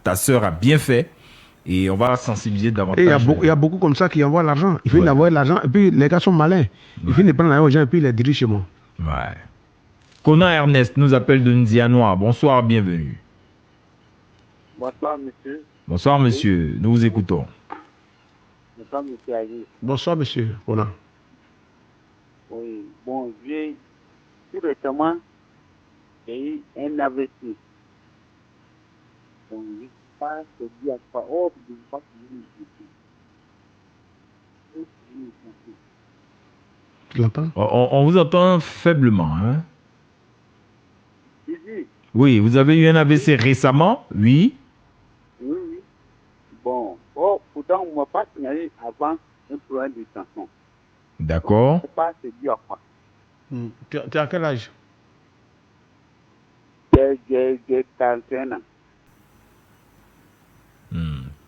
ta sœur a bien fait et on va sensibiliser davantage. Et il y a beaucoup comme ça qui envoient l'argent. Ils viennent envoyer l'argent et puis les gars sont malins. Ils viennent prendre l'argent aux gens et puis ils les dirigent chez moi. Ouais. Conan Ernest nous appelle de Nzianois. Bonsoir, bienvenue. Bonsoir, monsieur. Bonsoir, monsieur. Nous vous écoutons. Bonsoir, monsieur Agui. Bonsoir, monsieur. Conan. Oui, bon, j'ai tout récemment eu un AVC. Bon, je ne sais pas ce qu'il y a pas. Oh, je ne sais pas ce qu'il y a. Tu l'entends? On vous entend faiblement, hein? Ici. Oui, vous avez eu un AVC récemment? Oui. Oui. Bon, pourtant, on ne m'a pas signalé avant un problème de tension. D'accord. Je ne sais pas se dire quoi. Tu es à quel âge? J'ai 41 ans.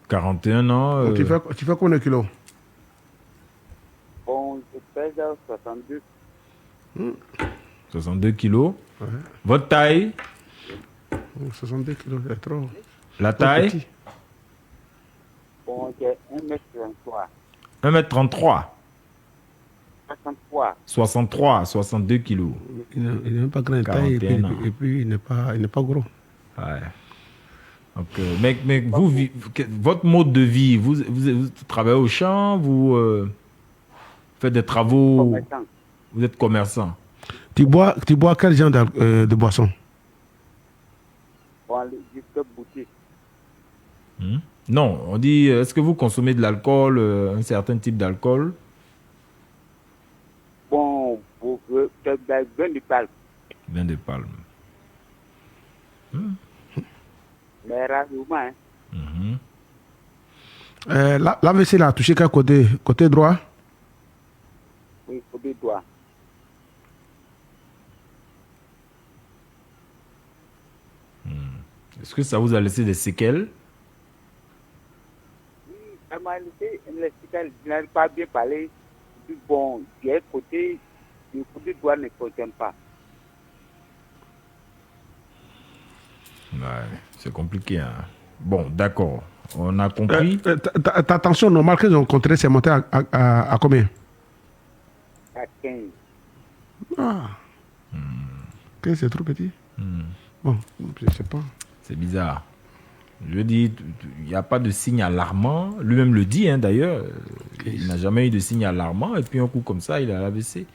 41 ans. Tu fais combien de kilos? Bon, je pèse 62. 62 kilos. Ouais. Votre taille? 62 kilos, c'est trop. La taille? Bon, j'ai 1m33. 1m33. 63. 63, 62 kilos. Il n'est même pas grand taille et puis il n'est pas gros. Ouais. Donc, mais vous, votre mode de vie, vous travaillez au champ, vous faites des travaux, Commerçant. vous êtes commerçant. Tu bois quel genre de boisson? Bon, du club boutique. Non, on dit, est-ce que vous consommez de l'alcool, un certain type d'alcool? Bon, vin de palme. Vin de palme. Mais rarement, hein. L'AVC là, a touché quel côté? Côté droit? Oui, côté droit. Est-ce que ça vous a laissé des séquelles? Oui, ça m'a laissé les séquelles. Je n'arrive pas bien parler. Bon, le côté droit ne fonctionne pas. Ouais, c'est compliqué. Hein. Bon, d'accord. On a compris. Ta tension normale qu'ils ont rencontrée, c'est monté à combien? À 15. Ah. 15, c'est trop petit. Bon, je ne sais pas. C'est bizarre. Je dis, il n'y a pas de signe alarmant. Lui-même le dit, hein, d'ailleurs. Il n'a jamais eu de signe alarmant. Et puis un coup comme ça, il a l'AVC.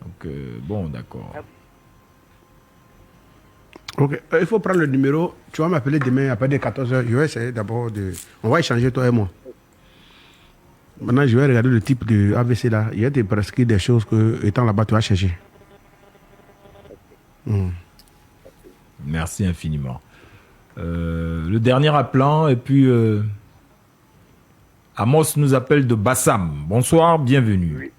Donc, bon, d'accord. Ok, il faut prendre le numéro. Tu vas m'appeler demain à partir de 14h. Je vais essayer d'abord de... On va échanger, toi et moi. Maintenant, je vais regarder le type de AVC là. Il y a des prescrits des choses que, étant là-bas, tu vas chercher. Merci infiniment. Le dernier appelant, et puis Amos nous appelle de Bassam. Bonsoir, bienvenue. Oui.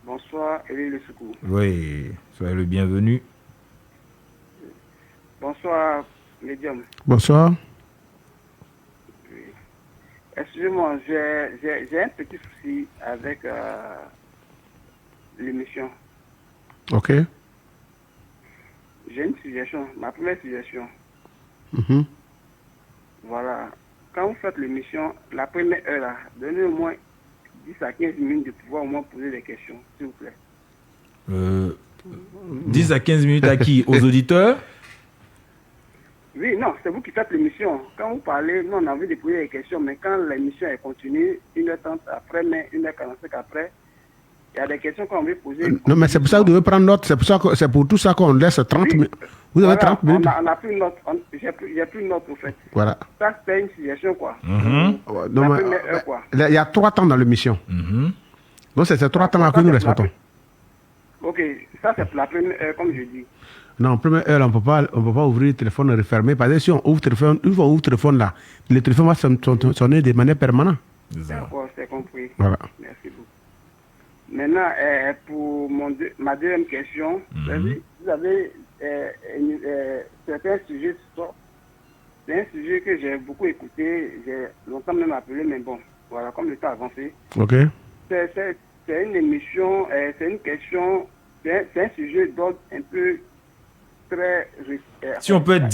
Bonsoir, Élie Le Secours. Oui, soyez le bienvenu. Bonsoir, médium. Bonsoir. Oui. Excusez-moi, j'ai un petit souci avec l'émission. Ok. J'ai une suggestion, ma première suggestion. Voilà. Quand vous faites l'émission, la première heure, là, donnez au moins 10 à 15 minutes de pouvoir au moins poser des questions, s'il vous plaît. 10 à 15 minutes à qui? Aux auditeurs? Oui, non, c'est vous qui faites l'émission. Quand vous parlez, nous on a envie de poser des questions, mais quand l'émission est continue, 1h30 après, mais 1h45 après, Il y a des questions qu'on veut poser. Non, mais c'est pour ça que vous devez prendre note. C'est pour tout ça qu'on laisse 30 minutes. Vous avez 30 minutes. On a plus de note. J'ai plus de note, au fait. Voilà. Ça, c'était une suggestion, quoi. Non, mais, quoi. il y a 3 temps dans l'émission. Donc, c'est ces 3 temps-là que nous respectons. Ok, ça, c'est pour la première heure, comme je dis. Non, première heure, on ne peut pas ouvrir le téléphone refermé. Parce que si on ouvre le téléphone là, le téléphone va sonner de manière permanente. D'accord, c'est compris. Voilà. Merci beaucoup. Maintenant, pour ma deuxième question, vous avez certains sujets. C'est un sujet que j'ai beaucoup écouté, j'ai longtemps même appelé, mais bon, voilà, comme le temps a avancé. Ok. C'est une émission, c'est une question, c'est un sujet d'ordre un peu très... Si on peut être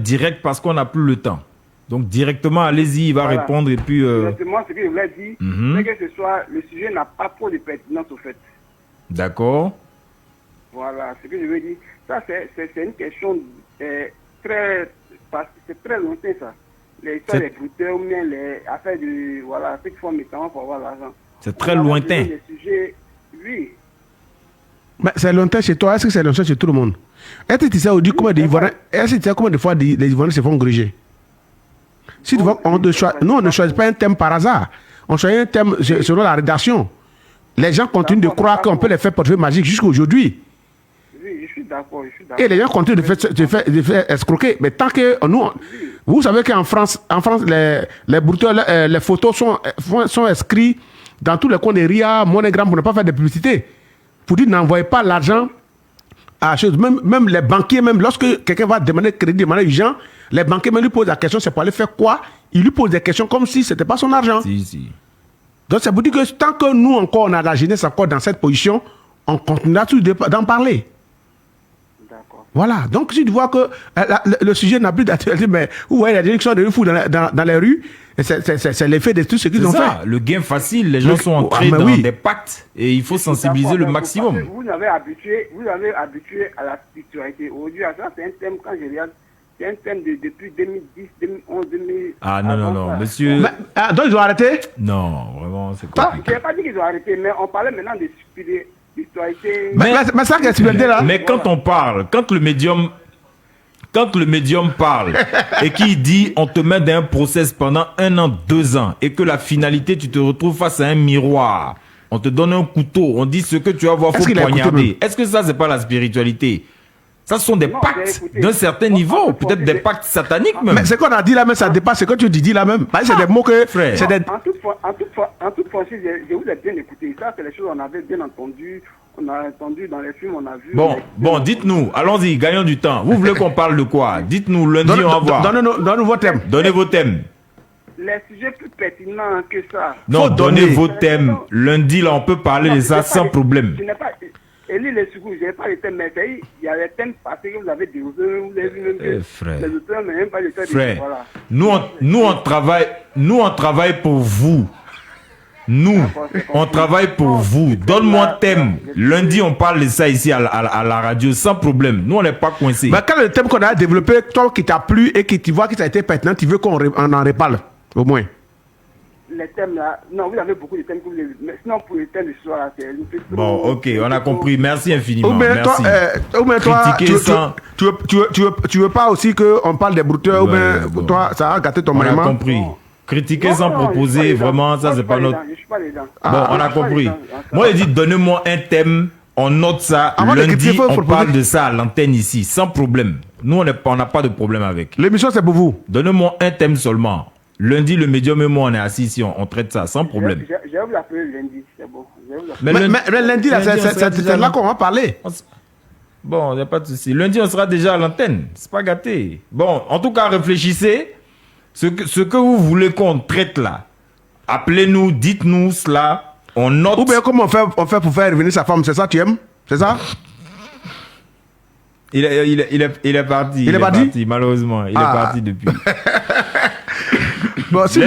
direct, parce qu'on n'a plus le temps. Donc directement, allez-y, il va répondre et puis... Exactement, ce que je voulais dire, c'est que ce soit, le sujet n'a pas trop de pertinence au fait. D'accord. Voilà, ce que je veux dire. Ça, c'est une question très... C'est très lointain, ça. Les histoires des brouteurs ou bien les affaires de... Voilà, ceux qui font médicaments pour avoir l'argent. C'est très lointain. Les sujets, oui. Mais c'est lointain chez toi, est-ce que c'est lointain chez tout le monde? Est-ce que tu sais combien de fois les Ivoiriens se font gruger? Si tu vois, nous, on ne choisit pas un thème par hasard. On choisit un thème selon la rédaction. Les gens continuent de croire qu'on peut les faire portefeuille magique jusqu'à aujourd'hui. Oui, je suis d'accord. Et les gens continuent de faire escroquer. Mais tant que nous... Vous savez qu'en France, les brouteurs, les photos sont inscrits dans tous les coins des RIA, MoneyGram, pour ne pas faire de publicité. Pour dire, n'envoyez pas l'argent à chose. Même les banquiers, même lorsque quelqu'un va demander crédit, demander urgent, les banquiers même lui posent la question, c'est pour aller faire quoi? Il lui pose des questions comme si ce n'était pas son argent. Si. Donc c'est pour dire que tant que nous encore, on a la jeunesse encore dans cette position, on continuera d'en parler. D'accord. Voilà. Donc si tu vois que le sujet n'a plus d'actualité, mais vous voyez la direction de fous dans les rues, c'est l'effet de tout ce qu'ils ont fait. Le gain facile, les gens sont entrés dans des pactes et il faut sensibiliser le maximum. Vous avez habitué à la spiritualité. Aujourd'hui, ça c'est un thème, quand je regarde, c'est un thème depuis 2010, 2011, 2000. Ah non, monsieur. Donc ils ont arrêté? Non, vraiment, c'est compliqué. Je n'ai pas dit qu'ils ont arrêté, mais on parlait maintenant de spiritualité. Mais ça, qu'est-ce que là? Mais quand on parle, quand le médium parle et qu'il dit on te met dans un process pendant 1 an, 2 ans et que la finalité, tu te retrouves face à un miroir, on te donne un couteau, on dit ce que tu vas voir, faut poignarder. Est-ce que ça, c'est pas la spiritualité? Ça, ce sont des pactes d'un certain niveau, peut-être des pactes sataniques même. Mais ce qu'on a dit là même, ça dépasse ce que tu dis là même. C'est des mots que... Frère. En toute franchise, je vous ai bien écouté. Ça, c'est les choses qu'on avait bien entendues. On a entendu dans les films, on a vu... Bon, dites-nous, allons-y, gagnons du temps. Vous voulez qu'on parle de quoi? Dites-nous, lundi, on va voir. Donnez-nous vos thèmes. Donnez vos thèmes. Les sujets plus pertinents que ça. Non, donnez vos thèmes. Lundi, là, on peut parler de ça sans problème. Je n'ai pas... Elie les secours, je n'ai pas les thèmes, mais il y a les thèmes passés que vous avez déposés, vous avez vu même frère. Les auteurs n'ont même pas le temps frère, de... Voilà. Nous, on travaille pour vous. Nous, on travaille pour vous. Donne-moi un thème. Lundi, on parle de ça ici à la radio sans problème. Nous, on n'est pas coincés. Mais quel est le thème qu'on a développé, toi, qui t'a plu et qui tu vois que ça a été pertinent, tu veux qu'on en reparle, au moins? Les thèmes là, non, vous avez beaucoup de thèmes que vous avez, mais sinon pour les thèmes du soir, c'est une petite... Bon, ok, on a compris. Merci infiniment. Ou bien merci. Toi, tu veux pas aussi qu'on parle des brouteurs, ou bien toi, ça a gâté ton moment. On a compris. Critiquer sans proposer, vraiment, ça, c'est pas notre... Je suis pas les dents. Bon, on a compris. Moi, je dis, donnez-moi un thème, on note ça. Lundi, on parle de ça à l'antenne ici, sans problème. Nous, on n'a pas de problème avec. L'émission, c'est pour vous. Donnez-moi un thème seulement. Lundi, le médium et moi, on est assis ici, on traite ça sans problème. Je vais vous l'appeler lundi, c'est bon. Mais lundi, c'est là qu'on va parler. Bon, il n'y a pas de souci. Lundi, on sera déjà à l'antenne. C'est pas gâté. Bon, en tout cas, réfléchissez. Ce que vous voulez qu'on traite là, appelez-nous, dites-nous cela. On note. Ou bien comment on fait pour faire revenir sa femme, c'est ça tu aimes? C'est ça? Il est parti. Il est parti? Malheureusement. Il est parti depuis. Bon, si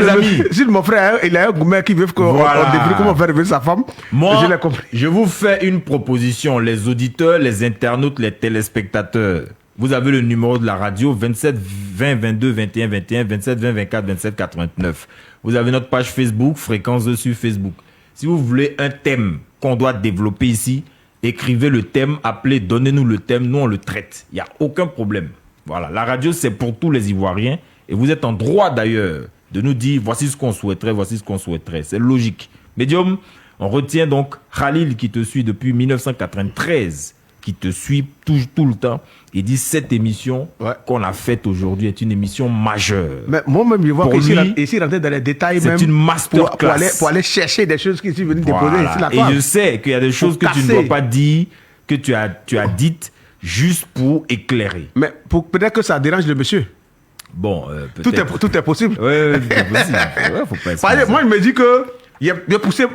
mon frère, il a un gourmet qui veut qu'on découvre comment faire revenir sa femme, moi, je l'ai compris. Je vous fais une proposition, les auditeurs, les internautes, les téléspectateurs. Vous avez le numéro de la radio 27 20 22 21 21 27 20 24 27 89. Vous avez notre page Facebook, Fréquence 2 sur Facebook. Si vous voulez un thème qu'on doit développer ici, écrivez le thème, appelez, donnez-nous le thème, nous on le traite. Il n'y a aucun problème. Voilà, la radio c'est pour tous les Ivoiriens et vous êtes en droit d'ailleurs de nous dire voici ce qu'on souhaiterait, voici ce qu'on souhaiterait. C'est logique. Médium, on retient donc Khalil qui te suit depuis 1993, qui te suit tout le temps. Il dit cette émission qu'on a faite aujourd'hui est une émission majeure. Mais moi-même, je vois Pour qu'ici, lui, ici, rentrer dans les détails, c'est même une masterclass. pour aller chercher des choses qui sont venues déposer ici la Et je sais qu'il y a des choses que tu ne dois pas dire, que tu as dites juste pour éclairer. Mais peut-être que ça dérange le monsieur. Bon, peut-être. Tout est possible. Oui, tout est possible. Ouais, faut pas moi, je me dis que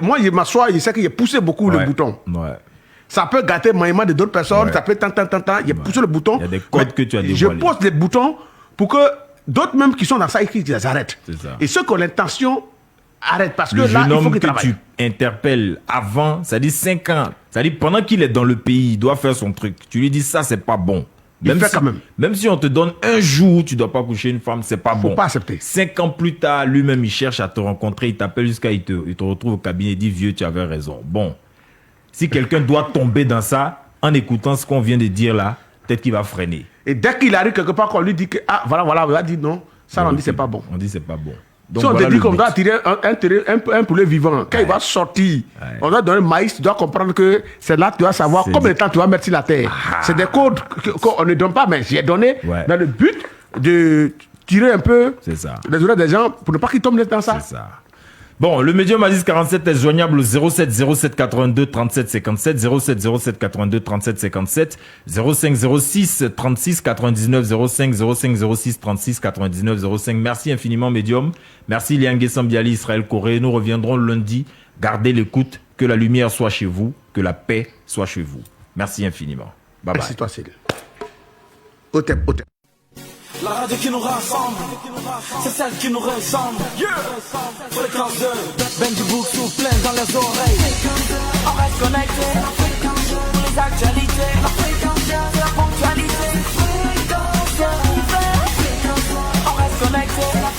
moi, je m'assois, je sais qu'il a poussé beaucoup le bouton. Ouais. Ça peut gâter le moyen de d'autres personnes, ça peut tant. Il a poussé le bouton. Il y a des codes que tu as dévoilés. Je pose des boutons pour que d'autres même qui sont dans ça, ils les arrêtent. C'est ça. Et ceux qui ont l'intention arrêtent parce que le là, jeune il faut homme qu'ils que travaillent. tu interpelles avant, ça dit 5 ans, ça dit pendant qu'il est dans le pays, il doit faire son truc. Tu lui dis ça, c'est pas bon. Même si on te donne un jour, tu dois pas coucher une femme, c'est pas bon. Faut pas accepter. 5 ans plus tard, lui-même, il cherche à te rencontrer, il t'appelle jusqu'à, il te retrouve au cabinet, il dit vieux, tu avais raison. Bon, si quelqu'un doit tomber dans ça, en écoutant ce qu'on vient de dire là, peut-être qu'il va freiner. Et dès qu'il arrive quelque part, qu'on lui dit que voilà, on va dire non, ça on dit c'est pas bon. On dit c'est pas bon. Donc, si on voilà te dit qu'on but. doit tirer un poulet vivant, quand il va sortir, on doit donner le maïs, tu dois comprendre que c'est là que tu dois savoir combien de temps tu vas mettre sur la terre. C'est des codes qu'on ne donne pas, mais j'ai donné dans le but de tirer un peu les oreilles des gens pour ne pas qu'ils tombent dans ça. C'est ça. Bon, le médium Aziz 47 est joignable au 07 07 82 37 57, 07 07 82 37 57, 05 06 36 99, 05 06 36 99 05. Merci infiniment, médium. Merci Liangue Sambiali, Israël Corée. Nous reviendrons lundi. Gardez l'écoute. Que la lumière soit chez vous. Que la paix soit chez vous. Merci infiniment. Bye bye. Merci toi, Céline. La radio qui nous rassemble, c'est celle qui nous ressemble. Fréquence 2, Benji Book souffle plein dans les oreilles. On reste connecté, les actualités, la ponctualité. On reste connecté.